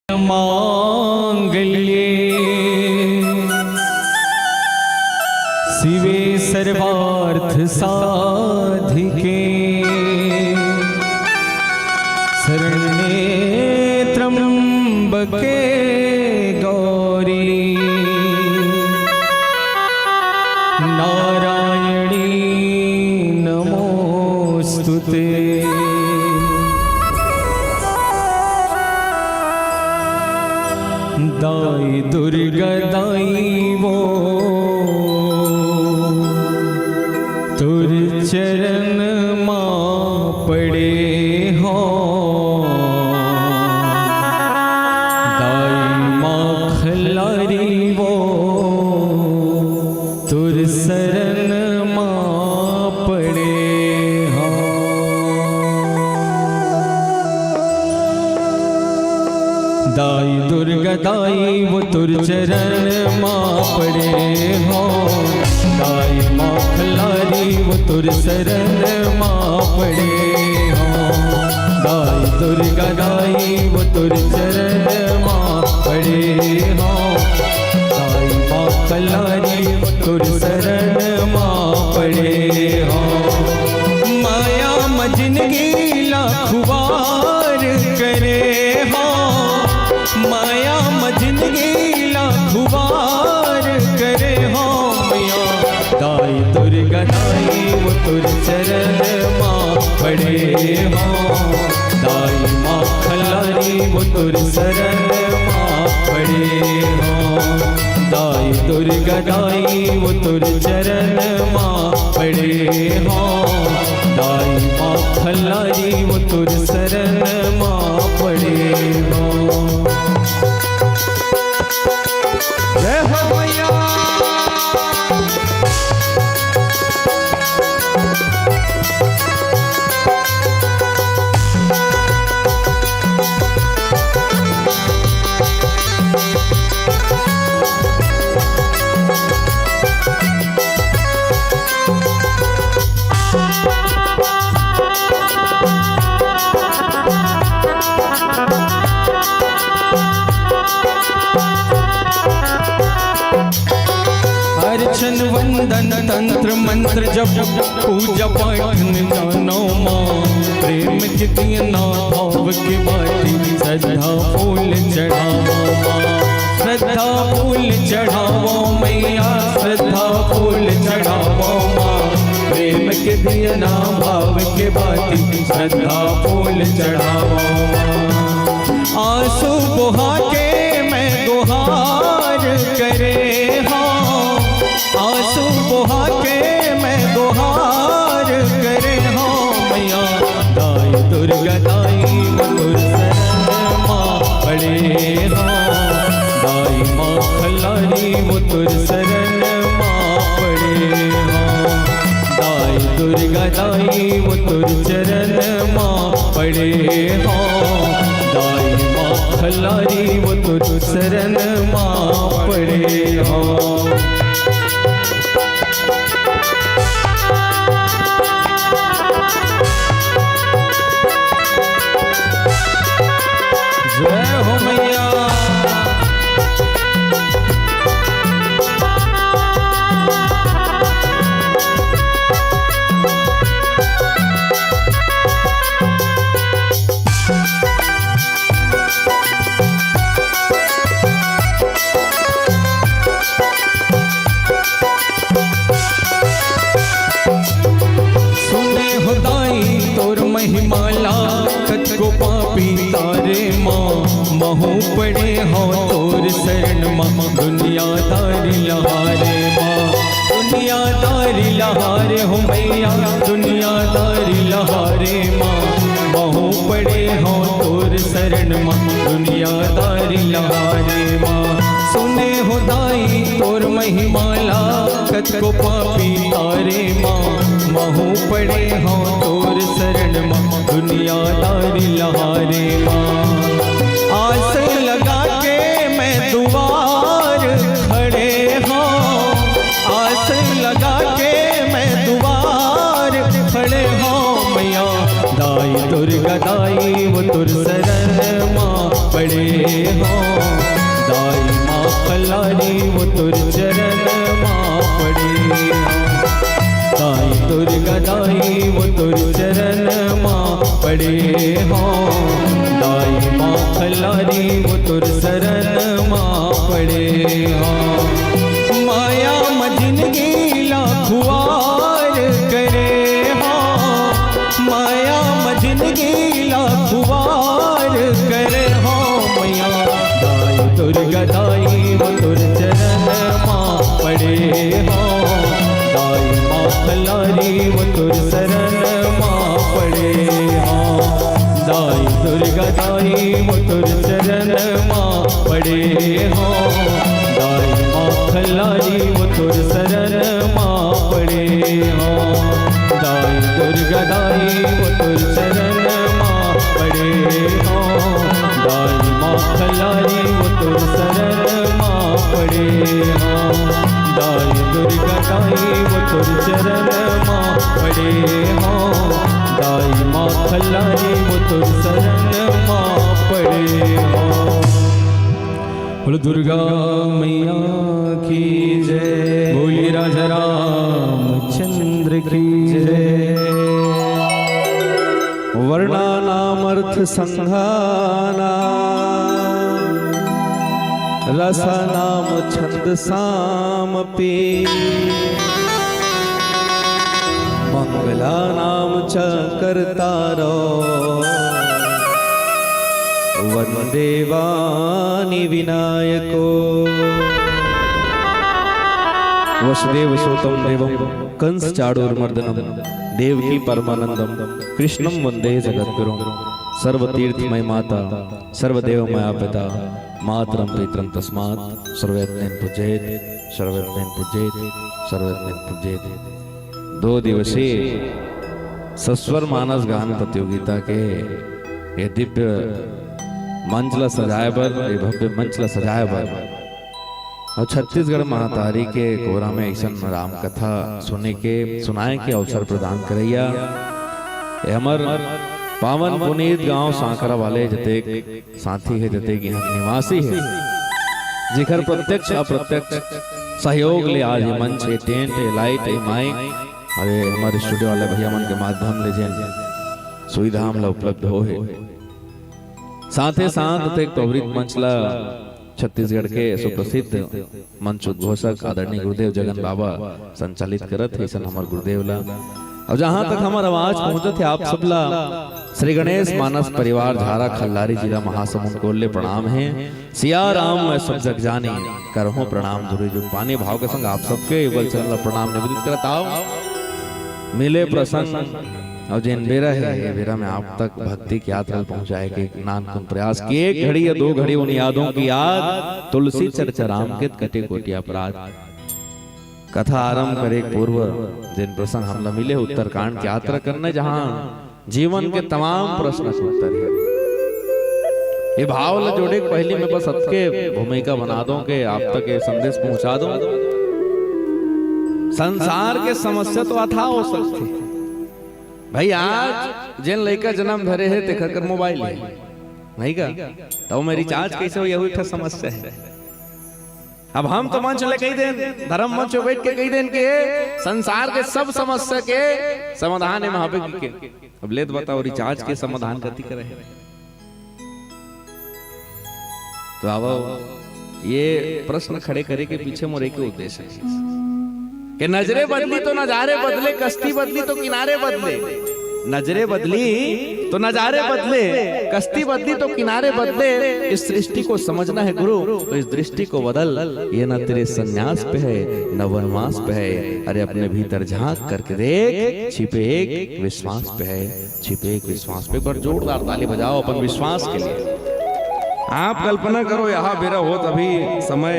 मांगल्ये शिवे सर्वार्थ साधिके शरण्ये त्र्यंबके गौरी नारायणी नमोस्तुते। दाई दुर्गा दाई वो तुर चरण मां पड़े हो। दाई मां खलारी वो तुर शरण मां पड़े हो। दाई दुर्गा दाई वो तुर चरण मां पड़े हो। दाई मां खलारी वो तुर शरण मां पड़े हो। दाई दुर्गा दाई वो तुर चरण मां पड़े हो। दाई मां खलारी वो तुर शरण मां पड़े हो। माया मजनगी लाखवार करे हो। माया मजनगी लाखवार करे हो। मैया दाई दुर्गा दाई वो तुर चरण मां पड़े हो। दाई मां खलारी वो तुर शरण मां पड़े हो। दाई दुर्गा दाई वो तुर चरण मां पड़े हो। दाई मां खलारी वो तुर शरण मां पड़े हो। जय हो मैया। अर्चन वंदन तंत्र मंत्र जप पूजा पाठ जानो माँ। प्रेम की दियना भाव की बाती श्रद्धा फूल चढ़ावो माँ। श्रद्धा फूल चढ़ावो मैया श्रद्धा फूल चढ़ावो माँ। प्रेम के दियना भाव के बाती श्रद्धा फूल चढ़ावो माँ। आंसू बहा के मैं गुहार करे हो। आंसू बहा के मैं गुहार करे हो। मैया दाई दुर्गा दाई वो तुर शरण मां पड़े हो। दाई मां खलारी वो तुर शरण मां पड़े हो। दाई दुर्गा दाई वो तुर चरण मां पड़े हो। दाई मां खलारी वो तुर शरण मां पड़े हो। जय हो मैया। सुने हो दाई तोर महिमाला कत को पापी तारे माँ। महू पड़े हो तोर शरण माँ। दुनियादारी लहारे माँ। दुनियादारी लहारे हो मैया दुनियादारी लहारे माँ। महू पड़े हो तोर शरण माँ। दुनियादारी लहारे माँ। सुने हो दाई तोर महिमाला कत को पापी तारे माँ। महू पड़े हो तोर शरण माँ। दुनियादारी लहारे माँ। आस लगा के मैं दुआर खड़े हो। आस लगा के मैं दुआर खड़े हो। मैया दाई दुर्गा दाई वो तुर शरण मां पड़े हो। वो तुर चरण माँ पड़े दाई दुर्गा दाई वो तुर चरण माँ पड़े हाँ दाई माँ खलारी वो तुर शरण माँ पड़े हाँ माया मजिन गीला खुआर करे हाँ माया मजिन गीला खुआर करे हाँ मैया दाई दुर्गा दाई वो तुर चरण माँ पड़े हाँ दाई माँ खलारी वो तुर शरण माँ पड़े हाँ दाई दुर्गा दाई वो तुर चरण माँ पड़े हाँ दाई माँ खलारी वो तुर शरण माँ पड़े हाँ दाई दुर्गा दाई वो तुर शरण माँ पड़े हाँ दाई माँ खलारी वो तुर शरण माँ पड़े हाँ दाई दुर्गा दाई वो तुर चरण माँ पड़े हाँ दाई माँ खलारी वो तुर शरण माँ पड़े हाँ बोलो दुर्गा मैया की जय बोली राजा रामचंद्र की जय वर्णानामर्थ संघाना रसानाम छंद सामपि मंगलानाम च कर्तारो वंदे वाणी विनायको वसुदेव सुतं देवं कंस चाणूरमर्दनं देवकी परमानंदम कृष्णं वंदे जगद्गुरुं सर्वतीर्थमय माता सर्वदेवमया पिता मातरं पितरं तस्मात् सर्वयज्ञेन पूजयेत् सर्वयज्ञेन पूजयेत् सर्वयज्ञेन पूजयेत् 2 दिवसीय सस्वर मानस गान प्रतियोगिता के ये दिव्य मंचला सजाए बर ये भव्य मंचला सजाए बर और छत्तीसगढ़ महातारी के कोरा में ऐसा राम कथा सुनाए के अवसर प्रदान करैया हमर पावन पुनीत गांव सांकरा वाले जते साथी है जते यहाँ निवासी है जिखर प्रत्यक्ष अप्रत्यक्ष सहयोग ले आज ये मंच ये टेंट ये लाइट ये माइक और ये हमारे स्टूडियो वाले भैया मन के माध्यम ले जेन सुविधा हमला उपलब्ध हो है साथ ही साथ एक त्वरित मंचला छत्तीसगढ़ के सुप्रसिद्ध मंच उद्घोषक आदरणीय गुरुदेव जगन बाबा संचालित करत है हमार गुरुदेव ला और जहां तक हमार आवाज पहुंचत है आप सबला श्री गणेश मानस परिवार झारा खल्लारी जिला महासमुंद कोल्ले प्रणाम है सिया राम मैं सब जग जाने करहो प्रणाम धुरी जुग पाने भाव के संग आप सबके युगल चरण प्रणाम निवेदित करता हूं मिले प्रसंग और जिन बेरा है ये बेरा में आप तक भक्ति की यात्रा पहुंचाए के नानकुन प्रयास की 1 घड़ी या 2 घड़ी उन यादों की याद तुलसी चर्चा राम के कटे कोटि अपराध कथा आरंभ करे पूर्व जिन प्रसंग हमला मिले उत्तरकांड की यात्रा करने जहां जीवन के तमाम प्रश्न के उत्तर है ये भाव ला जोड़े पहले में बस सबके भूमिका बना दो के आप तक ये संदेश पहुंचा दो संसार के समस्या तो अथाह हो सकती भाई आज जिन लड़का जन्म धरे है ते कर मोबाइल है नहीं का तो मैं रिचार्ज कैसे हो यही एक समस्या है अब हम तो मंच ले कही दें धर्म मंच पे बैठ के कही दें कि संसार के सब समस्या के समाधान है महावीर के अब लेत बताओ रिचार्ज के समाधान कति करे तो अब ये प्रश्न खड़े करे के पीछे मोरे के उद्देश्य है कि नजरे बदली तो नजारे बदले कश्ती बदली तो किनारे बदले नजरे बदली तो नजारे बदले कश्ती बदली तो किनारे बदले इस सृष्टि को समझना है गुरु तो इस दृष्टि को बदल ये न तेरे संन्यास पे है न वनवास पे है अरे अपने भीतर झांक करके देख छिपे एक विश्वास पे है छिपे एक विश्वास पे पर जोरदार ताली बजाओ अपन विश्वास के लिए आप कल्पना करो यहाँ बेरा हो तभी समय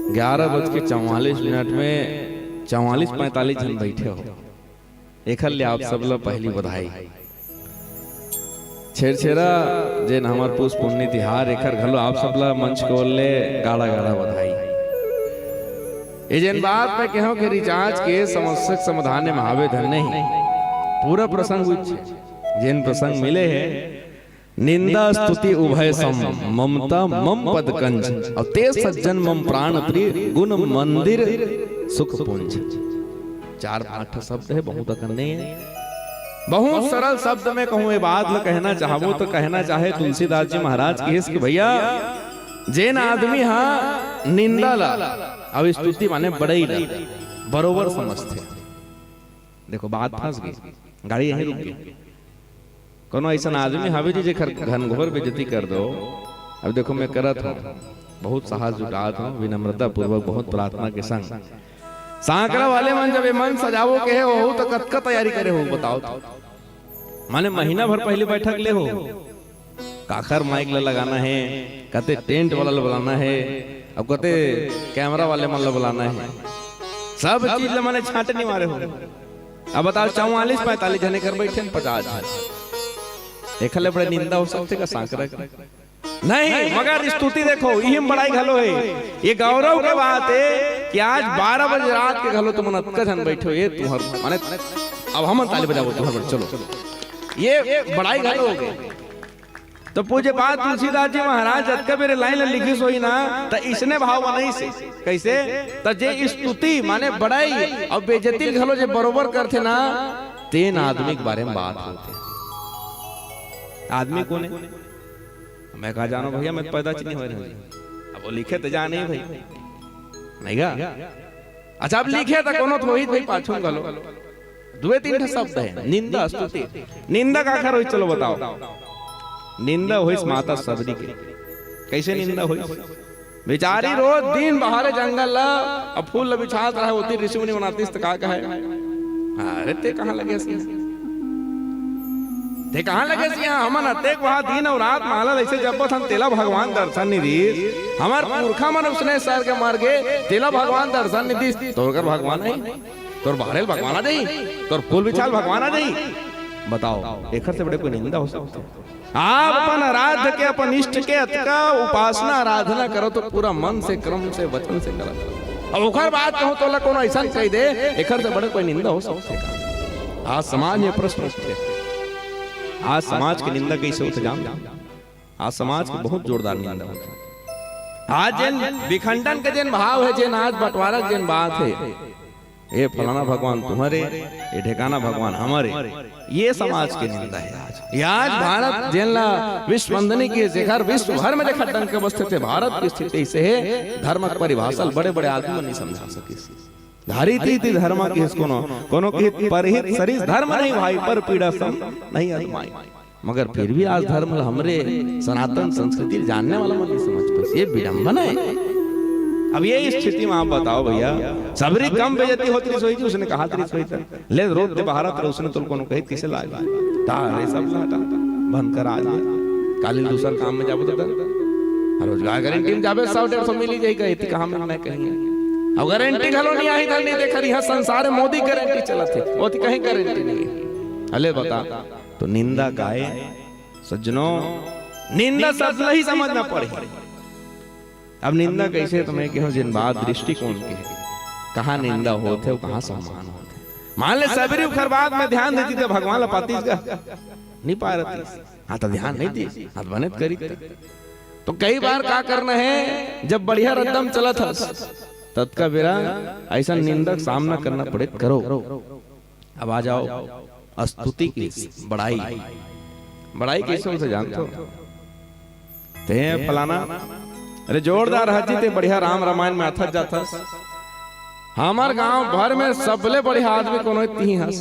11:44 में 44-45 जन बैठे हो एक लिए आप सब लोग पहली बधाई छेरछेरा जेन हमार पुष्प पुण्य तिहार एकर घलो आप सब ला मंच को ले गाड़ा गाड़ा बधाई ये जेन बात पे कहो कि रिचार्ज के समस्या समाधान में महावे धन नहीं पूरा प्रसंग जेन प्रसंग मिले है निंदा स्तुति उभय सम ममता मम पद कंज और ते सज्जन मम प्राण प्रिय गुण मंदिर सुख पुंज। 4-5 शब्द है, बहुत करने हैं। बहुत सरल शब्द में कहूँ ये बात ल कहना चाहबो तो कहना चाहे तुलसीदास जी महाराज की कि भैया जेन आदमी हाँ निंदा ला अब स्तुति माने बड़ई ला बरोबर समझते। देखो बात फंस गई, गाड़ी यहीं रुक गई। कोनो ऐसा आदमी हावे जी जेकर घनघोर बेइज्जती कर दो। अब देखो मैं करत हूँ, बहुत साहस जुटात हूँ, विनम्रता पूर्वक बहुत प्रार्थना के संग। सांकरा वाले मन जब ये मन सजावो के हो तो कतका तैयारी करे हो बताओ तो। माने महीना भर पहले बैठक ले हो, काखर माइक लगाना है, कते टेंट वाला बुलाना है, अब कते कैमरा वाले मन बुलाना है, सब चीज ले माने छांटे नहीं मारे हो। अब बताओ 44-45 जने कर बैठे 50 एक ले बड़े निंदा हो सकते का सांकरा नहीं, मगर स्तुति देखो यही बड़ाई घलो है। ये गौरव के बात है कि आज 12 बजे रात के घलो तुम अतका जन बैठो ये तुहर माने अब हम ताली बजाओ तुहर चलो ये बड़ाई घलो हो गई। तो पूज्य बात तुलसीदास जी महाराज अतका मेरे लाइन लिखी सोई ना तो इसने भाव बनाई से कैसे तो जे स्तुति माने बड़ाई और बेइज्जती घलो जे बरोबर करथे ना तीन आदमी के बारे में बात होते। आदमी कौन है मैं कहा जानो भैया, मैं पैदा नहीं हो रही। अब वो लिखे तो जाने भाई नहीं गा। अच्छा अब लिखे तो कोनो तो वही भाई पाछू गलो 2-3 शब्द है निंदा स्तुति। निंदा का आखिर होई चलो बताओ। निंदा होई माता सबरी के कैसे निंदा होई बेचारी रोज दिन बाहर जंगल ला अब फूल बिछात रहा होती ऋषि मुनि बनाती तो का है अरे ते कहां लगे सी ते कहां लगे सी हमन अतेक वहां दिन और रात माला ऐसे जब हम तेला भगवान दर्शन निधि हमार पुरखा मन उसने सर के मार गए तेला भगवान दर्शन निधि तोर कर भगवान है तोर बाहरेल भगवान आ जाई तोर फूल बिछाल भगवान आ जाई। बताओ एकर से बड़े कोई निंदा हो सकती। आप अपन आराध्य के अपन इष्ट के अतका उपासना आराधना करो तो पूरा मन से क्रम से वचन से करो। अब ओकर बात कहूं तो कोनो ऐसा कह दे एकर से बड़े कोई निंदा हो सकती। आज समाज में प्रश्न उठे, आज समाज की निंदा कैसे होते जान। आज समाज की बहुत जोरदार निंदा होती। आज जिन विखंडन के जिन भाव है जिन आज बंटवारा जिन बात है ये फलाना भगवान तुम्हारे ये ठिकाना भगवान हमारे ये समाज की निंदा है। आज भारत जिनला विश्व वंदनी की शिखर विश्व भर में देखा डंक अवस्थित है। भारत की स्थिति से है धर्म की परिभाषा बड़े बड़े आदमी नहीं समझा सके। धारी थी धर्म की कोनो की परहित सरिस धर्म नहीं भाई पर पीड़ा सम नहीं आजमाई। मगर फिर भी आज धर्म हमरे सनातन संस्कृति जानने वाला मन नहीं समझ पास। ये विडंबना है। अब ये स्थिति में आप बताओ भैया सबरी कम बेइज्जती होती सोई थी उसने कहा थी सोई ले रोड दे भारत रे उसने तुल कोनो कही किसे लाग तारे सब हटा बंद कर आज काली दूसर काम में जाबो तो रोजगार गारंटी में जाबे 100-150 मिली जाई कही थी कहां में मैं कहीं अब गारंटी घलो नहीं आई धर नहीं देख रही है संसार मोदी गारंटी चलत है मोदी कहीं गारंटी नहीं है। अले बता तो निंदा गाए सज्जनों निंदा सब नहीं समझना पड़े। अब निंदा कैसे तुम्हें कहो जिन बात दृष्टिकोण के कहाँ निंदा होते हो कहाँ सम्मान होते। मान ले सबरी उखर बात में ध्यान देती तो भगवान लपाती नहीं पा रही हाँ तो ध्यान नहीं दी हाथ बनेत करी तो कई बार क्या करना है जब बढ़िया रद्दम चला था तत्का बेरा ऐसा निंदक सामना करना पड़े करो। अब आ जाओ स्तुति की बड़ाई बड़ाई कैसे उसे जानते हो ते फलाना अरे जोरदार हजी ते बढ़िया राम रामायण में अथत जाता हमार गांव भर में सबले बढ़िया आदमी कोनो ही हंस।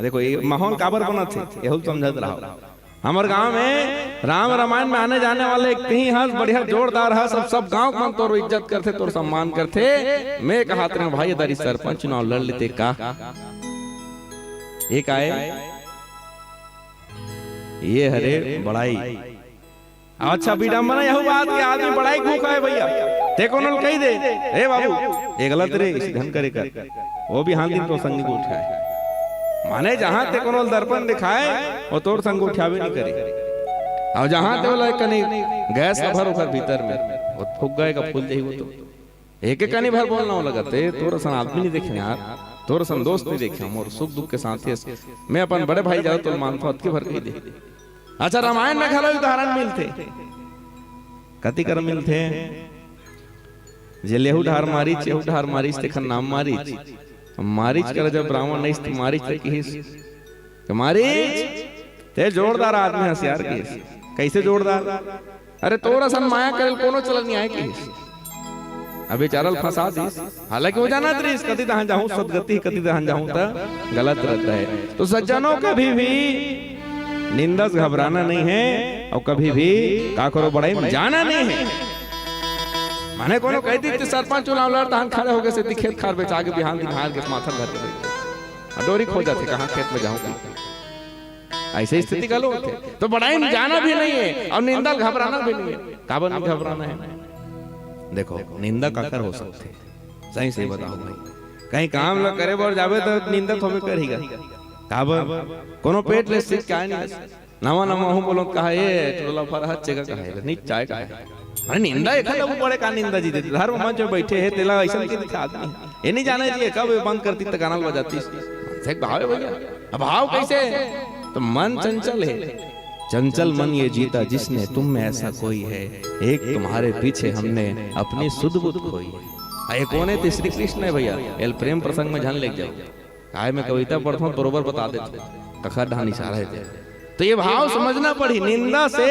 देखो ये माहौल काबर बना थे यही समझत रहा। हमार गांव में राम रामायण में आने जाने वाले एक ही हंस बढ़िया जोरदार हंस सब गांव मन तोर इज्जत करते तोर सम्मान करते। मैं कहा तेरे भाई दारी सरपंच चुनाव लड़ लेते का एक आए ये हरे बड़ाई। अच्छा विडंबना यह बात कि आदमी बड़ाई भूखा है भैया ते कोनो कह दे ए बाबू ये गलत रे इस धन करे कर वो भी हां दिन तो संग को उठाए माने जहां ते कोनो दर्पण दिखाए वो तोर संग उठावे नहीं करे। और जहां ते वाला कनी गैस का भर उखर भीतर में वो फूक गए का फूल देही वो तो एक एक कनी भर बोलना हो लगते तोर सन आदमी नहीं देखे यार तोर सन दोस्त नहीं देखे मोर सुख दुख के साथ मैं अपन बड़े भाई जाओ तो मानता हत के भर कह दे अच्छा रामायण में घलो उदाहरण मिलते कति कर मिलते जे लेहू ढार मारी चेहू ढार मारी तेखर नाम मारीच मारीच कर जब ब्राह्मण नहीं तो मारीच ते किस मारीच ते जोरदार आदमी हसियार किस कैसे जोरदार अरे तोरा सन माया करे कोनो चलन नहीं आए किस अबे चारल फंसा दिस हालांकि वो जाना त्रिस कति तहां जाऊं सदगति कति तहां जाऊं ता गलत रहता है। तो सज्जनों कभी भी निंदा से घबराना नहीं है और कभी भी का करो बड़ाई में जाना नहीं है। माने कोनो कह दी सरपंच चुनाव लड़ तहां खड़े हो गए से खेत खार बेचा के बिहान दिन हार के माथा घर पे डोरी खो जाते कहां खेत में जाऊंगा ऐसे स्थिति का लोग थे। तो बड़ाई में जाना भी नहीं है और निंदा घबराना भी नहीं है। काबन में घबराना है देखो निंदा काकर हो सकते सही सही बताओ भाई कहीं काम ल करे बर जावे तो निंदा थोबे करेगा काबर कोनो पेट ले सिक काय नहीं नवा नवा हूं बोलो कहा ये टोला फर हाथ चेगा कहा है नहीं चाय का है अरे निंदा एक लोग बड़े का निंदा जी देते धर्म मंच में बैठे है तेला ऐसा के दिखा आदमी ये नहीं जाना चाहिए कब बंद करती त गाना बजाती से भाव है भैया अब भाव कैसे तो मन चंचल है चंचल मन ये जीता जिसने तुम में ऐसा कोई है एक तुम्हारे पीछे हमने अपनी सुध बुध खोई है। ये कौन है तो श्री कृष्ण है भैया एल प्रेम प्रसंग में ध्यान ले जाओ काय में कविता पढ़ता हूँ बरोबर बता देते कखर ढानी सारा है। तो ये भाव समझना पड़ी निंदा से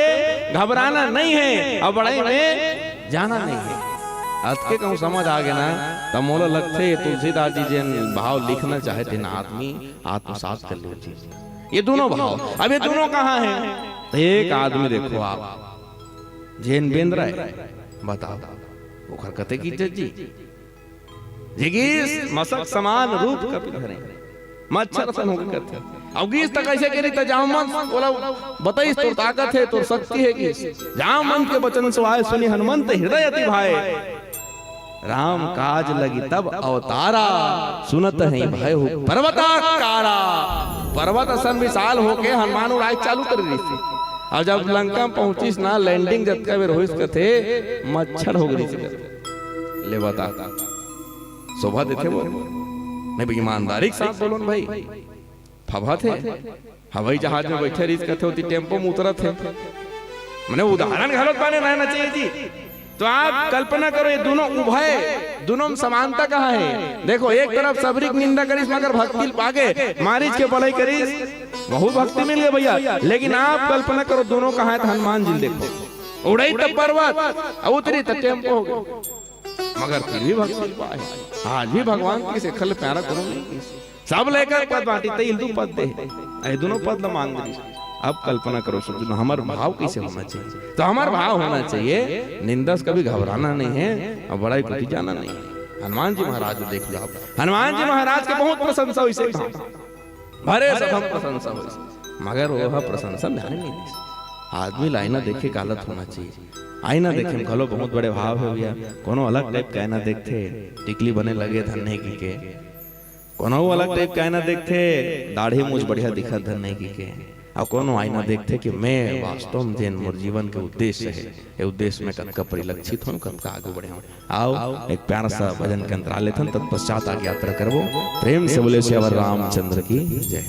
घबराना नहीं है और बड़ाई में जाना नहीं है। अतके कहूँ समझ आ गया ना तब मोला लगते तुलसीदास जी जिन भाव लिखना चाहते ना आदमी आत्मसात कर लो ये दोनों भाव। अब ये दोनों कहाँ हैं? एक आदमी देखो आप जैन बेंद्रा है बताओ वो खरकते की जी जिगीस मसक समान रूप कपिल धरे मच्छर सन होके करते अब गीस तक ऐसे करी त जाओ मन बोला बताइस तो ताकत है तो शक्ति है गीस जाओ मन के वचन सुहाए सुनी हनुमंत हृदय अति भाए राम काज लगी तब अवतारा सुनत है भय हो पर्वताकारा पर्वत सन विशाल होके हनुमान उड़ाई चालू कर रही थी और जब लंका पहुंची ना लैंडिंग जब का रोहित का थे मच्छर हो गई थी ले बता शोभा देते वो नहीं भाई ईमानदारी के साथ बोलो भाई फवा थे हवाई जहाज में बैठे रिस्क थे होती टेम्पो में उतरा थे मैंने उदाहरण गलत पाने रहना चाहिए जी। तो आप कल्पना करो ये दोनों उभय दोनों में समानता कहाँ है। देखो एक तरफ सबरी की निंदा करीस मगर भक्ति पागे मारिच के बड़ाई करीस बहुत भक्ति मिल गया भैया। लेकिन आप कल्पना करो दोनों कहाँ है हनुमान जी देखो उड़ाई तब पर्वत उतरी तब टेम्पो हो गए मगर फिर भी भक्ति पाए। आज भी भगवान की से खल प्यारा करो सब लेकर पद बांटी तई दो पद दे ऐ दोनों पद न मांग दी। अब कल्पना करो सोचो हमारा भाव कैसे होना चाहिए। तो हमारा भाव होना चाहिए निंदा से कभी घबराना नहीं है और बड़ाई को जाना नहीं है। हनुमान जी महाराज देख लो आप हनुमान जी महाराज के बहुत प्रशंसा हुई से भरे सब हम प्रशंसा हुई मगर वह प्रशंसा ध्यान नहीं दी। आदमी लाइना देखे गलत होना चाहिए आईना देखे घलो बहुत बड़े भाव है भैया कोनो अलग टाइप का आईना देखते टिकली बने लगे धन्ने की के कोनो अलग टाइप का आईना देखते दाढ़ी मूछ बढ़िया दिखा धन्ने की के और कोनो आईना देखते कि मैं वास्तव में जिन मोर जीवन के उद्देश्य है ये उद्देश्य में कद का परिलक्षित हूँ कद का आगे बढ़े हूँ। आओ एक प्यारा सा भजन के अंतराल लेते हैं तत्पश्चात आगे यात्रा करवो प्रेम से बोले श्री रामचंद्र की जय।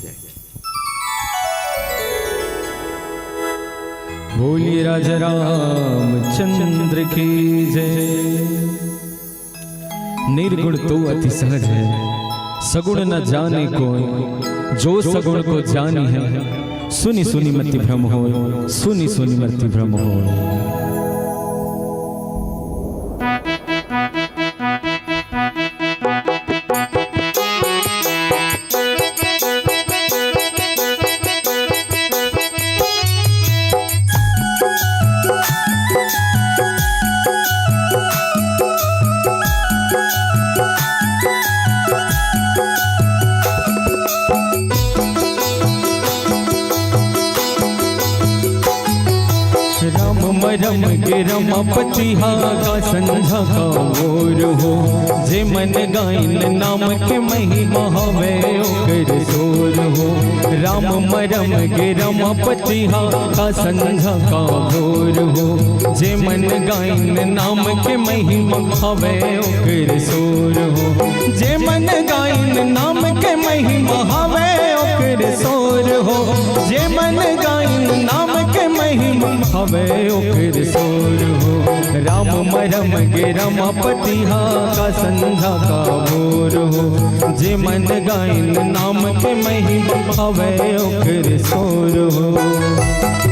बोलिए राजा रामचंद्र की जय। निर्गुण तो अति सहज है सगुण न जाने कोई जो सगुण को जानी है सुनी सुनी मति भ्रम हो सुनी सुनी मति भ्रम हो। रम गे रमापति का संझा का मोर हो जे मन गाइन नाम के महिमा हवे ओकर सोर हो। राम मरम गे रमापति का संझा का मोर हो जे मन गाइन नाम के महिमा हवे ओकर सोर हो। जे मन गाइन नाम के महिमा हवे ओकर सोर हो जे मन गाइन नाम के मरम गे रमापति का संझा का भोर हो जे मन गाइन नाम के महिमा हवे ओकर सोर हो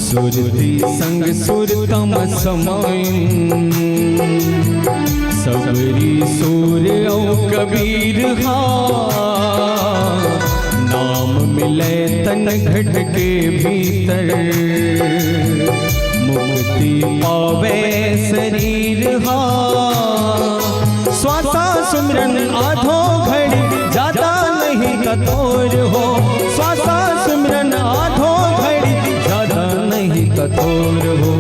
सुरति संग सुरतम समाइन सबरी सूर कबीर हा नाम मिले तन घट के भीतर मुक्ति पावे शरीर हा स्वासा सुमरन आधो घड़ी ज्यादा नहीं कठोर हो स्वासा सुमरन आधो घड़ी ज्यादा नहीं कठोर हो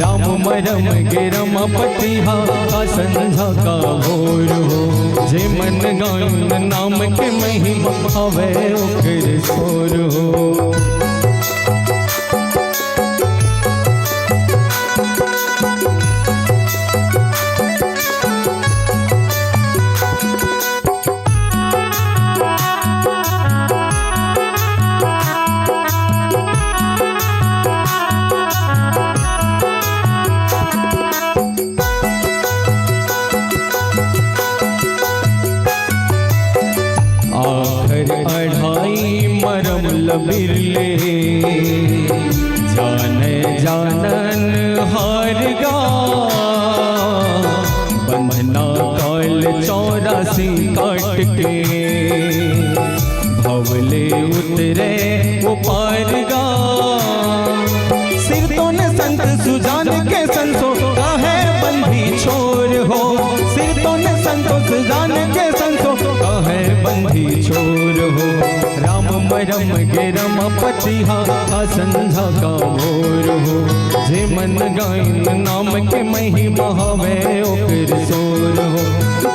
राम मरम गे रमापति का संझा का भोर हो जे मन गाइन नाम के महिमा हवे ओकर सोर हो बिरले जाने जानन हार गा बंधना काल 84 काट के भवले उतरे वो पार गा सिर तो न संत सुजान के संसो काहे बंधी छोर हो सिर तो न संतो सुजान के संसो काहे बंधी छोर हो राम मरम गे रमापति का संझा का भोर हो जे मन गाइन नाम के महिमा हवे ओकर सोर हो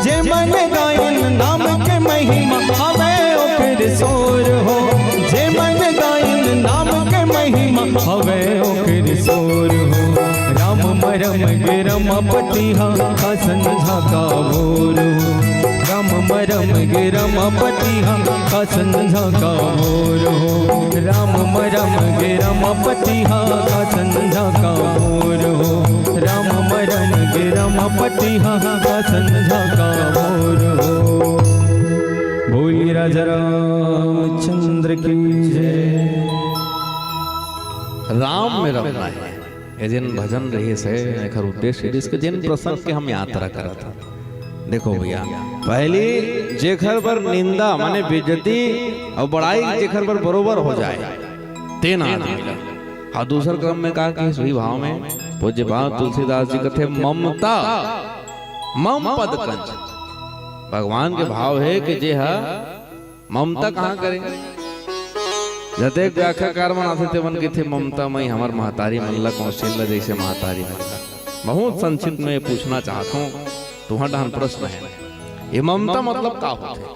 जे मन गाइन नाम के महिमा हवे ओकर सोर हो जे मन गाइन नाम के महिमा हवे ओकर सोर हो राम मरम गे रमापति का संझा का भोर हो राम मरम गे रमापति का संझा का भोर हो राम मरम गे रमापति का संझा का भोर हो राम मरम गे रमापति का संझा का भोर हो बोली राजा रामचंद्र की जय राम में रमना है ये जिन भजन रही से एक उद्देश्य इसके जिन प्रसंग के हम यात्रा करा था देखो भैया पहली जेखर पर निंदा माने बेइज्जती और बड़ाई जेखर पर बरोबर हो जाए तेना और दूसर क्रम में कहा कि सुई भाव में पूज्य भाव तुलसीदास जी कथे ममता मम पद कंच भगवान के भाव है कि जे है ममता कहाँ करेंगे जते व्याख्याकार बनाते थे मन के थे ममता मई हमार महतारी मल्ला कौशल्या जैसे महतारी मल्ला बहुत संक्षिप्त में पूछना चाहता हूँ तुम्हारा प्रश्न है ये ममता मतलब का होते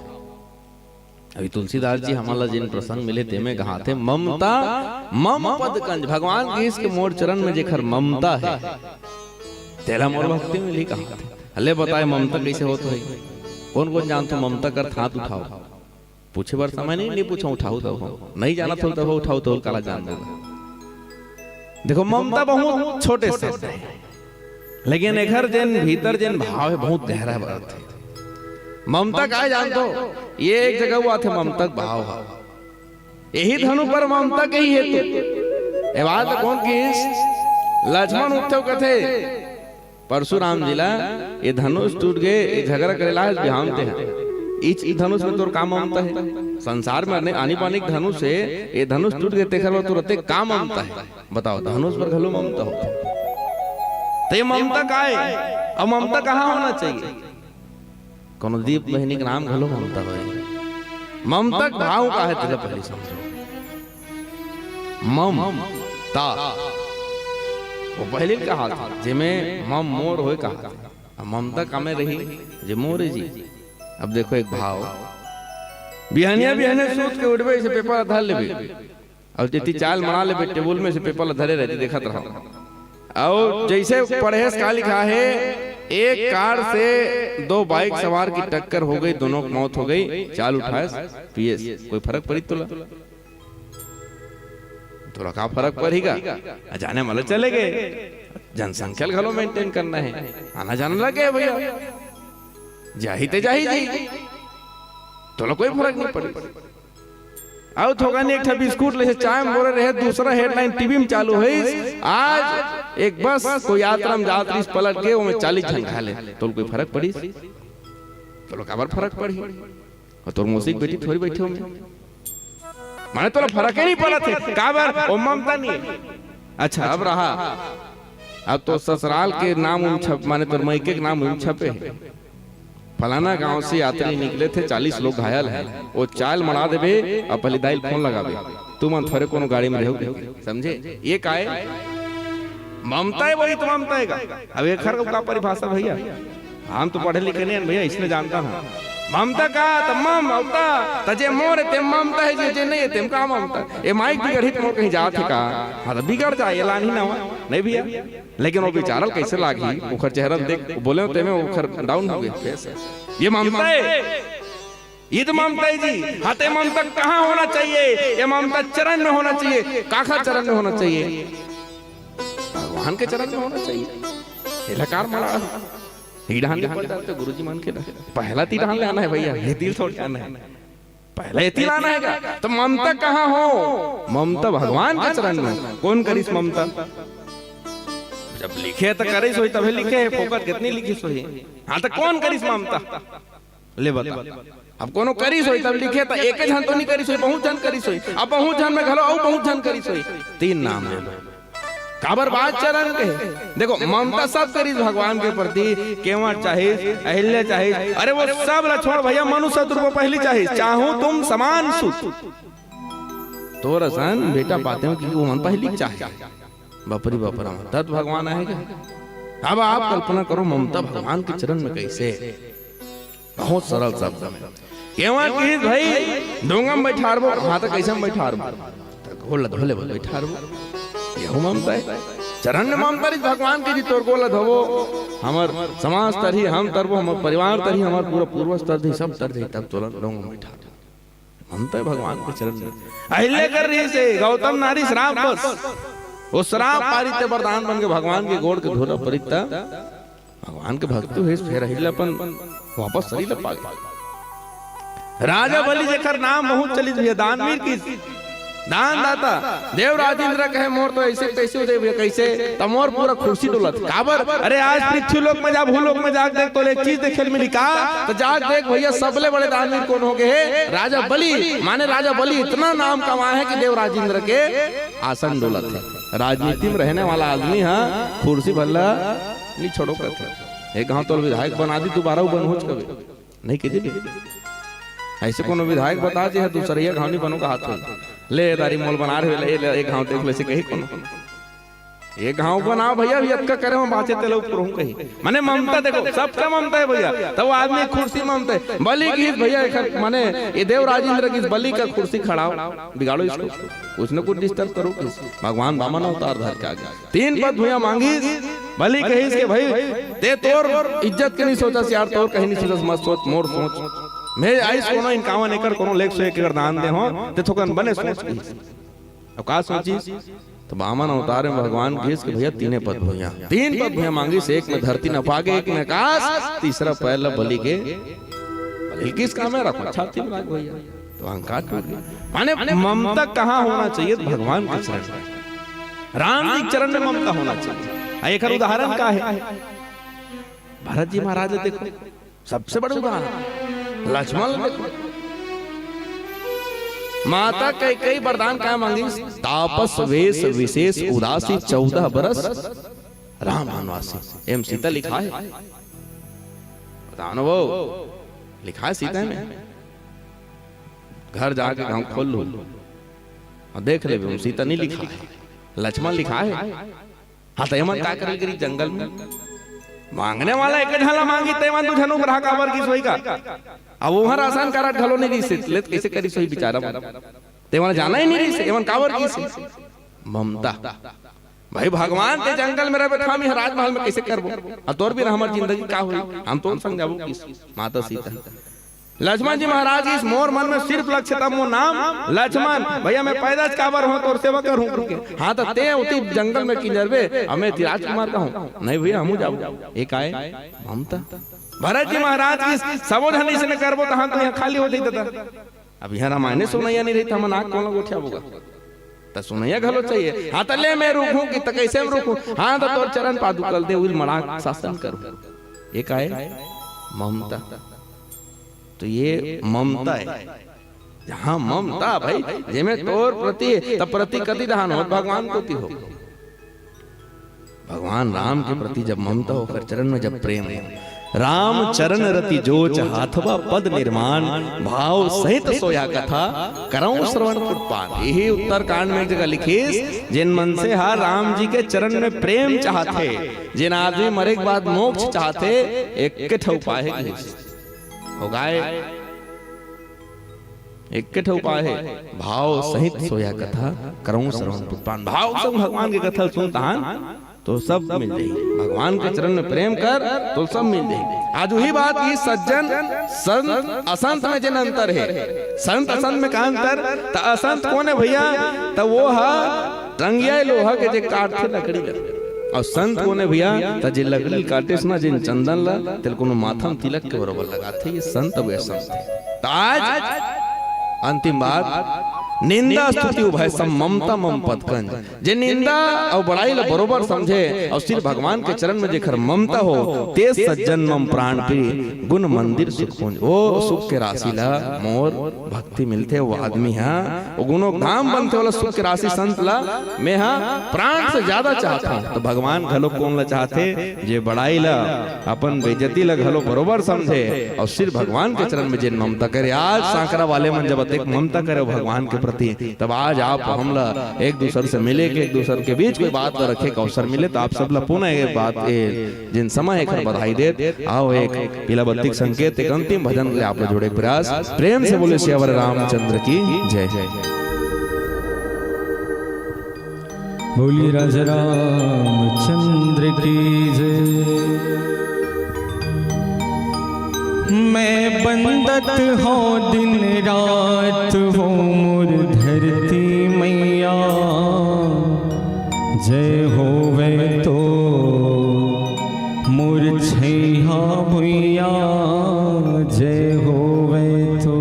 अभी तुलसीदास जी हमारा जिन प्रसंग मिले थे में कहा थे ममता मम पद कंज भगवान के इसके मोर चरण में जेखर ममता है तेरा मोर भक्ति में लिखा हले बताए ममता कैसे होता है कौन कौन जानते ममता कर हाथ उठाओ पूछे बार समय नहीं पूछा उठाओ तो नहीं जाना तो तब उठाओ तो काला जान देगा देखो ममता बहुत छोटे शब्द है लेकिन एकर जिन भीतर जिन भाव है बहुत गहरा बात है ममता का जान दो ये एक जगह हुआ थे ममता भाव यही धनु पर ममता के ही हेतु ए बात कौन की लक्ष्मण उत्सव कथे परशुराम जिला ये धनुष टूट गए झगड़ा करेला है बिहानते हैं इच धनुष में तोर काम ममता है संसार में आनी पानी धनुष है ये धनुष टूट गए तेखर में तुरंत काम ममता है बताओ धनुष पर घलो ममता होता है तो ये ममता का है और ममता कहाँ होना चाहिए कौन दीप बहनी के नाम घलो ममता भाई ममता भाव का है तेरा पहले समझो ममता वो पहले कहा था जिमे मम मोर होए कहा ममता का में रही जे मोरे जी अब देखो एक भाव बिहानिया बिहाने सोच के उठबे से पेपर धर लेबे और जितनी चाल मना लेबे टेबल में से पेपर धरे रहती देखत रहो। और जैसे पढ़े का लिखा है एक कार से 2 बाइक सवार की टक्कर हो गई, दोनों की मौत हो गई, चाल उठाए पीएस। कोई फर्क पड़ी तुला? थोड़ा का फर्क पड़ेगा? जाने वाले चले गए, जनसंख्या घलो मेंटेन करना है, आना जाना लगे भैया, जाही ते जाही जी, तो कोई फर्क नहीं पड़े। आओ थोड़ा ने एक ठा बिस्कुट ले चाय में बोले रहे, दूसरा हेडलाइन टीवी में चालू है, आज एक बस कोई यात्रा में यात्री पलट के वो में 40 जन खा ले, तो कोई फर्क पड़ी? तो काबर फर्क पड़ी? और तोर मौसी की बेटी थोड़ी बैठी हो में माने तो फर्क ही नहीं पड़ा थे काबर ओ ममता नहीं। अच्छा अब रहा, अब तो ससुराल के नाम छप माने तोर मायके के नाम छपे, फलाना गांव से यात्री निकले थे, 40 लोग घायल हैं, वो चाल मना देबे और पहले दाइल फोन लगाबे, तू मन थोड़े कोनो गाड़ी में रहो, समझे? ये काहे ममता है, वही तो ममता है का। अब एक खर का परिभाषा भैया, हम तो पढ़े लिखे नहीं भैया, इसने जानता हूं ममता का तमाम ममता तजे मोर ते ममता है जे नहीं तेम का ममता। ए माइक बिगड़ी तो मोर कहीं जात है का, हां तो बिगड़ जाए ये लानी ना नहीं भैया। लेकिन वो बेचारल कैसे लागी, ओखर चेहरा देख बोले ते में ओखर डाउन हो गए। ये ममता है, ये तो ममता है जी। हाथे ममता कहां होना चाहिए? ये ममता चरण में होना चाहिए। काखा चरण में होना चाहिए? भगवान के चरण में होना चाहिए। ये लकार मारा तीढ़ान पड़ जाते गुरुजी मान के, पहला तीढ़ान लाना है भैया, ये दिल थोड़ी आना है, पहला ये लाना है। तो ममता कहाँ हो? ममता भगवान के चरण में। कौन करिस ममता? जब लिखे तो करिस होई तभी लिखे, फोकट कितनी लिखिस होई? हाँ तो कौन करिस ममता? ले बता। अब कोनो करिस होई तब लिखे तो एक जन तो नहीं करिस होई, बहुत जन करिस होई। अब बहुत जन में घलो और बहुत जन करिस होई, 3 नाम ले लो। काबर बात चरण के देखो, ममता सब करी भगवान के प्रति, केवट चाहिए, अहिल्या चाहिए, अरे वो सब ला छोड़ भैया, मनुष्य को पहली चाहिए, चाहूं तुम समान सुत तो रसन बेटा पाते हो कि वो मन पहली चाहिए। बापरी बापरा तत् भगवान आएगा। अब आप कल्पना करो ममता भगवान के चरण में कैसे, बहुत सरल शब्द में केवट की भाई डोंगम बैठारबो, हाथ कैसे में बैठारबो, घोल धोले बैठारबो, यहू ममता है। चरण में ममता भगवान के जी, तोर गोला धोबो, हमर समाज तरही हम तरबो, हमर परिवार तरही हमर पूरा पूर्वज तरही सब तरही, तब तोला डोंग बैठा ममता है भगवान के चरण में। अहिल्या कर रही से गौतम नारी श्राप, बस वो श्राप पारित वरदान बन के भगवान के गोड़ के धोरा परिता, भगवान के भक्त हुए, फिर अहिल्यापन वापस शरीर पा गया। राजा बलि जेकर नाम बहुत चलित है, दानवीर की दान दाता देवराज इंद्र कहे मोर तो ऐसे कैसे देव कैसे तमोर पूरा खुर्सी डोलत काबर। अरे आज पृथ्वी लोक में जा भूलोक में जाके देख तो एक चीज देखे मिली का, तो जाके देख भैया सबले बड़े दानवीर कौन हो गए? राजा बलि। माने राजा बलि इतना नाम कमाया है कि देवराज इंद्र के आसन डोलत है। राजनीति में रहने वाला आदमी है, कुर्सी भल्ला नहीं छोड़ो करते। एक गांव तो विधायक बना दी, दोबारा बन हो कभी नहीं कीजिए। ऐसे कोनो विधायक बता दे है दूसरा ये गांव नहीं बनो का हाथ हो ले दारी मोल बना रहे ले एक गांव देख ले से कहीं कोनो ये गांव बनाओ भैया, भी अक्का करे हम बाचे तेलो ऊपर हूं कहीं। माने ममता देखो सबका ममता है भैया, तब वो आदमी कुर्सी ममता है। बलि की भैया माने ये देवराज इंद्र की बलि का कुर्सी खड़ाओ, बिगाड़ो इसको, कुछ न कुछ डिस्टर्ब करो। भगवान बामन अवतार धर के आ गया, 3 पद भैया मांगी। बलि कही के भाई ते तोर इज्जत के नहीं सोचा यार, तोर कहीं नहीं सोचा, मत सोच मोर सोच मैं आइस कोनो 51 एकड़ कोनो 100 एकड़ दान दे हो ते थोकन बने सोच की। अब का सोची तो बामन अवतार में भगवान घिस के भैया 3 पद भैया 3 पद भैया मांगी से, एक में धरती न पागे, एक में आकाश, तीसरा पहला बलि के बलि किस काम में रखो छाती में रख भैया, तो अहंकार टूट गया। माने ममता कहाँ होना चाहिए? भगवान के चरण में, राम जी चरण में ममता होना चाहिए। एक उदाहरण का है भरत जी महाराज, देखो सबसे बड़ा उदाहरण लक्ष्मण देखो, माता कई वरदान क्या मांगी? तापस वेश विशेष उदासी 14 बरस राम वनवासी। एम सीता लिखा है, बताओ वो लिखा है सीता में, घर जाके गांव खोल लो और देख ले, सीता नहीं लिखा है, लक्ष्मण लिखा है। हाँ तो यमन क्या करेगी जंगल में, मांगने वाला एक झाला मांगी तेवन तू झनु ग्राहक आवर की सोई का अब वो हर आसान करा ढलो नहीं दी से लेत कैसे करी सोई बेचारा तेवन जाना ही नहीं रही से एवन कावर की से ममता भाई भगवान ते जंगल में रहे बैठा मी राजमहल में कैसे करबो आ तोर भी हमर जिंदगी का होई हम तो समझाबो किस माता सीता लक्ष्मण जी महाराज इस मोर मन में सिर्फ लक्ष्य तब वो नाम लक्ष्मण भैया मैं पैदा काबर हूं तोर सेवा कर हूं हां तो ते उती जंगल में की जरबे हमें राजकुमार का हूं नहीं भैया हमू जाओ एक आए ममता भरत जी महाराज की सबो धनी से न करबो त हां तो यहां खाली हो जइता अब यहां रामायण सुनैया नहीं रही था मन आंख कोन उठा होगा त सुनैया घलो चाहिए हां त ले मैं रुकूं कि त कैसे रुकूं हां तो तोर चरण पादुकल दे उल मड़ा शासन करूं एक आए ममता तो ये ममता है जहां ममता भाई जेमे तोर प्रति त प्रति कति दहान हो भगवान को ती हो भगवान राम के प्रति जब ममता होकर चरण में जब प्रेम है राम चरण रति जोच हाथवा पद निर्माण भाव सहित सोया कथा करऊं श्रवण पुष्पान यही उत्तर कांड में एक जगह लिखीस जिन मन से हा राम जी के चरण में प्रेम चाहते जिन आदमी मरे के बाद मोक्ष चाहते एक उपाय है हो गाय एक उपाय है भाव सहित सोया कथा करऊं श्रवण पुष्पान भाव से भगवान की कथा सुनता तो सब मिल जाएगी भगवान के चरण में प्रेम कर तो सब मिल जाएगी आज वही बात की सज्जन संत असंत में जिन अंतर है संत असंत में का अंतर तो असंत कौन है भैया तो वो है रंगिया लोहा के जे काटते लकड़ी लग और संत कौन है भैया तो जे लकड़ी काटे ना जिन चंदन ला तिल कोनो माथम तिलक के बरोबर लगाते ये संत वे संत है तो आज अंतिम बात निंदा स्तुति उभय सम ममता मम पदकंज जे निंदा और बड़ाई ला बरोबर समझे और सिर्फ भगवान के चरण में जेकर ममता हो ते सज्जन मम प्राण प्रिय गुण मंदिर सुख पुंज वो सुख के राशि ला मोर भक्ति मिलते वो आदमी है वो गुणों धाम बनते वाला सुख के राशि संत ला मैं हाँ प्राण से ज्यादा चाहता हूँ तो भगवान घलो कौन ला चाहते जे बड़ाई ला अपन बेइज्जती ला घलो बरोबर समझे और सिर्फ भगवान के चरण में जिन ममता करे आज सांकरा वाले मन जब अधिक ममता करे भगवान के तब आज आप हमला एक दूसरे से मिले के एक दूसरे के बीच कोई बात रखे का अवसर मिले तो आप सब ला पुनः एक बात जिन समय एक बधाई दे आओ एक पीला बत्ती संकेत एक अंतिम भजन ले आप जोड़े प्रयास प्रेम से बोले श्यावर रामचंद्र की जय जय बोली राजा रामचंद्र की जय मैं बंदत हो दिन रात हो मोर धरती मैया जय होवे तो मोर छैया भुइया जय होवे तो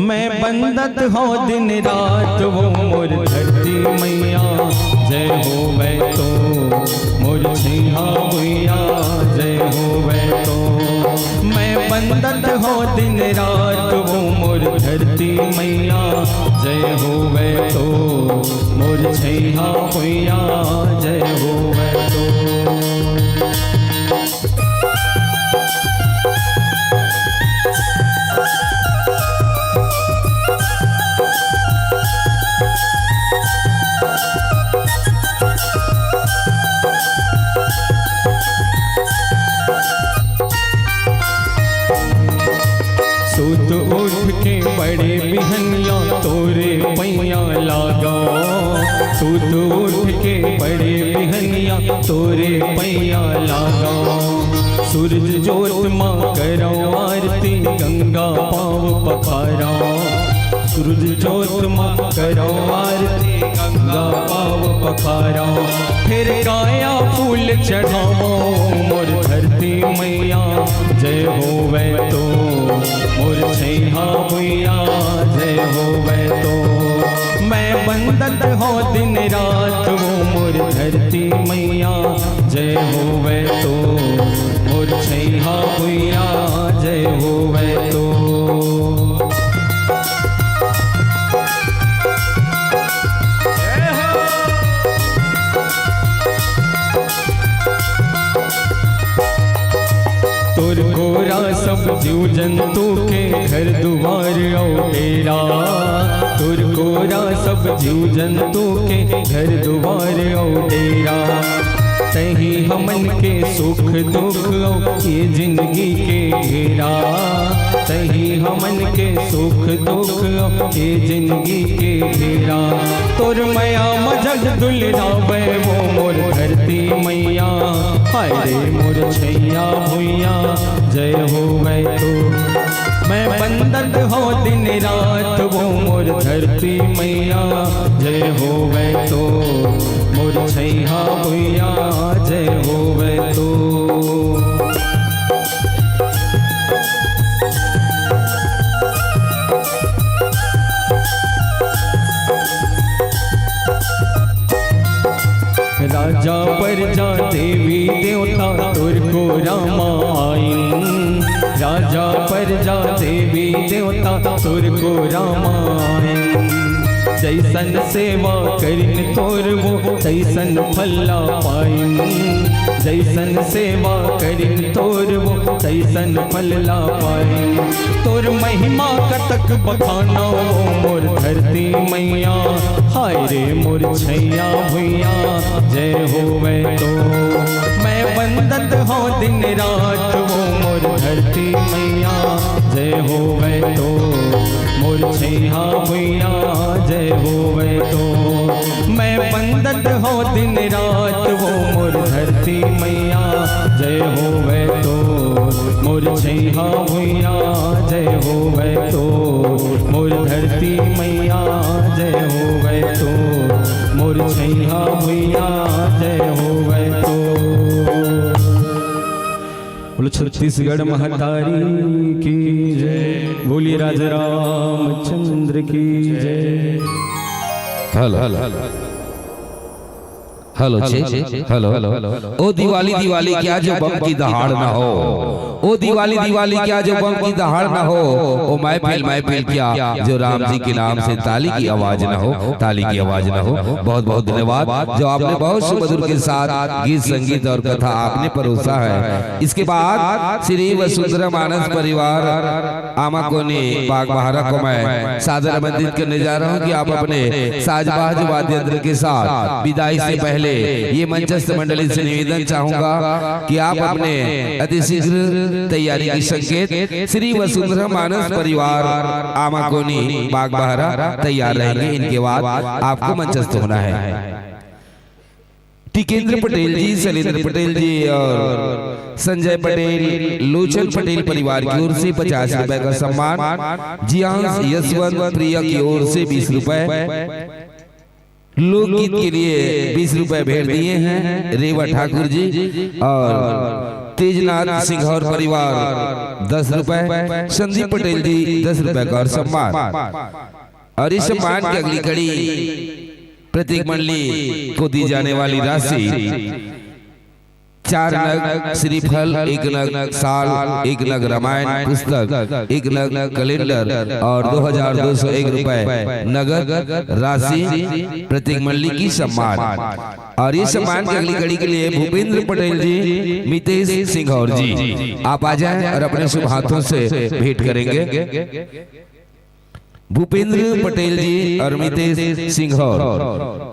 मैं बंदत हो दिन रात हो मोर धरती मैया जय होवे तो मोर छैया भुइया जय होवे तो मैं बंदत हो दिन रात वो मोर धरती मैया जय होवे तो मोर छैया भुइया जय होवे तो सूत उठ के बड़े बिहनिया तोरे पैया लागा सूत उठ के बड़े बिहनिया तोरे पैया लागा सूरज जोत माँ करो आरती गंगा पाव पखारा सूरज जोत माँ करो आरती गंगा पाव पखारा फिर गाया फूल चढ़ाओ मोर धरती मैया जय होवे तो मोर छैया भुइया जय होवे तो मैं बंदत हो दिन रात वो मोर धरती मैया जय होवे तो मोर छैया भुइया जय होवे तो तोर गोरा सब जीव जंतु के घर दुआर औ डेरा तोर गोरा सब जीव जंतु के घर दुआर औ डेरा तही हमन के सुख दुख ये जिंदगी के घेरा, तही हमन के सुख दुख ये जिंदगी के घेरा। तोर मया मजग दुलरावे वो मोर धरती मैया, हाय रे मोर छैया भुइया जय होवे तो। मैं बंदत हो दिन रात वो मोर धरती मैया जय होवे तो, मोर छैया भुइया जय होवे तो। राजा प्रजा देवी देवता तोर को रामायण, राजा प्रजा देवी देवता तोर को रामायण। जैसन सेवा करिन तोर वो तैसन फल्ला पाइन, जैसन सेवा करिन तोर वो तैसन फल्ला पाइन। तोर महिमा कतक बखाना वो मोर धरती मैया, हाय रे मोर छैया भुइया जय होवे तो। मैं बंदत हो दिन रात वो मोर धरती मैया जय होवे तो, मोर छैया भुइया जय होवे तो। मैं बंदत हो दिन रात वो मोर धरती मैया जय होवे तो, मोर छैया भुइया जय होवे तो, मोर धरती मैया जय होवे तो, मोर छैया भुइया जय होवे तो। बोलो छत्तीसगढ़ महतारी की जय, बोलिए राजा रामचंद्र की जय। Hello hello hello hello. ओ दिवाली दिवाली क्या जो बम की दहाड़ ना हो, ओ दिवाली दिवाली क्या जो बम की दहाड़ ना हो, ओ महफिल क्या जो राम जी के नाम से ताली की आवाज ना हो, ताली की आवाज ना हो। बहुत बहुत धन्यवाद जो आपने बहुत सुमधुर के साथ गीत संगीत और कथा आपने परोसा है। इसके बाद श्री वसुंधरा मानस परिवार आमाकोनी बाग बहारा को मैं सादर आमंत्रित करने जा रहा हूँ कि आप अपने साजबाज वाद्य यंत्र के साथ विदाई से पहले ये मंचस्थ मंडली से निवेदन चाहूंगा कि आप अपने अति शीघ्र तैयारी की संकेत श्री वसुंधरा मानस परिवार आमाकोनी बाग बहारा तैयार रहेंगे। इनके बाद आपको मंचस्थ होना है। टिकेंद्र पटेल जी, शैलेंद्र पटेल जी और संजय पटेल, लोचन पटेल परिवार की ओर से 50 रुपए का सम्मान। जियांश यशवंत प्रिया की ओर से 20 रुपए। लोकगीत के लिए 20 रुपए भेज दिए हैं रेवा ठाकुर जी और तेजनाथ सिंह और परिवार 10 रुपए। संदीप पटेल जी 10 रुपए का और सम्मान। और इस सम्मान की अगली कड़ी प्रत्येक मंडली को दी जाने वाली राशि 4 नग श्रीफल, 1 नग साल, 1 नग रामायण पुस्तक, 1 नग कैलेंडर और 2201 रुपए नगद राशि प्रत्येक मंडली की सम्मान। और इस सम्मान की अगली कड़ी के लिए भूपेंद्र पटेल जी, मितेश सिंह और जी आप आ जाएं और अपने शुभ हाथों से भेंट करेंगे। भूपेंद्र पटेल जी और मितेश सिंह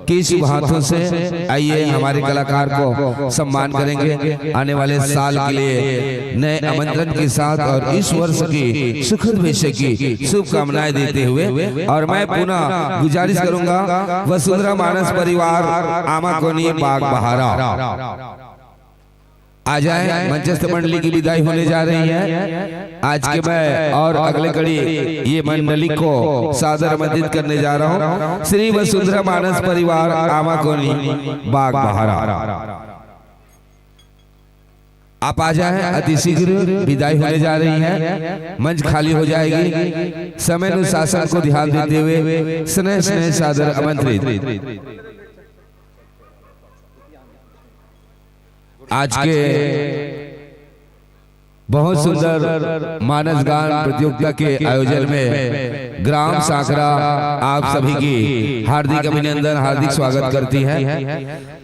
के शुभ हाथों से आइए हमारे कलाकार को सम्मान करेंगे। आने वाले साल के लिए नए आमंत्रण के साथ और इस वर्ष की सुखद भविष्य की शुभकामनाएं देते हुए और मैं पुनः गुजारिश करूंगा वसुंधरा मानस परिवार आमाकोनी बाग बहारा आ जाए। मंचस्थ मंडली की विदाई होने जा रही है आज के मैं और अगले कड़ी ये मंडली को सादर आमंत्रित करने जा रहा हूँ। श्री वसुंधरा मानस परिवार आमाकोनी बाग बहारा आप आ जाए। अति शीघ्र विदाई होने जा रही है, मंच खाली हो जाएगी। समय अनुशासन को ध्यान देते हुए स्नेह स्नेह सादर आमंत्रित। आज के बहुत सुंदर मानस गान प्रतियोगिता के आयोजन में ग्राम साकरा आप सभी की हार्दिक अभिनंदन, हार्दिक स्वागत करती है।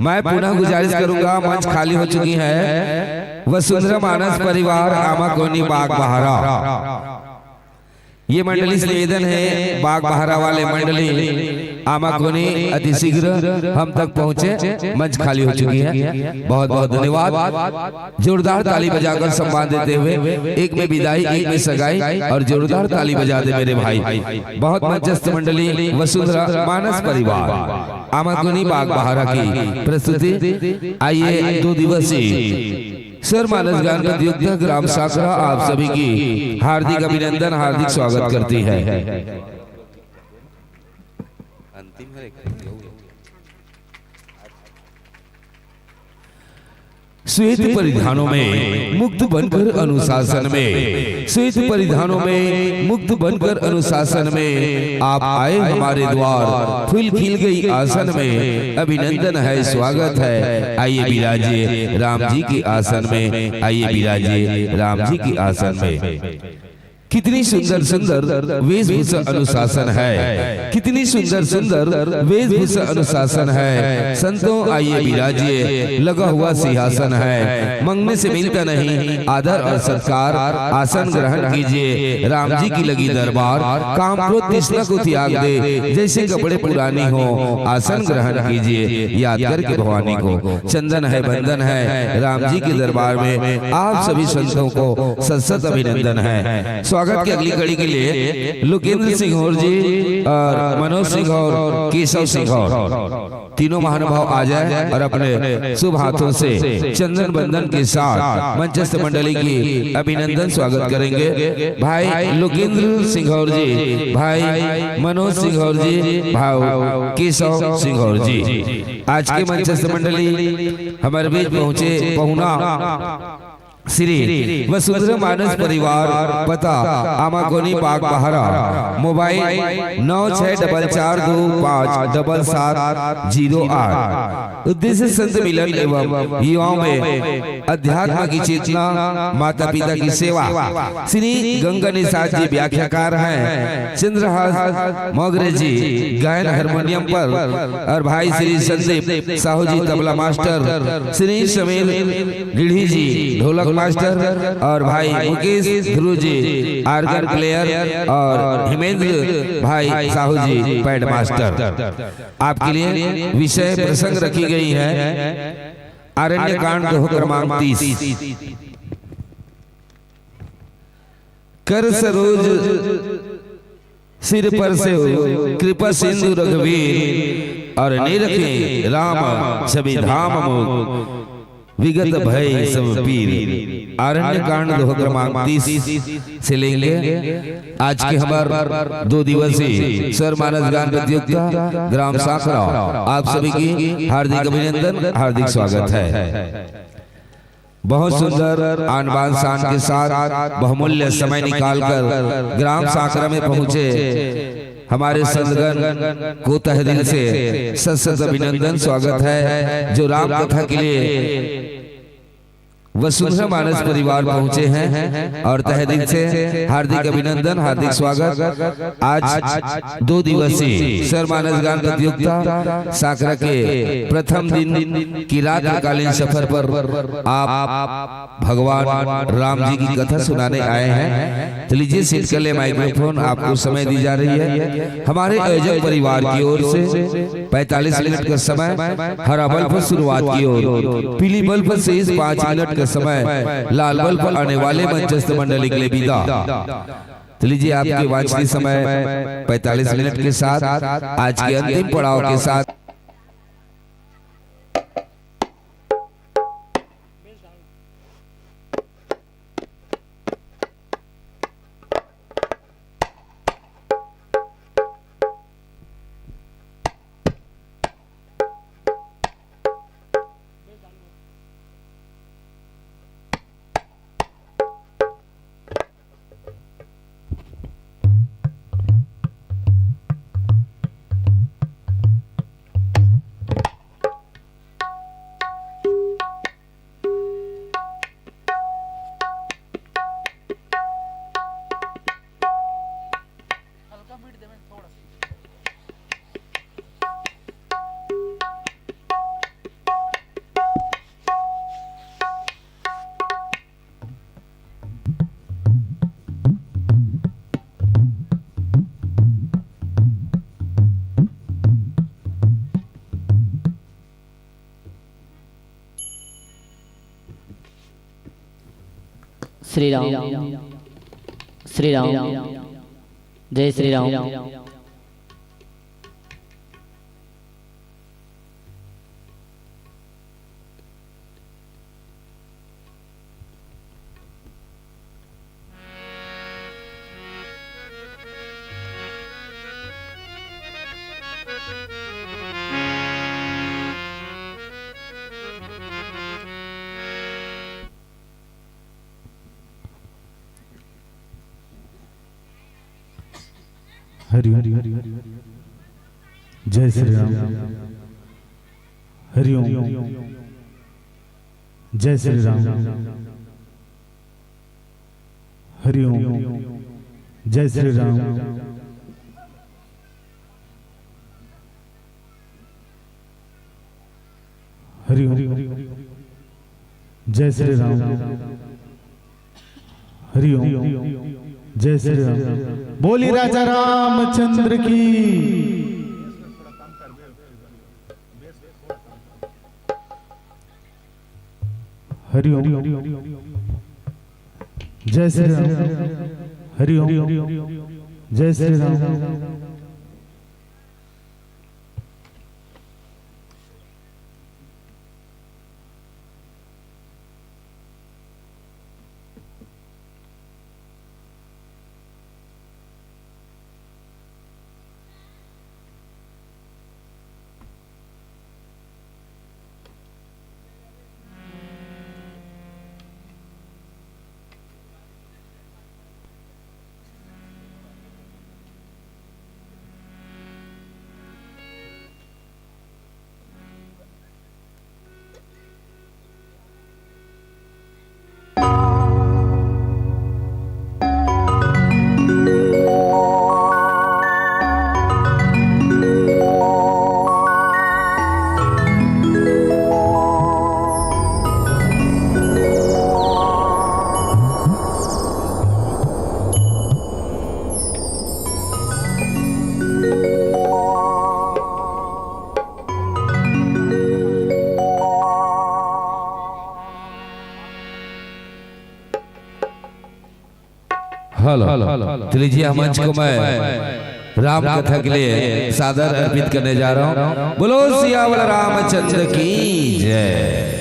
मैं पुनः गुजारिश करूंगा, मंच खाली हो चुकी है। वसुंधरा मानस परिवार आमाकोनी बाग बहारा ये मंडली से निवेदन है, बाग बहारा वाले मंडली आमाकोनी अति शीघ्र हम तक पहुंचे, मंच खाली हो चुकी है। बहुत बहुत धन्यवाद। जोरदार ताली बजाकर सम्मान देते हुए एक में विदाई, एक में सगाई, और जोरदार ताली बजा दे मेरे भाई। बहुत मंचस्थ मंडली वसुंधरा मानस परिवार आमाकोनी बाग बहारा की प्रस्तुति। आइए 2 दिवसीय सर मानस गान प्रतियोगिता ग्राम साकरा आप सभी की हार्दिक अभिनंदन, हार्दिक स्वागत करती है। श्वेत परिधानों में मुक्त बनकर अनुशासन में, श्वेत परिधानों में मुक्त बनकर अनुशासन में आप आए हमारे द्वार, फूल खिल गई आसन में, अभिनंदन है, स्वागत है। आइए विराजिए राम जी के आसन में, आइए विराजिए राम जी के आसन में। कितनी सुंदर सुंदर वेशभूषा अनुशासन है, कितनी सुंदर सुंदर वेशभूषा अनुशासन है। संतों आइए विराजिए, लगा हुआ सिंहासन है, मंगने से मिलता नहीं आदर और सत्कार, आसन ग्रहण कीजिए। राम जी की लगी दरबार, काम क्रोध तृष्णा को त्याग दे, जैसे कपड़े पुरानी हो, आसन ग्रहण कीजिए याद करके भवानी को। चंदन है बंधन है राम जी के दरबार में, आप सभी संतों को सत सत अभिनंदन है। स्वागत की अगली कड़ी के लिए लोकेंद्र सिंह और जी और मनोज सिंह और केशव सिंह और तीनों महानुभाव आ जाए और अपने शुभ हाथों से चंदन बंधन के साथ मंचस्थ मंडली की अभिनंदन स्वागत करेंगे। भाई लोकेंद्र सिंह और जी, भाई मनोज सिंह और जी, भाई केशव सिंह और जी। आज के मंचस्थ मंडली हमारे बीच पहुंचे पहुना श्री वसुंधरा मानस परिवार, पता आमाकोनी बाग बहारा, मोबाइल 9664257708। उद्देश्य संत मिलन एवं युवाओं में अध्यात्म की चेतना, माता पिता की सेवा। श्री गंगा निषाद जी व्याख्याकार हैं, चंद्रहास मोगरे जी गायन हारमोनियम पर, और भाई श्री संदीप साहू जी तबला मास्टर, श्री समीर गिढ़ी जी ढोलक मास्टर, और भाई मुकेश ध्रुव जी आर्गन प्लेयर, और हिमेंद्र भाई साहू जी पैड मास्टर। आपके लिए विषय प्रसंग रखी गई है आरण्य कांड दोह क्रमांक 30। कर सरोज सिर पर से कृपा सिंधु रघुवीर, और निरखे राम छवि धाम मोह, विगत भय सब पीर। आरण्य कांड दोह क्रमांक 30 से लेंगे। आज के हमारे 2 दिवसीय सर मानस गान प्रतियोगिता ग्राम साकरा आप सभी की हार्दिक अभिनंदन, हार्दिक स्वागत है। बहुत सुंदर आन बान शान के साथ बहुमूल्य समय निकालकर ग्राम साकरा में पहुंचे हमारे संतगण को तहे दिल से सत सत अभिनंदन, स्वागत है। जो राम कथा के लिए वसुंधरा मानस परिवार पहुंचे हैं और तहे दिल से हार्दिक अभिनंदन, हार्दिक स्वागत। आज 2 दिवसीय सर मानस गान प्रतियोगिता साकरा के प्रथम दिन की रात्रिकालीन सफर पर आप भगवान राम जी की कथा सुनाने आए हैं। तो लीजिए सीट कर ले माइक्रोफोन, आपको समय दी जा रही है। हमारे आयोजक परिवार की ओर से 45 मिनट का समय, हरा बल्ब पर शुरुआत की ओर, पीली बल्ब पर शेष 5 मिनट का समय, लाल बल्ब पर आने वाले मंचस्थ मंडली के लिए विदा। तो लीजिए आपके वांछनीय समय 45 मिनट के साथ आज के अंतिम पड़ाव के साथ श्री राम श्री राम जय श्री राम। हरि जय श्री राम। हरि ओम जय श्री राम। हरि ओम जय श्री राम। हरि ओम जय श्री राम। हरि ओम जय श्री राम। बोली राजा रामचंद्र की। हरि ओम जय श्री राम। हरि ओम जय श्री राम। तो लीजिए मंच को मैं राम कथा के लिए सादर अर्पित करने जा रहा हूँ। बोलो सियावर रामचंद्र की जय।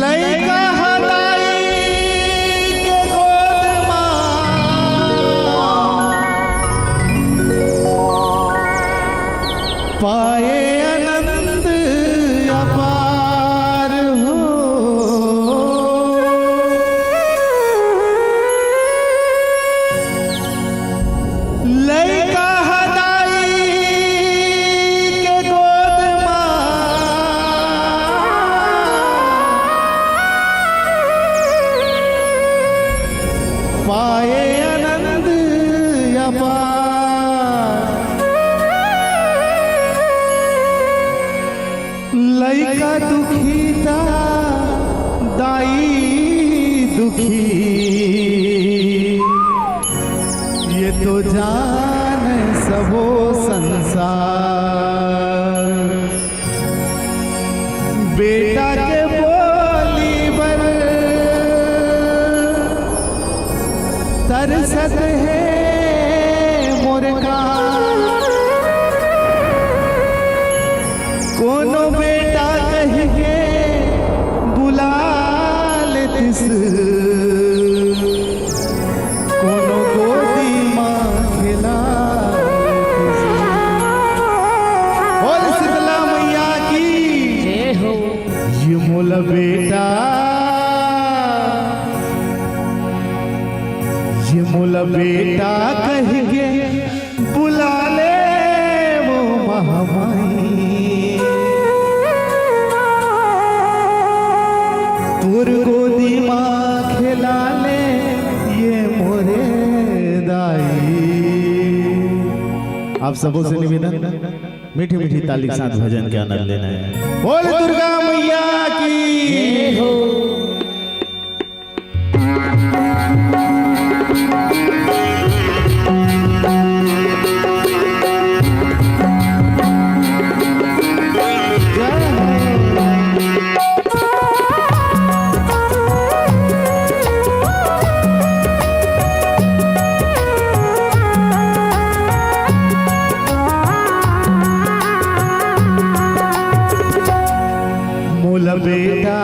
लइका हदाई के गोद मां पाए आनंद अपार हो। लइका हदाई के गोद मां पाए आनंद अपार। लइका दुखीता दाई दुखी ये तो जान सबो संसार। बेटा के बोली बर तरसत है मुर्गा। कोनो बेटा कह के बुला लेतिस, कोनो गोदी माँ खिला लेतिस। बोल शीतला मैया की जय हो। ये मोल बेटा, ये मोल बेटा कह के बुला ले वो महामाई। तोर गोदी माँ खिला ले ये मोरे दाई। आप सबों से निवेदन, मीठी मीठी ताली के साथ भजन के आनंद लेना है। बोल दुर्गा मैया की जय हो। मोल बेटा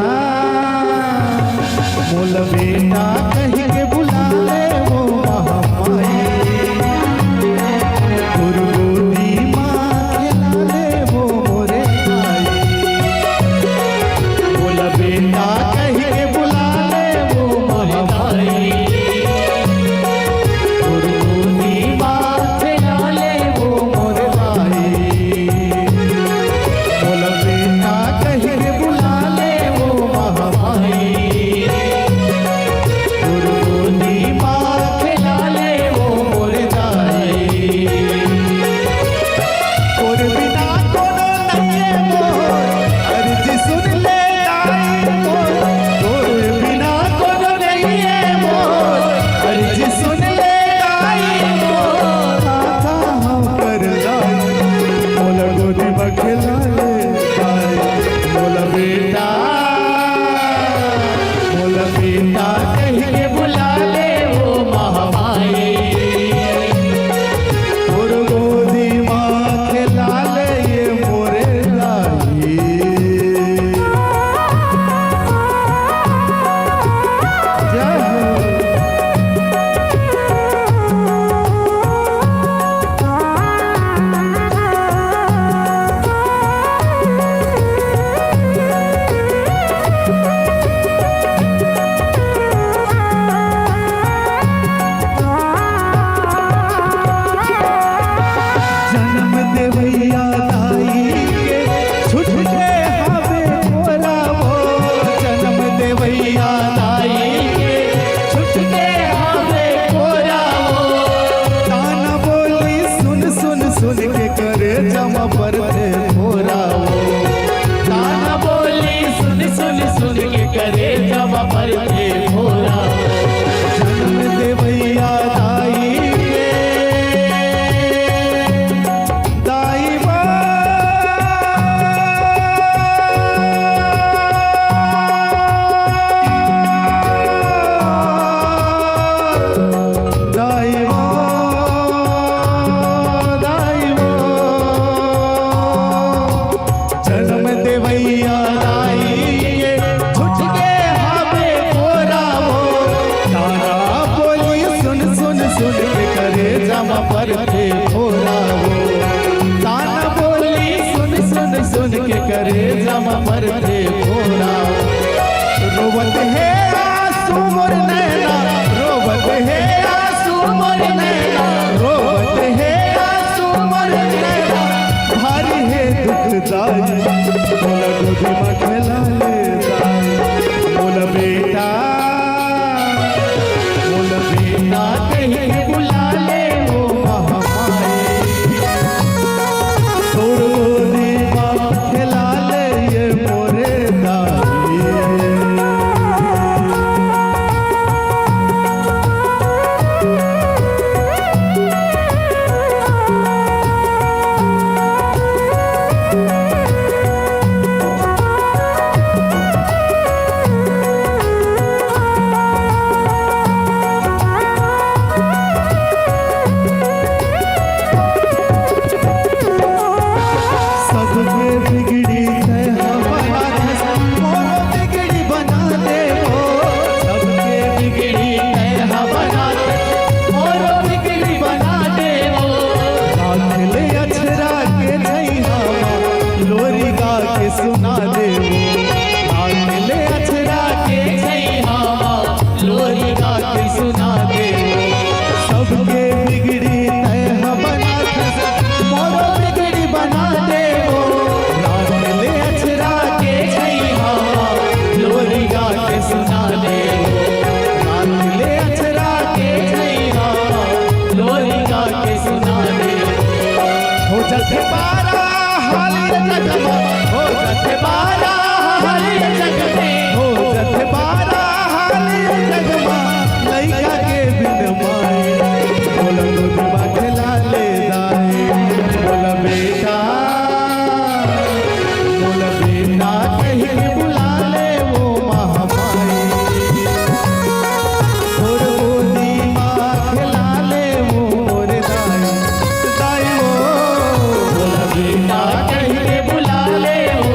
नम पर थे भोरा रोवत है आंसू मोर नैना रोवत है आंसू मोर नैना रोवत है आंसू मोर नैना भारी है दुखदाई बोला गोदी में खेला ले जाए बोला बेटा कहीं बुला ले वो महामाई तोड़ गोदी में खेला ले ये मोरे दाई सुना दे ले अछरा के छैया लोरी गा के सुना दे सबके बिगड़ी तय बना मोरो बिगड़ी बना दे ले अछरा के छैया लोरी गा के सुना दे ले अछरा के छैया लोरी गा के सुना दे हो जथे पारा हाल जगमा हो जथे बारा हाल जग में हो जथे बारा हाल जगमा लइका के बिन माए बोला गोदमा खेला ले जाए बोला बेटा कहीं बुला ले वो महामाई और गोदी माँ खेला ले वो मोरे दाई वो बोला बेटा कहीं बुला ले वो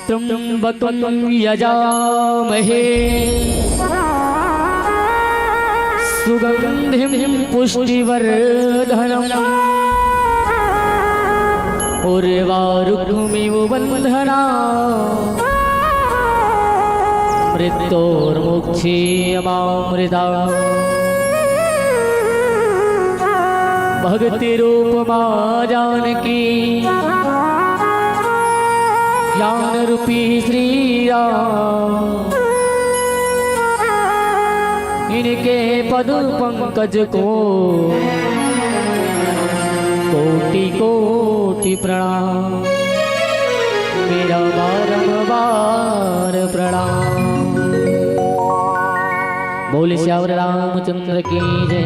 त्र्यंबकं यजामहे सुगंधिं पुष्टिवर्धनम् उर्वारुकमिव बन्धनात् मृत्योर्मुक्षीयमामृतात् भक्तिरूपमा जानकी ज्ञान रूपी श्री राम इनके पद पंकज को कोटि कोटि प्रणाम मेरा बारंबार प्रणाम। बोले श्यावर रामचंद्र की जय।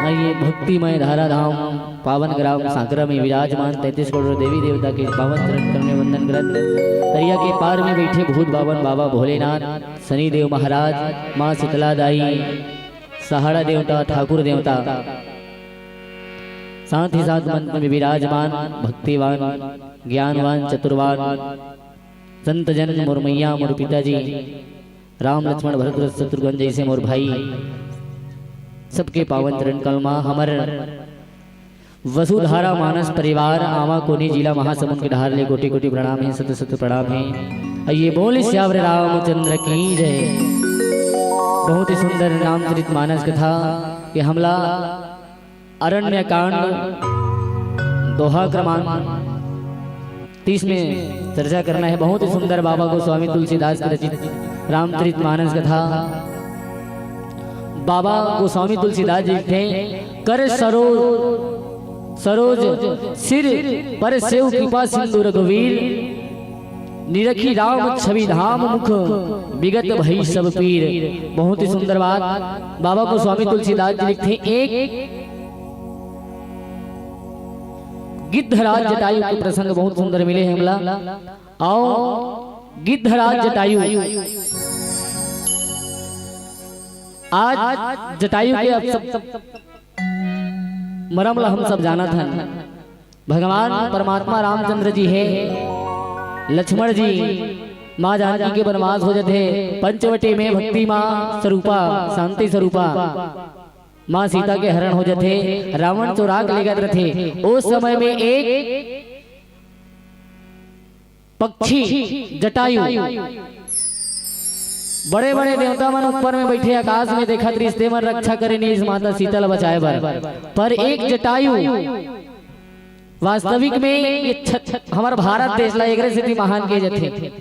आइए भक्तिमय धारा धाम पावन ग्राम सांकरा में विराजमान 33 करोड़ देवी देवता के पावन चरण करने वंदन ग्रंथ दरिया के पार में बैठे भूत बावन बाबा भोलेनाथ, शनिदेव महाराज, माँ शीतला दाई, सहाड़ा देवता, ठाकुर देवता, साथ ही साथ मंत्र में विराजमान भक्तिवान, ज्ञानवान, चतुर्वान संत जन मोर मैया, मोर पिताजी, राम लक्ष्मण भरत शत्रुघ्न जैसे मोर भाई, सबके पावन चरण कलमा हमर वसुधारा मानस परिवार आवा कोनी जिला महासमुंद के ढार ले कोटि कोटि प्रणाम है, सत सत प्रणाम है। ये बोले श्यावर रामचंद्र की जय। बहुत ही सुंदर रामचरित मानस कथा कि हमला अरण्य कांड दोहा क्रमांक 30 में चर्चा करना है। बहुत ही सुंदर बाबा गोस्वामी तुलसीदास की रचित रामचरित मानस कथा। बाबा गोस्वामी तुलसीदास जी थे कर सरोज सिर पर सेव कृपा सिंधु रघुवीर, निरखी राम छवि धाम मुख विगत भई सब पीर। बहुत ही सुंदर बात बाबा गोस्वामी तुलसीदास जी लिखते हैं। एक गिद्धराज जटायु के प्रसंग बहुत सुंदर मिले हैं हमला। आओ गिद्धराज जटायु, आज जटायु के अब सब मरमला हम सब जाना था। भगवान परमात्मा रामचंद्र जी है, लक्ष्मण जी माँ जानकी के वनवास हो जाते, पंचवटी में भक्ति माँ स्वरूपा शांति स्वरूपा माँ सीता के हरण हो जाते, रावण चुरा के ले गए थे। उस समय में एक पक्षी जटायु, बड़े बड़े देवता मन ऊपर में बैठे आकाश में देखा रिश्ते मन रक्षा करे नहीं, इस माता सीता ल बचाए पर एक जटायु वास्तविक में ये हमारे भारत देश ला एक स्थिति महान के जथे।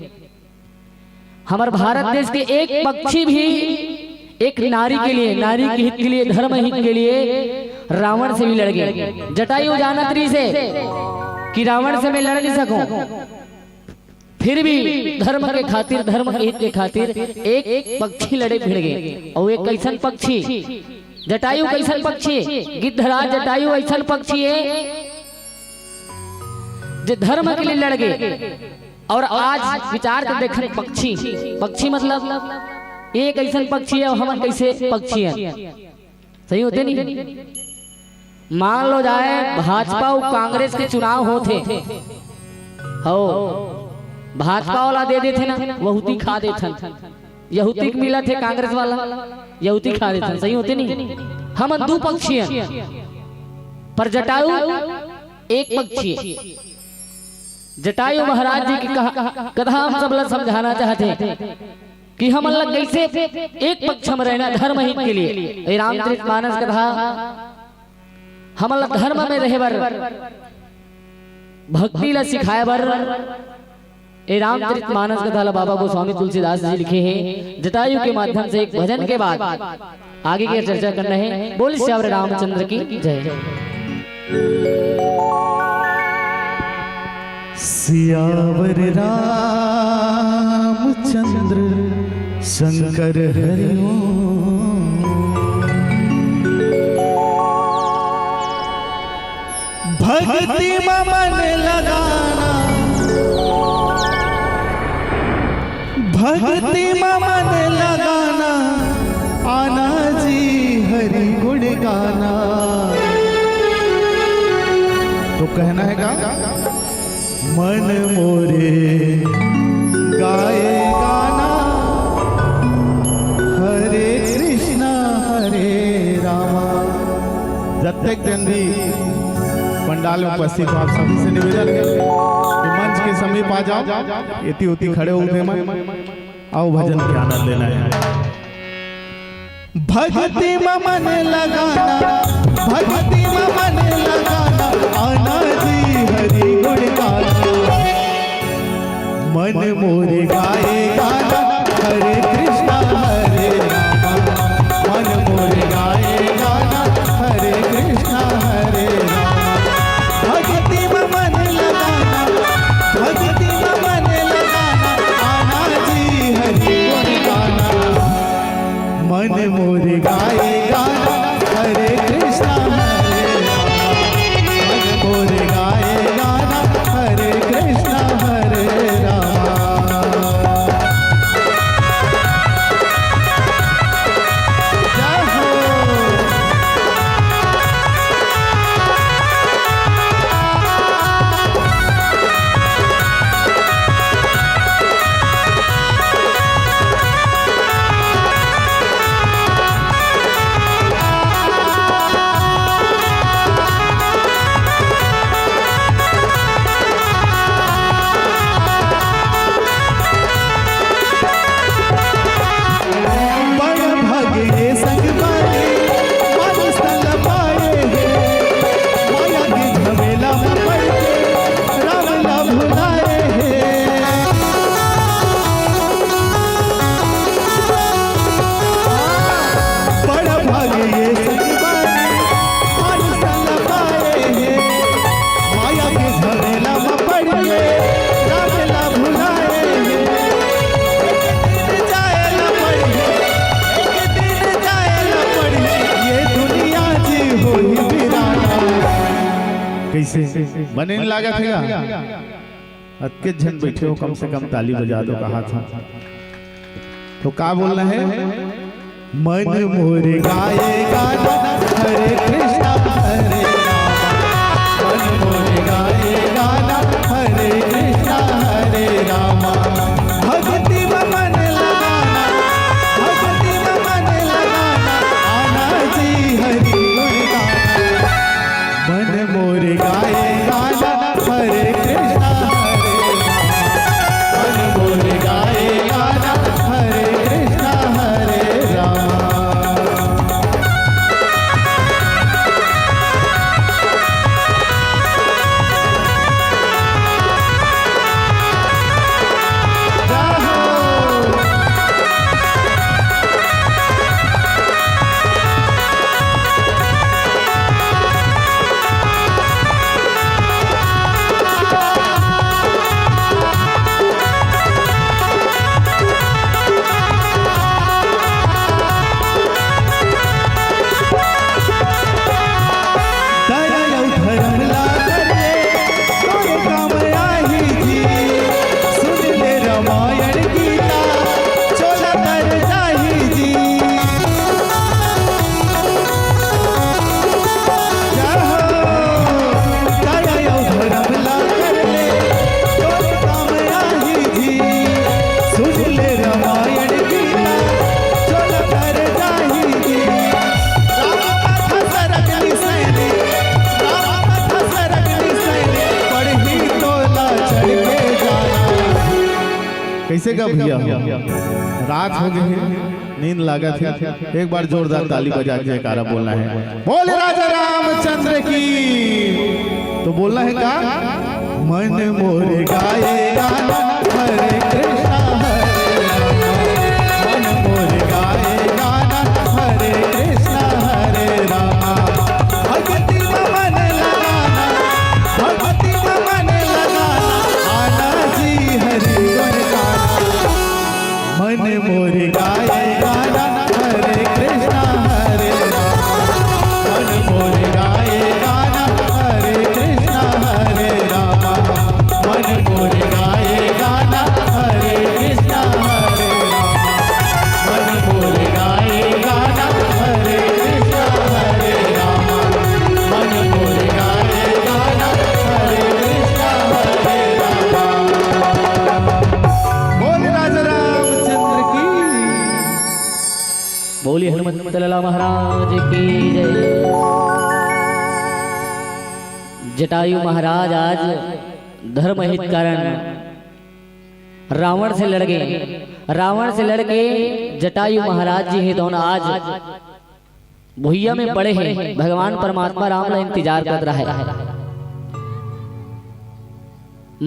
हमारे भारत देश के एक पक्षी भी एक नारी के लिए, नारी के हित के लिए, धर्म हित के लिए रावण से भी लड़ गए। जटायु जानत रही से कि रावण से मैं लड़ नहीं सकूं, फिर भी धर्म के खातिर, धर्म के हित के खातिर एक पक्षी लड़े भिड़ गए। और एक कैसन पक्षी जटायु, कैसन पक्षी गिद्धराज जटायु ऐसा पक्षी है जो धर्म के लिए लड़ गए। और आज विचार कर देखें पक्षी, पक्षी मतलब एक ऐसा पक्षी है, हम कैसे पक्षी है सही होते नहीं। मान लो जाए भाजपा और कांग्रेस के चुनाव होते हो, भाजपा वाला दे देते ना वहुती खा देते, यहूती मिला थे कांग्रेस वाला यहूती खा देते, सही होते नहीं। हम दो पक्षी हैं पर जटायु एक पक्षी है। जटायु महाराज जी की कथा हम सब लोग समझाना चाहते कि हम लोग कैसे एक पक्ष में रहना धर्म हित के लिए। रामचरित मानस कथा हम लोग धर्म में रहे बर, भक्ति ला सिखाए बर ए रामचरित मानस कथा ला बाबा गोस्वामी तुलसीदास जी लिखे हैं। जटायु के माध्यम से एक भजन के बाद आगे की चर्चा करना है। बोल श्यावर रामचंद्र की जय। सियावर रामचंद्र शंकर हरिओ, भक्ति में मन लगाना, भक्ति में मन लगाना, आना जी हरि गुण गाना। तो कहना है का मन मोरे गाए गाना, हरे कृष्णा हरे रामा। जब तक जल्दी पंडाल में उपस्थित हो आप सभी से निवेदन है कि मंच के समीप आ जाओ, इति उति खड़े होते मन आओ भजन के आनंद लेना है। भक्ति में मन लगाना, भक्ति में मन लगाना, आना जी हरि गुण गाना। मन मोरे गाए गाना, हरे कृष्णा हरे रामा। मन मोरे गाए गाना, हरे कृष्णा हरे रामा। भक्ति में मन लगाना, भक्ति में मन लगाना, आना जी हरि गुण गाना। मन मोरे गाए गाना, हरे कृष्णा हरे रामा। कैसे बने नहीं लागा थे अतके जन बैठे हो, कम से कम ताली बजा दो कहा था। तो क्या बोलना है? मन मोर गाए गाना हरे कृष्णा हरे रामा, मन मोर गाए गाना हरे कृष्णा हरे रामा। भक्ति में मन लगाना, भक्ति में मन लगाना, आना जी हरि गुण गाना। मन मोर गाए गाना हरे कृष्णा हरे रामा, मन मोर गाए गाना हरे कृष्णा हरे रामा। कैसे का भैया रात हो गई है, नींद लागा थी। एक बार जोरदार ताली बजा के जयकारा बोलना है, बोले राजा रामचंद्र की। तो बोलना है का? मन मोर गाए गाना हरे कृष्णा हरे रामा, मन मोर गाए गाना हरे कृष्णा हरे रामा। भक्ति में मन लगाना, भक्ति में मन लगाना, आना जी हरि गुण गाना। मन मोर गाए गाना हरे कृष्णा हरे रामा, मन मोर गाए गाना हरे कृष्णा हरे रामा, मन मोर गाए गाना हरे कृष्णा हरे रामा, मन मोर गाए गाना हरे कृष्णा हरे रामा, मन मोर गाए गाना हरे कृष्णा हरे रामा। बोल राजा रामचंद्र की। बोलिए हनुमत लाला महाराज की जय। जटायु महाराज आज धर्म हित कारण रावण से लड़ गए। रावण से लड़ के जटायु महाराज जी है दोनों आज भुइया में पड़े हैं। भगवान परमात्मा राम का इंतजार कर रहा है।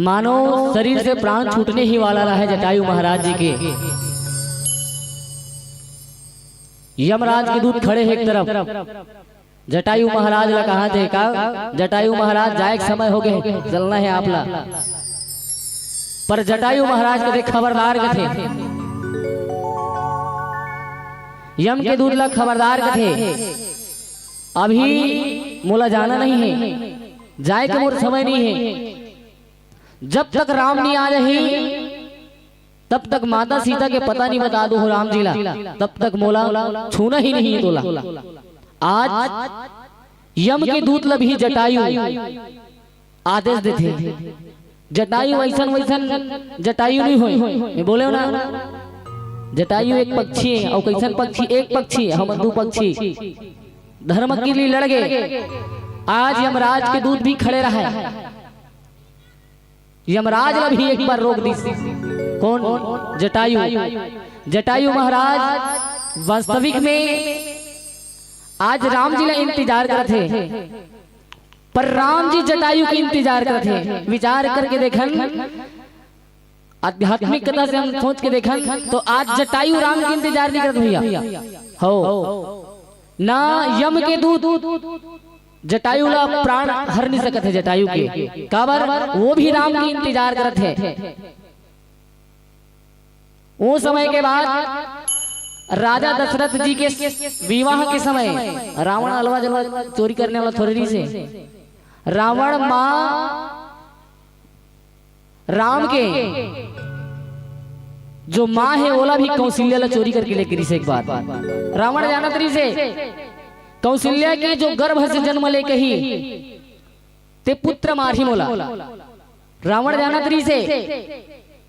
मानो शरीर से प्राण छूटने ही वाला रहा है जटायु महाराज जी के। यमराज के दूत खड़े हैं एक तरफ। जटायु महाराज ला कहा थे का? जटायु महाराज जाए समय हो गए, चलना है आप ला। पर जटायु महाराज के थे खबरदार के थे। यम के दूत ला खबरदार के थे, अभी मोला जाना नहीं है, जाए के मोर समय नहीं है। जब तक राम नहीं आ रही तब तक माता सीता के पता नहीं बता दो राम जी ला, तब तक मोला छूना ही नहीं है तोला। आज यम के दूत ला भी जटायु आदेश देते। जटायु वैसन वैसन जटायु नहीं होई, बोले ना जटायु एक पक्षी है और कैसन पक्षी? एक पक्षी है, हम दो पक्षी धर्म के लिए लड़ गए। आज यमराज के दूत भी खड़े रहे। यमराज ला भी एक बार रोक दी। कौन? जटायु। जटायु महाराज वास्तविक में आज राम जी ला इंतजार करते थे, पर राम जी जटायु की इंतजार करते थे। विचार करके देखन, आध्यात्मिक कथा से हम सोच के देखन तो आज जटायु राम की इंतजार नहीं करते भैया हो ना। यम के दूत जटायु ला प्राण हर नहीं सकते थे जटायु के काबर, वो भी राम की इंतजार करते थे। वो समय के बाद राजा दशरथ जी के विवाह के समय रावण अलवा जलवा चोरी करने वाला थोड़ी से रावण माँ राम के जो माँ है ओला भी कौशल्या ला चोरी करके ले गिरी से एक बार रावण जाना तरी से कौशल्या के जो गर्भ से जन्म ले कही ते पुत्र मारी मोला रावण जाना तरी से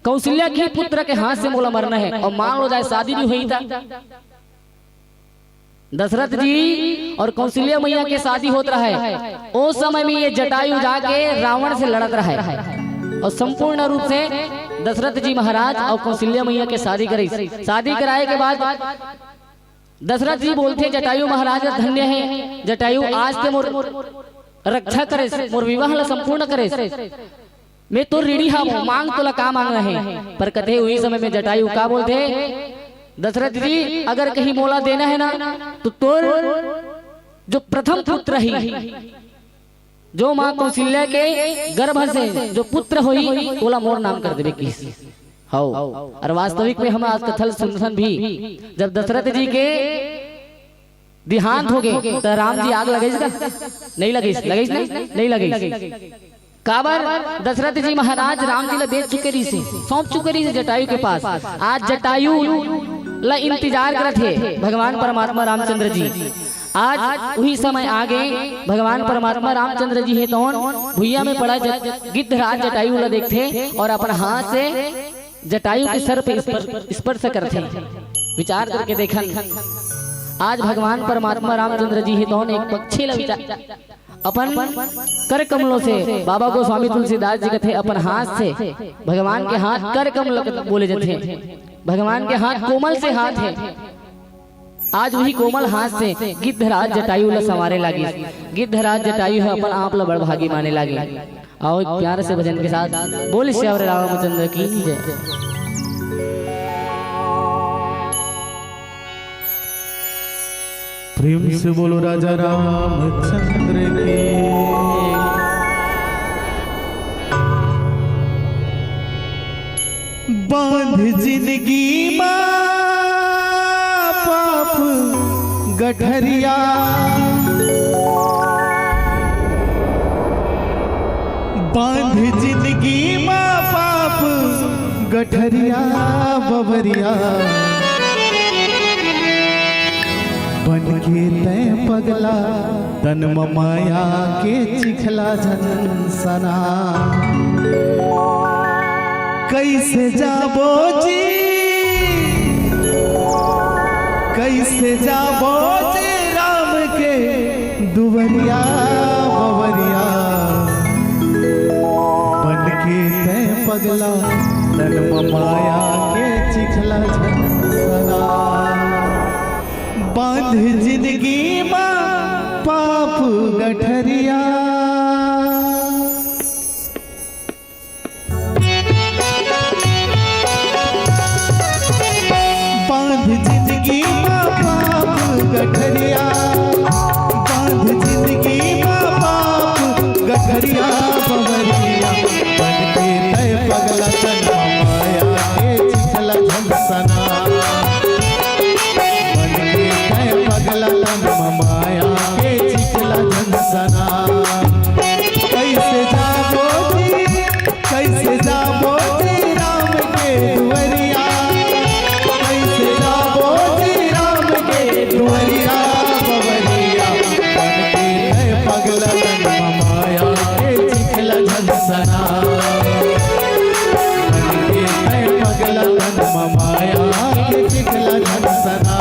कौशल्या के पुत्र के हाथ से मोला मरना है और मान लो जाए शादी भी हुई था दशरथ जी और कौशल्या मैया के शादी होता रहा है उस समय में ये जटायु जाके रावण से लड़त रहा है और संपूर्ण रूप से दशरथ जी महाराज और कौशल्या मैया के शादी कराई शादी कराए के बाद दशरथ जी बोलते जटायु महाराज धन्य है जटायु आज ते मोर रक्षा करे मोर विवाह ला संपूर्ण करे मैं तो रेडी हाँ मांग तो ला का मांग रहे पर कथे हुई समय में जटायु का बोलते दशरथ जी अगर कहीं मोला देना है ना तो तोर जो प्रथम पुत्र ही जो माँ कौशल्या के गर्भ से जो पुत्र हुई ओला मोर नाम कर देवे किस हो और वास्तविक में हम आज कथल सुनसन भी जब दशरथ जी के देहांत हो गए तो राम जी आग लगे नहीं लगे नहीं लगे काबर दशरथ जी महाराज राम जी ला बेच चुके रही से सौंप चुके रही से जटायु के पास आज जटायु ला इंतजार करत थे भगवान परमात्मा रामचंद्र जी आज वही समय आ गए भगवान परमात्मा रामचंद्र जी है तो भुइया में पड़ा गिद्धराज जटायु ला देखते और अपना हाथ से जटायु के सर पे स्पर्श करते विचार करके देखा आज भगवान परमात्मा रामचंद्र जी है तो एक पक्षी ला विचार अपन कर कमलों से बाबा को स्वामी तुलसीदास जी कहते अपन हाथ से भगवान के हाथ कर कमल बोले जाते भगवान के हाथ कोमल से हाथ है आज वही कोमल हाथ से गिद्धराज जटायु ला संवारे लगी गिद्धराज जटायु है अपन आप ला बड़ भागी माने लगे आओ प्यार से भजन के साथ बोल श्यावर रामचंद्र की जय प्रेम से बोलो राजा रामचंद्र के बांध जिंदगी माँ पाप गठरिया बांध जिंदगी माँ पाप गठरिया बबरिया बन के तय पगला तन माया के चिखला झंसना कैसे जाबो जी कैसे जाबो जी राम के दुवरिया बवरिया बन के तय पगला तन माया के चिखला झंसना बांध जिंदगी माँ पाप गठरिया बांध जिंदगी माँ पाप गठरिया बांध जिंदगी माँ पाप गठरिया बवरिया बन के तय पगला तन माया के चिखला झंसना पगला तन माया के चिखला झंसना कैसे जाबो जी राम के दुवरिया कैसे जाबो जी राम के दुवरिया बवरिया बन के पगला तन माया के चिखला झंसना बन के पगला तन माया के चिखला झंसना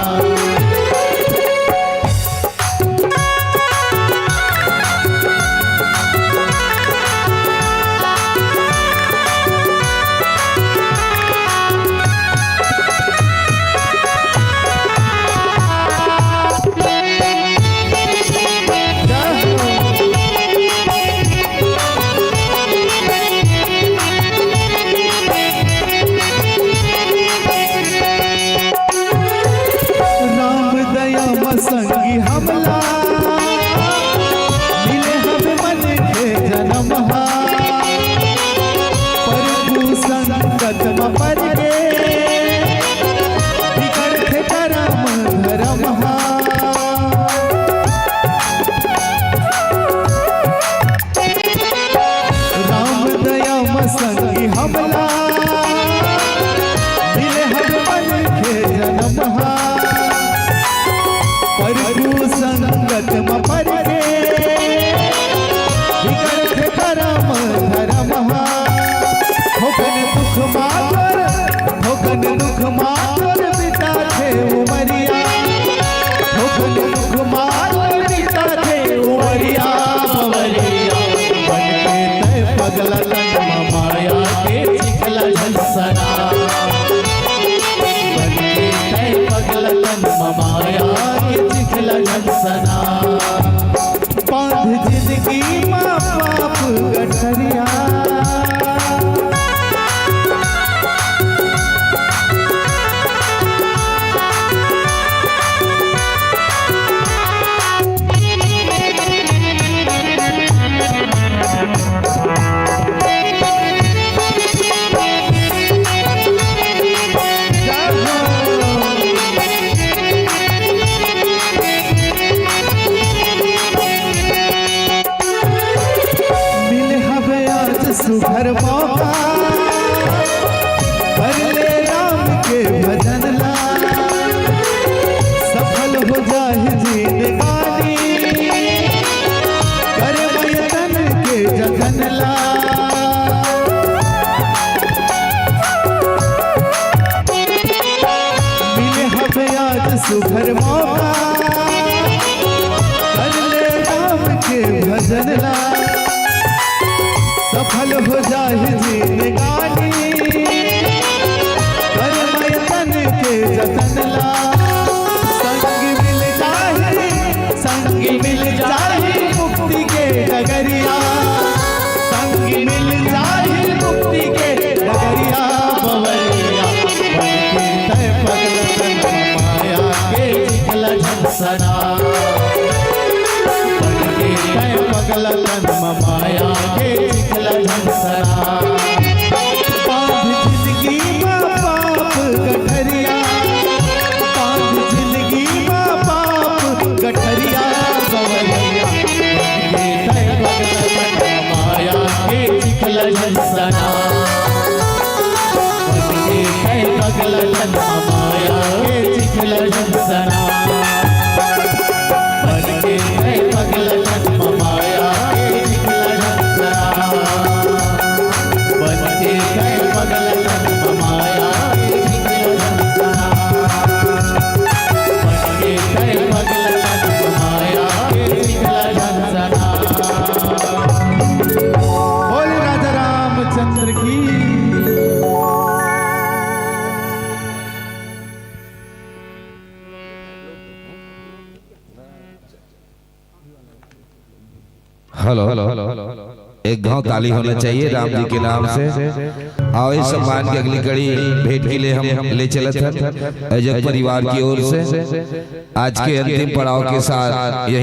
संगी हमला मिले हम मन के जन्म पर संगत में पर गे बिगड़ थे करम धर्म सुघर मौका कर ले राम के भजन ला सफल हो जाए जिंदगानी कर मैतन के जतन ला मिले हमें आज सुघर मौका कर ले राम के भजन ला सफल हो जाए जिंदगानी कर मैतन के जतन ला संग मिल जाए मुक्ति के डगरिया संग मिल जाए मुक्ति के डगरिया बवरिया बनके तय पगल माया के निकल झंसना बनके तय पगल माया के निकल झंसना बांध जिंदगी में पाप गठरिया बांध जिंदगी में पाप गठरिया बवरिया बनके तय पगल माया के निकल झंसना बनके तय पगल माया के निकल झंसना बनके तय पगल माया के निकल झंसना बनके तय पगल माया के निकल झंसना बनके तय पगल माया के निकल झंसना। बोल राजा रामचंद्र की। हेलो एक गांव ताली होना चाहिए राम जी के नाम से। आओ इस सम्मान की अगली कड़ी भेंट के लिए हम ले चलत हैं अजय परिवार की ओर से। आज के अंतिम पड़ाव के साथ यही